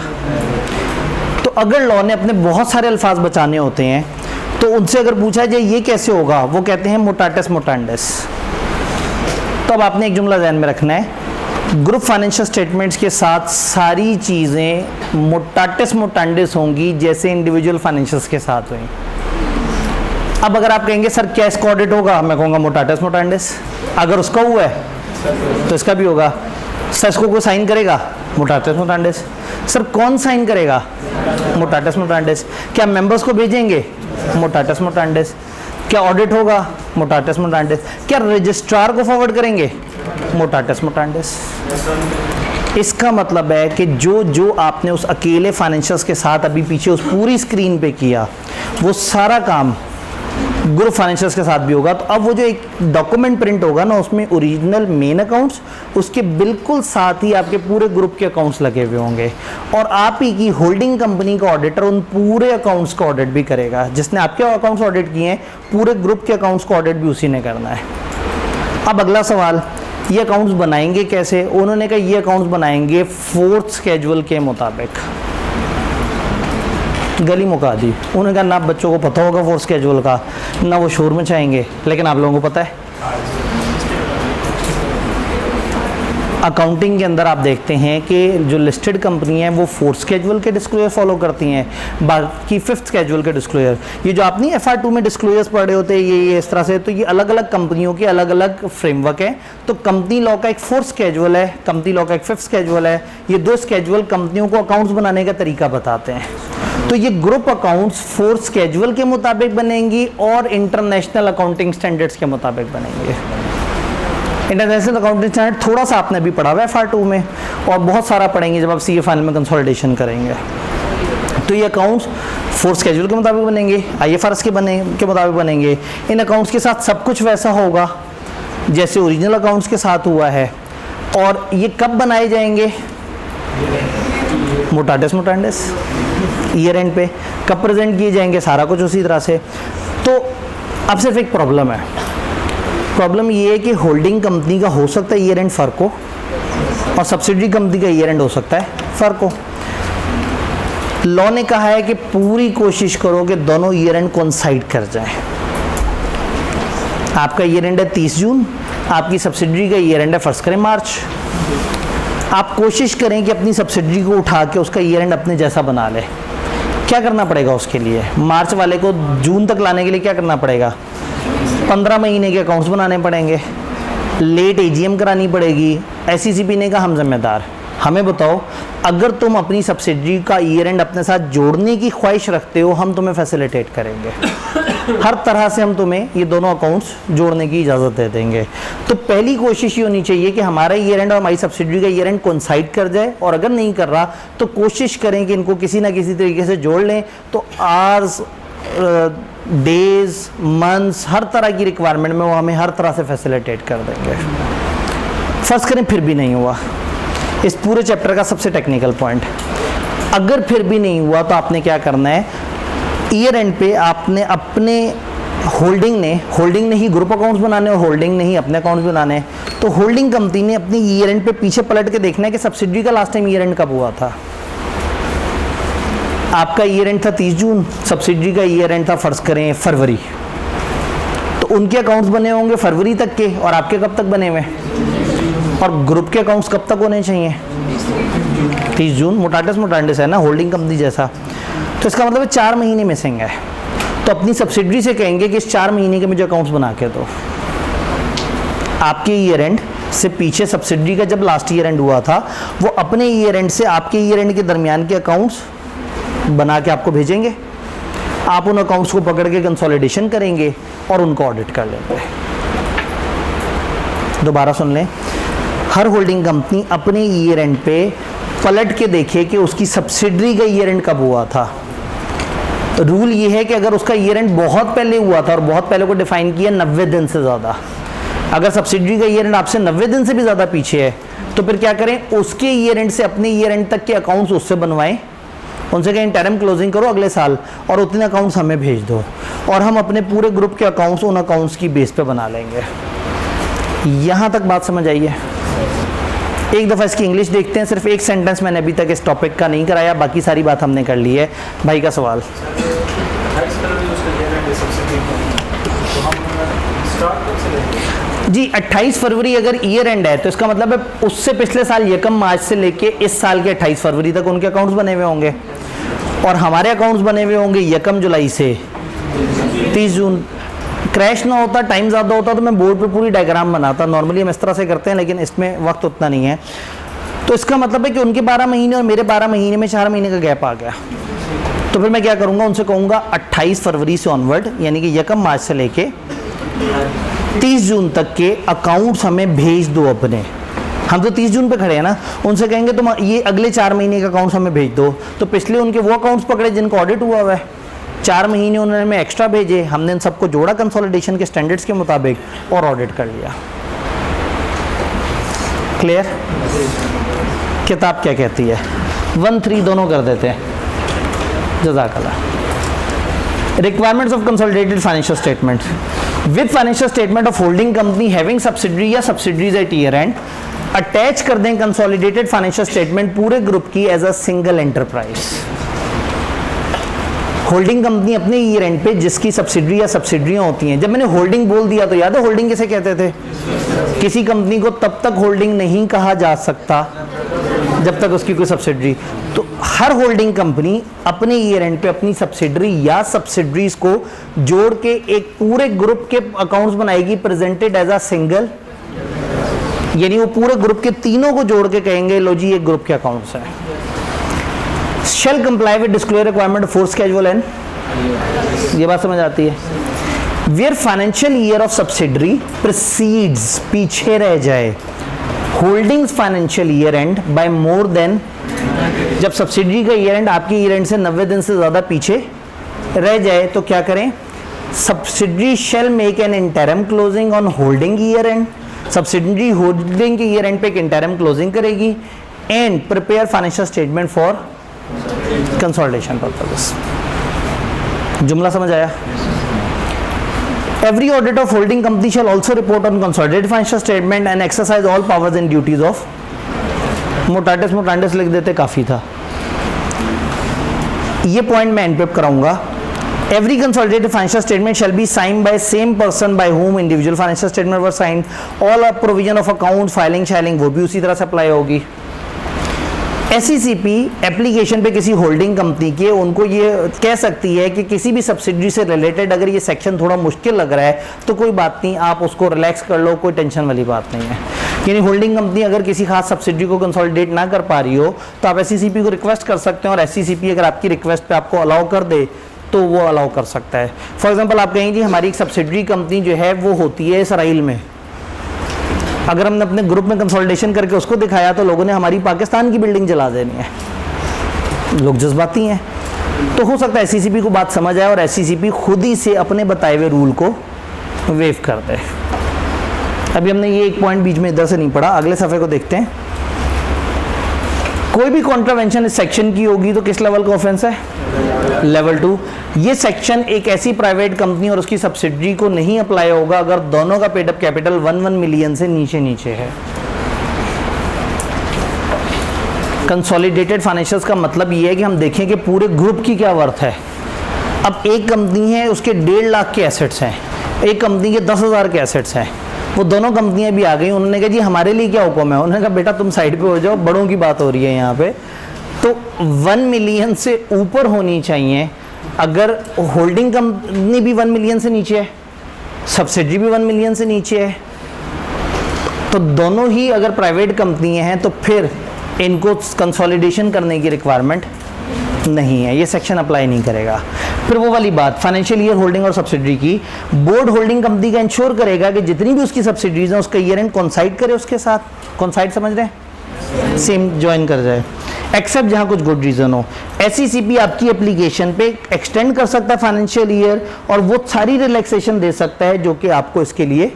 तो अगर लॉ ने अपने बहुत सारे अल्फाज बचाने होते हैं तो उनसे अगर पूछा जाए ये कैसे होगा, वो कहते हैं मुटाटिस मुटांडिस। तो अब आपने एक जुमला ध्यान में रखना है, ग्रुप फाइनेंशियल स्टेटमेंट्स के साथ सारी चीज़ें मुटाटिस मुटांडिस होंगी जैसे इंडिविजुअल फाइनेंशियल्स के साथ हुई। अब अगर आप कहेंगे सर क्या इसका ऑडिट होगा, मैं कहूँगा मुटाटिस मुटांडिस। अगर उसका हुआ है तो इसका भी होगा। सर इसको कोई साइन करेगा, मुटाटिस मुटांडिस। सर कौन साइन करेगा, मुटाटिस मुटांडिस। क्या मेंबर्स को भेजेंगे, मुटाटिस मुटांडिस। क्या ऑडिट होगा, मुटाटिस मुटांडिस। क्या रजिस्ट्रार को फॉरवर्ड करेंगे, मुटाटिस मुटांडिस। इसका मतलब है कि जो जो आपने उस अकेले फाइनेंशियल्स के साथ अभी पीछे उस पूरी स्क्रीन पे किया, वो सारा काम ग्रुप फाइनेंशियल्स के साथ भी होगा। तो अब वो जो एक डॉक्यूमेंट प्रिंट होगा ना, उसमें ओरिजिनल मेन अकाउंट्स, उसके बिल्कुल साथ ही आपके पूरे ग्रुप के अकाउंट्स लगे हुए होंगे, और आप ही की होल्डिंग कंपनी का ऑडिटर उन पूरे अकाउंट्स का ऑडिट भी करेगा। जिसने आपके अकाउंट्स ऑडिट किए हैं, पूरे ग्रुप के अकाउंट्स का ऑडिट भी उसी ने करना है। अब अगला सवाल, ये अकाउंट्स बनाएंगे कैसे? उन्होंने कहा ये अकाउंट्स बनाएंगे 4th स्केड्यूल के मुताबिक। गली मुका दी। उन्होंने कहा ना बच्चों को पता होगा फोर्स कैजुअल का, ना वो शोर मचाएंगे, लेकिन आप लोगों को पता है। अकाउंटिंग के अंदर आप देखते हैं कि जो लिस्टेड कंपनी है वो फोर्थ स्केड्यूल के डिस्क्लोजर फॉलो करती हैं, बाकी फिफ्थ स्केड्यूल के डिस्क्लोजर। ये जो आपने FR2 में डिस्क्लोजर्स पढ़े होते हैं ये इस तरह से, तो ये अलग अलग कंपनियों के अलग अलग फ्रेमवर्क है। तो कंपनी लॉ का एक फोर्थ स्केड्यूल है, कंपनी लॉ का एक फिफ्थ स्केड्यूल है। ये दो स्केड्यूल कंपनियों को अकाउंट्स बनाने का तरीका बताते हैं। तो ये ग्रुप अकाउंट्स फोर्थ स्केड्यूल के मुताबिक बनेंगी और इंटरनेशनल अकाउंटिंग स्टैंडर्ड्स के मुताबिक बनेंगे। इंटरनेशनल अकाउंटिंग स्टैंडर्ड थोड़ा सा आपने अभी पढ़ा हुआ है FR2 में, और बहुत सारा पढ़ेंगे जब आप CA फाइनल में कंसोलिडेशन करेंगे। तो ये अकाउंट्स फोर्थ स्केड्यूल के मुताबिक बनेंगे, IFRS के मुताबिक बनेंगे। इन अकाउंट्स के साथ सब कुछ वैसा होगा जैसे ओरिजिनल अकाउंट्स के साथ हुआ है। और ये कब बनाए जाएंगे? मोटाटिस मोटांडिस ईयर एंड पे कब प्रेजेंट किए जाएंगे, सारा कुछ उसी तरह से। तो अब सिर्फ एक प्रॉब्लम है, प्रॉब्लम ये है कि होल्डिंग कंपनी का हो सकता है ईयर एंड फर्क हो, और सब्सिडरी कंपनी का ईयर एंड हो सकता है फर्क हो। लॉ ने कहा है कि पूरी कोशिश करो कि दोनों ईयर एंड कोइंसाइड कर जाएं। आपका ईयर एंड है 30 जून, आपकी सब्सिडरी का ईयर एंड है फर्स्ट करें मार्च। आप कोशिश करें कि अपनी सब्सिडरी को उठा के उसका ईयर एंड अपने जैसा बना ले। क्या करना पड़ेगा उसके लिए? मार्च वाले को जून तक लाने के लिए क्या करना पड़ेगा? 15 महीने के अकाउंट्स बनाने पड़ेंगे, लेट AGM करानी पड़ेगी। SECP ने कहा हम जिम्मेदार। हमें बताओ, अगर तुम अपनी सब्सिडरी का ईयर एंड अपने साथ जोड़ने की ख्वाहिश रखते हो, हम तुम्हें फैसिलिटेट करेंगे। हर तरह से हम तुम्हें ये दोनों अकाउंट्स जोड़ने की इजाज़त दे देंगे। तो पहली कोशिश ये होनी चाहिए कि हमारा ईयर एंड और हमारी सब्सिडरी का ईयर एंड कोइंसाइड कर जाए, और अगर नहीं कर रहा तो कोशिश करें कि इनको किसी ना किसी तरीके से जोड़ लें। तो आवर्स, डेज, मंथ्स, हर तरह की रिक्वायरमेंट में वो हमें हर तरह से फैसिलिटेट कर देंगे। फर्स्ट करें फिर भी नहीं हुआ, इस पूरे चैप्टर का सबसे टेक्निकल पॉइंट, अगर फिर भी नहीं हुआ तो आपने क्या करना है? ईयर एंड पे आपने अपने होल्डिंग ने ही ग्रुप अकाउंट्स बनाने और होल्डिंग ने ही अपने अकाउंट्स बनाने। तो होल्डिंग कंपनी ने अपनी ईयर एंड पे पीछे पलट के देखना है कि सब्सिडरी का लास्ट टाइम ईयर एंड कब हुआ था। आपका ईयर एंड था 30 जून, सब्सिडरी का ईयर एंड था फर्ज करें फरवरी, तो उनके अकाउंट्स बने होंगे फरवरी तक के, और आपके कब तक बने हुए? और ग्रुप के अकाउंट्स कब तक होने चाहिए? 30 जून। मोटाटिस मोटांडिस है ना, होल्डिंग कंपनी जैसा। तो इसका मतलब 4 महीने मिसिंग है। तो अपनी सब्सिडरी से कहेंगे कि इस 4 महीने के मुझे अकाउंट्स बना के दो। आपके ईयर एंड से पीछे सब्सिडरी का जब लास्ट ईयर एंड हुआ था, वो अपने ईयर एंड से आपके ईयर एंड के दरमियान के अकाउंट्स बना के आपको भेजेंगे। आप उन अकाउंट्स को पकड़ के कंसोलिडेशन करेंगे और उनको ऑडिट कर लेंगे। दोबारा सुन लें, हर होल्डिंग कंपनी अपने ईयर एंड पे पलट के देखे कि उसकी सब्सिडरी का ईयर एंड कब हुआ था। तो रूल ये है कि अगर उसका ईयर एंड बहुत पहले हुआ था, और बहुत पहले को डिफाइन किया 90 दिन से ज़्यादा, अगर सब्सिडरी का ईयर एंड आपसे 90 दिन से भी ज़्यादा पीछे है, तो फिर क्या करें? उसके ईयर एंड से अपने ईयर एंड तक के अकाउंट्स उससे बनवाएं, उनसे कहें इंटरम क्लोजिंग करो अगले साल, और उतने अकाउंट्स हमें भेज दो, और हम अपने पूरे ग्रुप के अकाउंट्स उन अकाउंट्स की बेस पे बना लेंगे। यहाँ तक बात समझ आई है? एक दफ़ा इसकी इंग्लिश देखते हैं। सिर्फ एक सेंटेंस मैंने अभी तक इस टॉपिक का नहीं कराया, बाकी सारी बात हमने कर ली है। भाई का सवाल। जी 28 फरवरी अगर ईयर एंड है तो इसका मतलब है उससे पिछले साल यकम मार्च से लेके इस साल के 28 फरवरी तक उनके अकाउंट्स बने हुए होंगे, और हमारे अकाउंट्स बने हुए होंगे यकम जुलाई से 30 जून। क्रैश ना होता, टाइम ज़्यादा होता तो मैं बोर्ड पे पूरी डायग्राम बनाता। नॉर्मली हम इस तरह से करते हैं, लेकिन इसमें वक्त उतना नहीं है। तो इसका मतलब है कि उनके 12 महीने और मेरे 12 महीने में 4 महीने का गैप आ गया। तो फिर मैं क्या करूँगा? उनसे कहूँगा 28 फरवरी से ऑनवर्ड, यानी कि यकम मार्च से लेके 30 जून तक के अकाउंट्स हमें भेज दो अपने। हम तो 30 जून पे खड़े हैं ना, उनसे कहेंगे तुम ये अगले 4 महीने के अकाउंट्स हमें भेज दो। तो पिछले उनके वो अकाउंट्स पकड़े जिनको ऑडिट हुआ हुआ है, 4 महीने उन्होंने हमें एक्स्ट्रा भेजे, हमने इन सबको जोड़ा कंसोलिडेशन के स्टैंडर्ड्स के मुताबिक और ऑडिट कर लिया। क्लियर? किताब क्या कहती है? 1-3 दोनों कर देते हैं। जज़ाकल्लाह। Requirements of consolidated financial statement with financial statement of holding company having subsidiary या subsidiaries at year end attach कर दें कंसोलिडेटेड फाइनेंशियल स्टेटमेंट पूरे ग्रुप की as a single enterprise. Holding company अपने ईयर एंड पे जिसकी सब्सिडरी या सब्सिडरियाँ होती हैं, जब मैंने होल्डिंग बोल दिया तो याद है होल्डिंग किसे कहते थे? किसी कंपनी को तब तक होल्डिंग नहीं कहा जा सकता जब तक उसकी कोई सब्सिडरी, तो हर होल्डिंग कंपनी अपने ईयर एंड पे अपनी सब्सिडरी या सब्सिडरीज को जोड़ के एक पूरे ग्रुप के अकाउंट्स बनाएगी, प्रेजेंटेड एज अ सिंगल, यानी वो पूरे ग्रुप के तीनों को जोड़ के कहेंगे लो जी ये ग्रुप के अकाउंट्स हैं। Shall comply with disclosure requirement for schedule N, ये बात समझ आती है? Where financial year of subsidiary precedes, पीछे रह जाए, holdings financial year end by more than, जब सब्सिडरी का ईयर एंड आपके ईयर एंड से 90 दिन से ज़्यादा पीछे रह जाए तो क्या करें? Subsidiary shell make an interim closing on holding year and, subsidiary holding के ईयर एंड पे एक इंटरम क्लोजिंग करेगी and prepare financial statement for consolidation purposes. जुमला समझ आया? Every audit of holding company shall also report on consolidated financial statement and exercise all powers and duties of, मोटांडिस लिख देते काफ़ी था, ये पॉइंट मैं एनपिप कराऊंगा। Every consolidated financial statement shall be signed by same person by whom individual financial statement were signed. All provision of account filing sharing वो भी उसी तरह से अप्लाई होगी। SECP एप्लीकेशन पे किसी होल्डिंग कंपनी के उनको ये कह सकती है कि किसी भी सब्सिडरी से रिलेटेड अगर ये सेक्शन थोड़ा मुश्किल लग रहा है तो कोई बात नहीं, आप उसको रिलैक्स कर लो, कोई टेंशन वाली बात नहीं है। यानी होल्डिंग कंपनी अगर किसी खास सब्सिडरी को कंसोलिडेट ना कर पा रही हो तो आप SECP को रिक्वेस्ट कर सकते हैं और SECP अगर आपकी रिक्वेस्ट पे आपको अलाउ कर दे तो वो अलाउ कर सकता है। फॉर एग्जाम्पल आप कहेंगे हमारी एक सब्सिडरी कंपनी जो है वो होती है इसराइल में, अगर हमने अपने ग्रुप में कंसोलिडेशन करके उसको दिखाया तो लोगों ने हमारी पाकिस्तान की बिल्डिंग जला देनी है, लोग जज्बाती हैं, तो हो सकता है SECP को बात समझ आए और SECP खुद ही से अपने बताए हुए रूल को वेव कर दे। अभी हमने ये एक पॉइंट बीच में इधर से नहीं पढ़ा, अगले सफ़े को देखते हैं। कोई भी कॉन्ट्रावेंशन इस सेक्शन की होगी तो किस लेवल का ऑफेंस है? लेवल 2। ये सेक्शन एक ऐसी प्राइवेट कंपनी और उसकी सब्सिडरी को नहीं अप्लाई होगा अगर दोनों का पेड अप कैपिटल 1 मिलियन से नीचे है। कंसोलिडेटेड फाइनेंशियल्स का मतलब ये है कि हम देखें कि पूरे ग्रुप की क्या वर्थ है। अब एक कंपनी है उसके 1.5 लाख के एसेट्स हैं, एक कंपनी के 10,000 के एसेट्स हैं, वो दोनों कंपनियां भी आ गई, उन्होंने कहा जी हमारे लिए क्या हुक्म है? उन्होंने कहा बेटा तुम साइड पे हो जाओ, बड़ों की बात हो रही है यहाँ पे। तो 1 मिलियन से ऊपर होनी चाहिए। अगर होल्डिंग कंपनी भी 1 मिलियन से नीचे है, सब्सिडरी भी 1 मिलियन से नीचे है, तो दोनों ही अगर प्राइवेट कंपनी हैं तो फिर इनको कंसोलिडेशन करने की रिक्वायरमेंट नहीं है, ये सेक्शन अप्लाई नहीं करेगा। फिर वो वाली बात फाइनेंशियल ईयर होल्डिंग और सब्सिडरी की, बोर्ड होल्डिंग कंपनी का इंश्योर करेगा कि जितनी भी उसकी सब्सिडरीज हैं उसका ईयर एंड कोइंसाइड करे उसके साथ, कोइंसाइड समझ रहे हैं, सेम ज्वाइन कर जाए, एक्सेप्ट जहां कुछ गुड रीजन हो। SECP आपकी एप्लीकेशन पे एक्सटेंड कर सकता है फाइनेंशियल ईयर और वो सारी रिलैक्सेशन दे सकता है जो कि आपको इसके लिए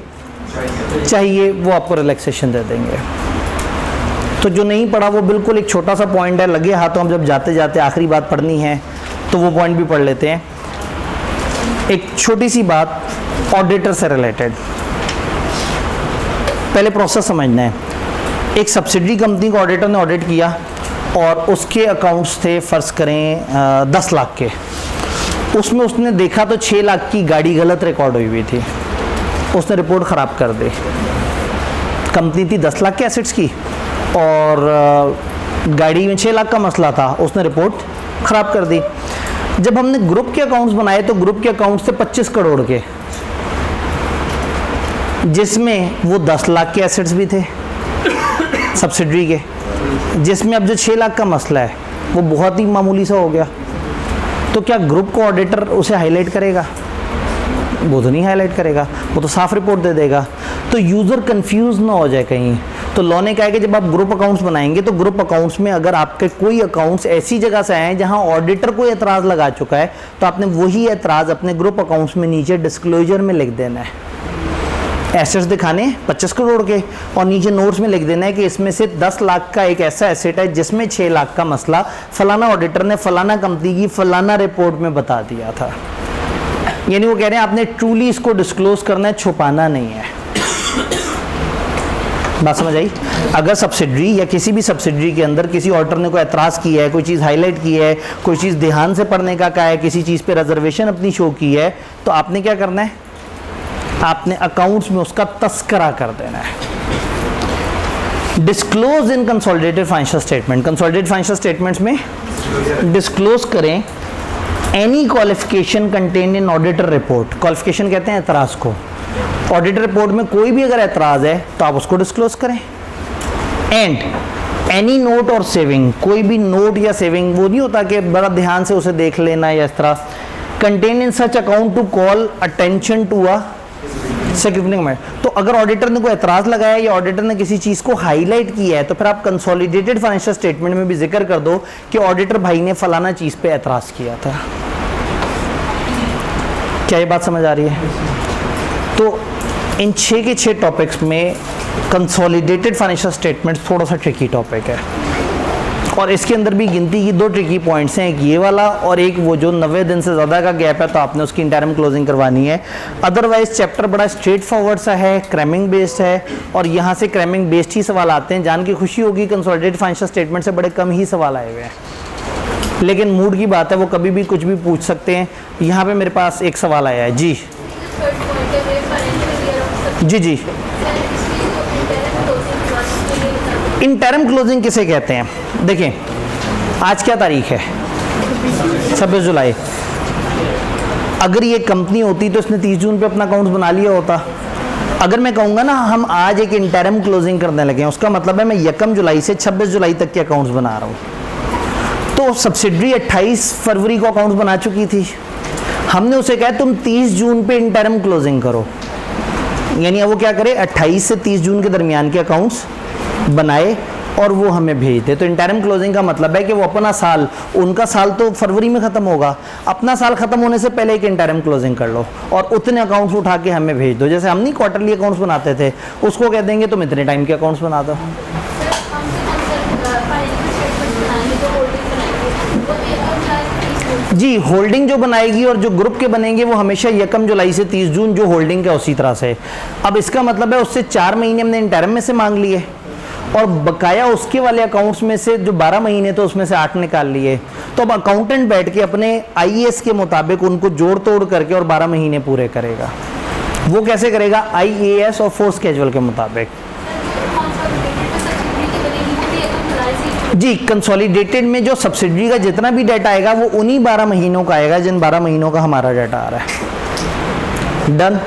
चाहिए, वो आपको रिलैक्सेशन दे देंगे। तो जो नहीं पढ़ा वो बिल्कुल एक छोटा सा पॉइंट है, लगे हाथों हम जब जाते जाते आखिरी बात पढ़नी है तो वो पॉइंट भी पढ़ लेते हैं। एक छोटी सी बात ऑडिटर से रिलेटेड, पहले प्रोसेस समझना है। एक सब्सिडरी कंपनी को ऑडिटर ने ऑडिट किया और उसके अकाउंट्स थे फ़र्ज़ करें 10 लाख के, उसमें उसने देखा तो 6 लाख की गाड़ी गलत रिकॉर्ड हुई थी, उसने रिपोर्ट ख़राब कर दी। कंपनी थी 10 लाख के एसेट्स की और गाड़ी में 6 लाख का मसला था, उसने रिपोर्ट ख़राब कर दी। जब हमने ग्रुप के अकाउंट्स बनाए तो ग्रुप के अकाउंट्स थे 25 करोड़ के, जिसमें वो 10 लाख के एसेट्स भी थे सब्सिडरी के, जिसमें अब जो 6 लाख का मसला है वो बहुत ही मामूली सा हो गया। तो क्या ग्रुप को ऑडिटर उसे हाईलाइट करेगा? वो तो नहीं हाईलाइट करेगा, वो तो साफ रिपोर्ट दे देगा। तो यूज़र कंफ्यूज ना हो जाए कहीं। तो लॉ ने कहा है कि जब आप ग्रुप अकाउंट्स बनाएंगे तो ग्रुप अकाउंट्स में अगर आपके कोई अकाउंट्स ऐसी जगह से आए हैं जहां ऑडिटर कोई एतराज़ लगा चुका है तो आपने वही एतराज़ अपने ग्रुप अकाउंट्स में नीचे डिस्क्लोजर में लिख देना है। एसेट्स दिखाने 25 करोड़ के और नीचे नोट्स में लिख देना है कि इसमें से 10 लाख का एक ऐसा एसेट है जिसमें 6 लाख का मसला फलाना ऑडिटर ने फलाना कंपनी की फलाना रिपोर्ट में बता दिया था। यानी वो कह रहे हैं आपने ट्रूली इसको डिस्क्लोज करना है, छुपाना नहीं है। बात समझ आई? अगर सब्सिडरी या किसी भी सब्सिडरी के अंदर किसी ऑडिटर ने कोई एतराज़ किया है, कोई चीज़ हाईलाइट की है, कोई चीज़ ध्यान से पढ़ने का कहा है, किसी चीज़ पे रिजर्वेशन अपनी शो की है, तो आपने क्या करना है? आपने अकाउंट्स में उसका तस्करा कर देना है। Disclose in consolidated financial statement, consolidated financial statements में डिस्क्लोज करें any qualification contain in auditor report. Qualification कहते हैं एतराज़ को। ऑडिटर रिपोर्ट में कोई भी अगर एतराज़ है तो आप उसको डिस्क्लोज करें। एंड एनी नोट और सेविंग, कोई भी नोट या सेविंग, वो नहीं होता कि बड़ा ध्यान से उसे देख लेना या इस तरह, contain in such account to call attention to a significant matter. तो अगर ऑडिटर ने कोई एतराज़ लगाया या ऑडिटर ने किसी चीज़ को हाईलाइट किया है तो फिर आप कंसोलिडेटेड फाइनेंशियल स्टेटमेंट में भी जिक्र कर दो कि ऑडिटर भाई ने फलाना चीज़ पे एतराज़ किया था। क्या ये बात समझ आ रही है? तो इन 6 के 6 टॉपिक्स में कंसोलिडेटेड फाइनेंशियल स्टेटमेंट्स थोड़ा सा ट्रिकी टॉपिक है, और इसके अंदर भी गिनती की 2 ट्रिकी पॉइंट्स हैं, एक ये वाला और एक वो जो 90 दिन से ज़्यादा का गैप है तो आपने उसकी इंटरम क्लोजिंग करवानी है। अदरवाइज चैप्टर बड़ा स्ट्रेट फॉरवर्ड सा है, क्रैमिंग बेस्ड है, और यहाँ से क्रैमिंग बेस्ड ही सवाल आते हैं। जान की खुशी होगी कंसोलिडेटेड फाइनेंशियल स्टेटमेंट से बड़े कम ही सवाल आए हुए हैं, लेकिन मूड की बात है, वो कभी भी कुछ भी पूछ सकते हैं। यहाँ पे मेरे पास एक सवाल आया है जी जी जी इंटरम क्लोजिंग किसे कहते हैं? देखें, आज क्या तारीख है? 26 जुलाई। अगर ये कंपनी होती तो इसने 30 जून पे अपना अकाउंट्स बना लिया होता। अगर मैं कहूँगा ना हम आज एक इंटरम क्लोजिंग करने लगे हैं, उसका मतलब है मैं 1 जुलाई से 26 जुलाई तक के अकाउंट्स बना रहा हूँ। तो सब्सिडरी 28 फरवरी को अकाउंट्स बना चुकी थी, हमने उसे कहा तुम 30 जून पे इंटरम क्लोजिंग करो, यानी वो क्या करे, 28 से 30 जून के दरमियान के अकाउंट्स बनाए और वो हमें भेज दे। तो इंटरम क्लोजिंग का मतलब है कि वो अपना साल, उनका साल तो फरवरी में ख़त्म होगा, अपना साल ख़त्म होने से पहले एक इंटरम क्लोजिंग कर लो और उतने अकाउंट्स उठा के हमें भेज दो। जैसे हम नहीं क्वार्टरली अकाउंट्स बनाते थे, उसको कह देंगे तुम इतने टाइम के अकाउंट्स बना दो। जी, होल्डिंग जो बनाएगी और जो ग्रुप के बनेंगे वो हमेशा 1 जुलाई से 30 जून जो होल्डिंग का उसी तरह से। अब इसका मतलब है उससे 4 महीने हमने इंटरम में से मांग लिए और बकाया उसके वाले अकाउंट्स में से जो 12 महीने तो उसमें से 8 निकाल लिए। तो अब अकाउंटेंट बैठ के अपने IAS के मुताबिक उनको जोड़ तोड़ करके और 12 महीने पूरे करेगा। वो कैसे करेगा? IAS और फोर्स कैजुअल के मुताबिक। जी, कंसोलिडेटेड में जो सब्सिडरी का जितना भी डाटा आएगा वो उन्हीं 12 महीनों का आएगा जिन 12 महीनों का हमारा डाटा आ रहा है। डन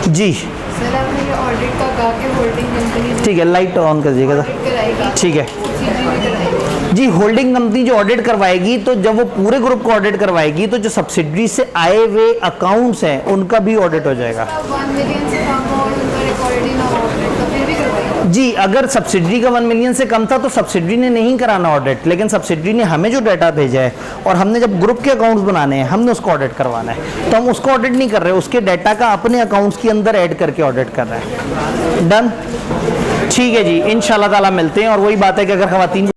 जी। सर आपने ये ऑडिट का कहा कि होल्डिंग कंपनी, ठीक है, लाइट ऑन कर दीजिएगा। ठीक है जी, होल्डिंग कंपनी जो ऑडिट करवाएगी, तो जब वो पूरे ग्रुप को ऑडिट करवाएगी तो जो सब्सिडरी से आए हुए अकाउंट्स हैं उनका भी ऑडिट हो जाएगा। 1 मिलियन से कम और उनका रिकॉर्ड ही ना हो ऑडिट तो फिर भी करवाएगी? जी, अगर सब्सिडरी का 1 मिलियन से कम था तो सब्सिडरी ने नहीं कराना ऑडिट, लेकिन सब्सिडरी ने हमें जो डाटा भेजा है और हमने जब ग्रुप के अकाउंट्स बनाने हैं हमने उसको ऑडिट करवाना है, तो हम उसको ऑडिट नहीं कर रहे, उसके डाटा का अपने अकाउंट्स के अंदर ऐड करके ऑडिट कर रहे हैं। डन, ठीक है जी, इंशाल्लाह ताला मिलते हैं। और वही बात है कि अगर खवातीन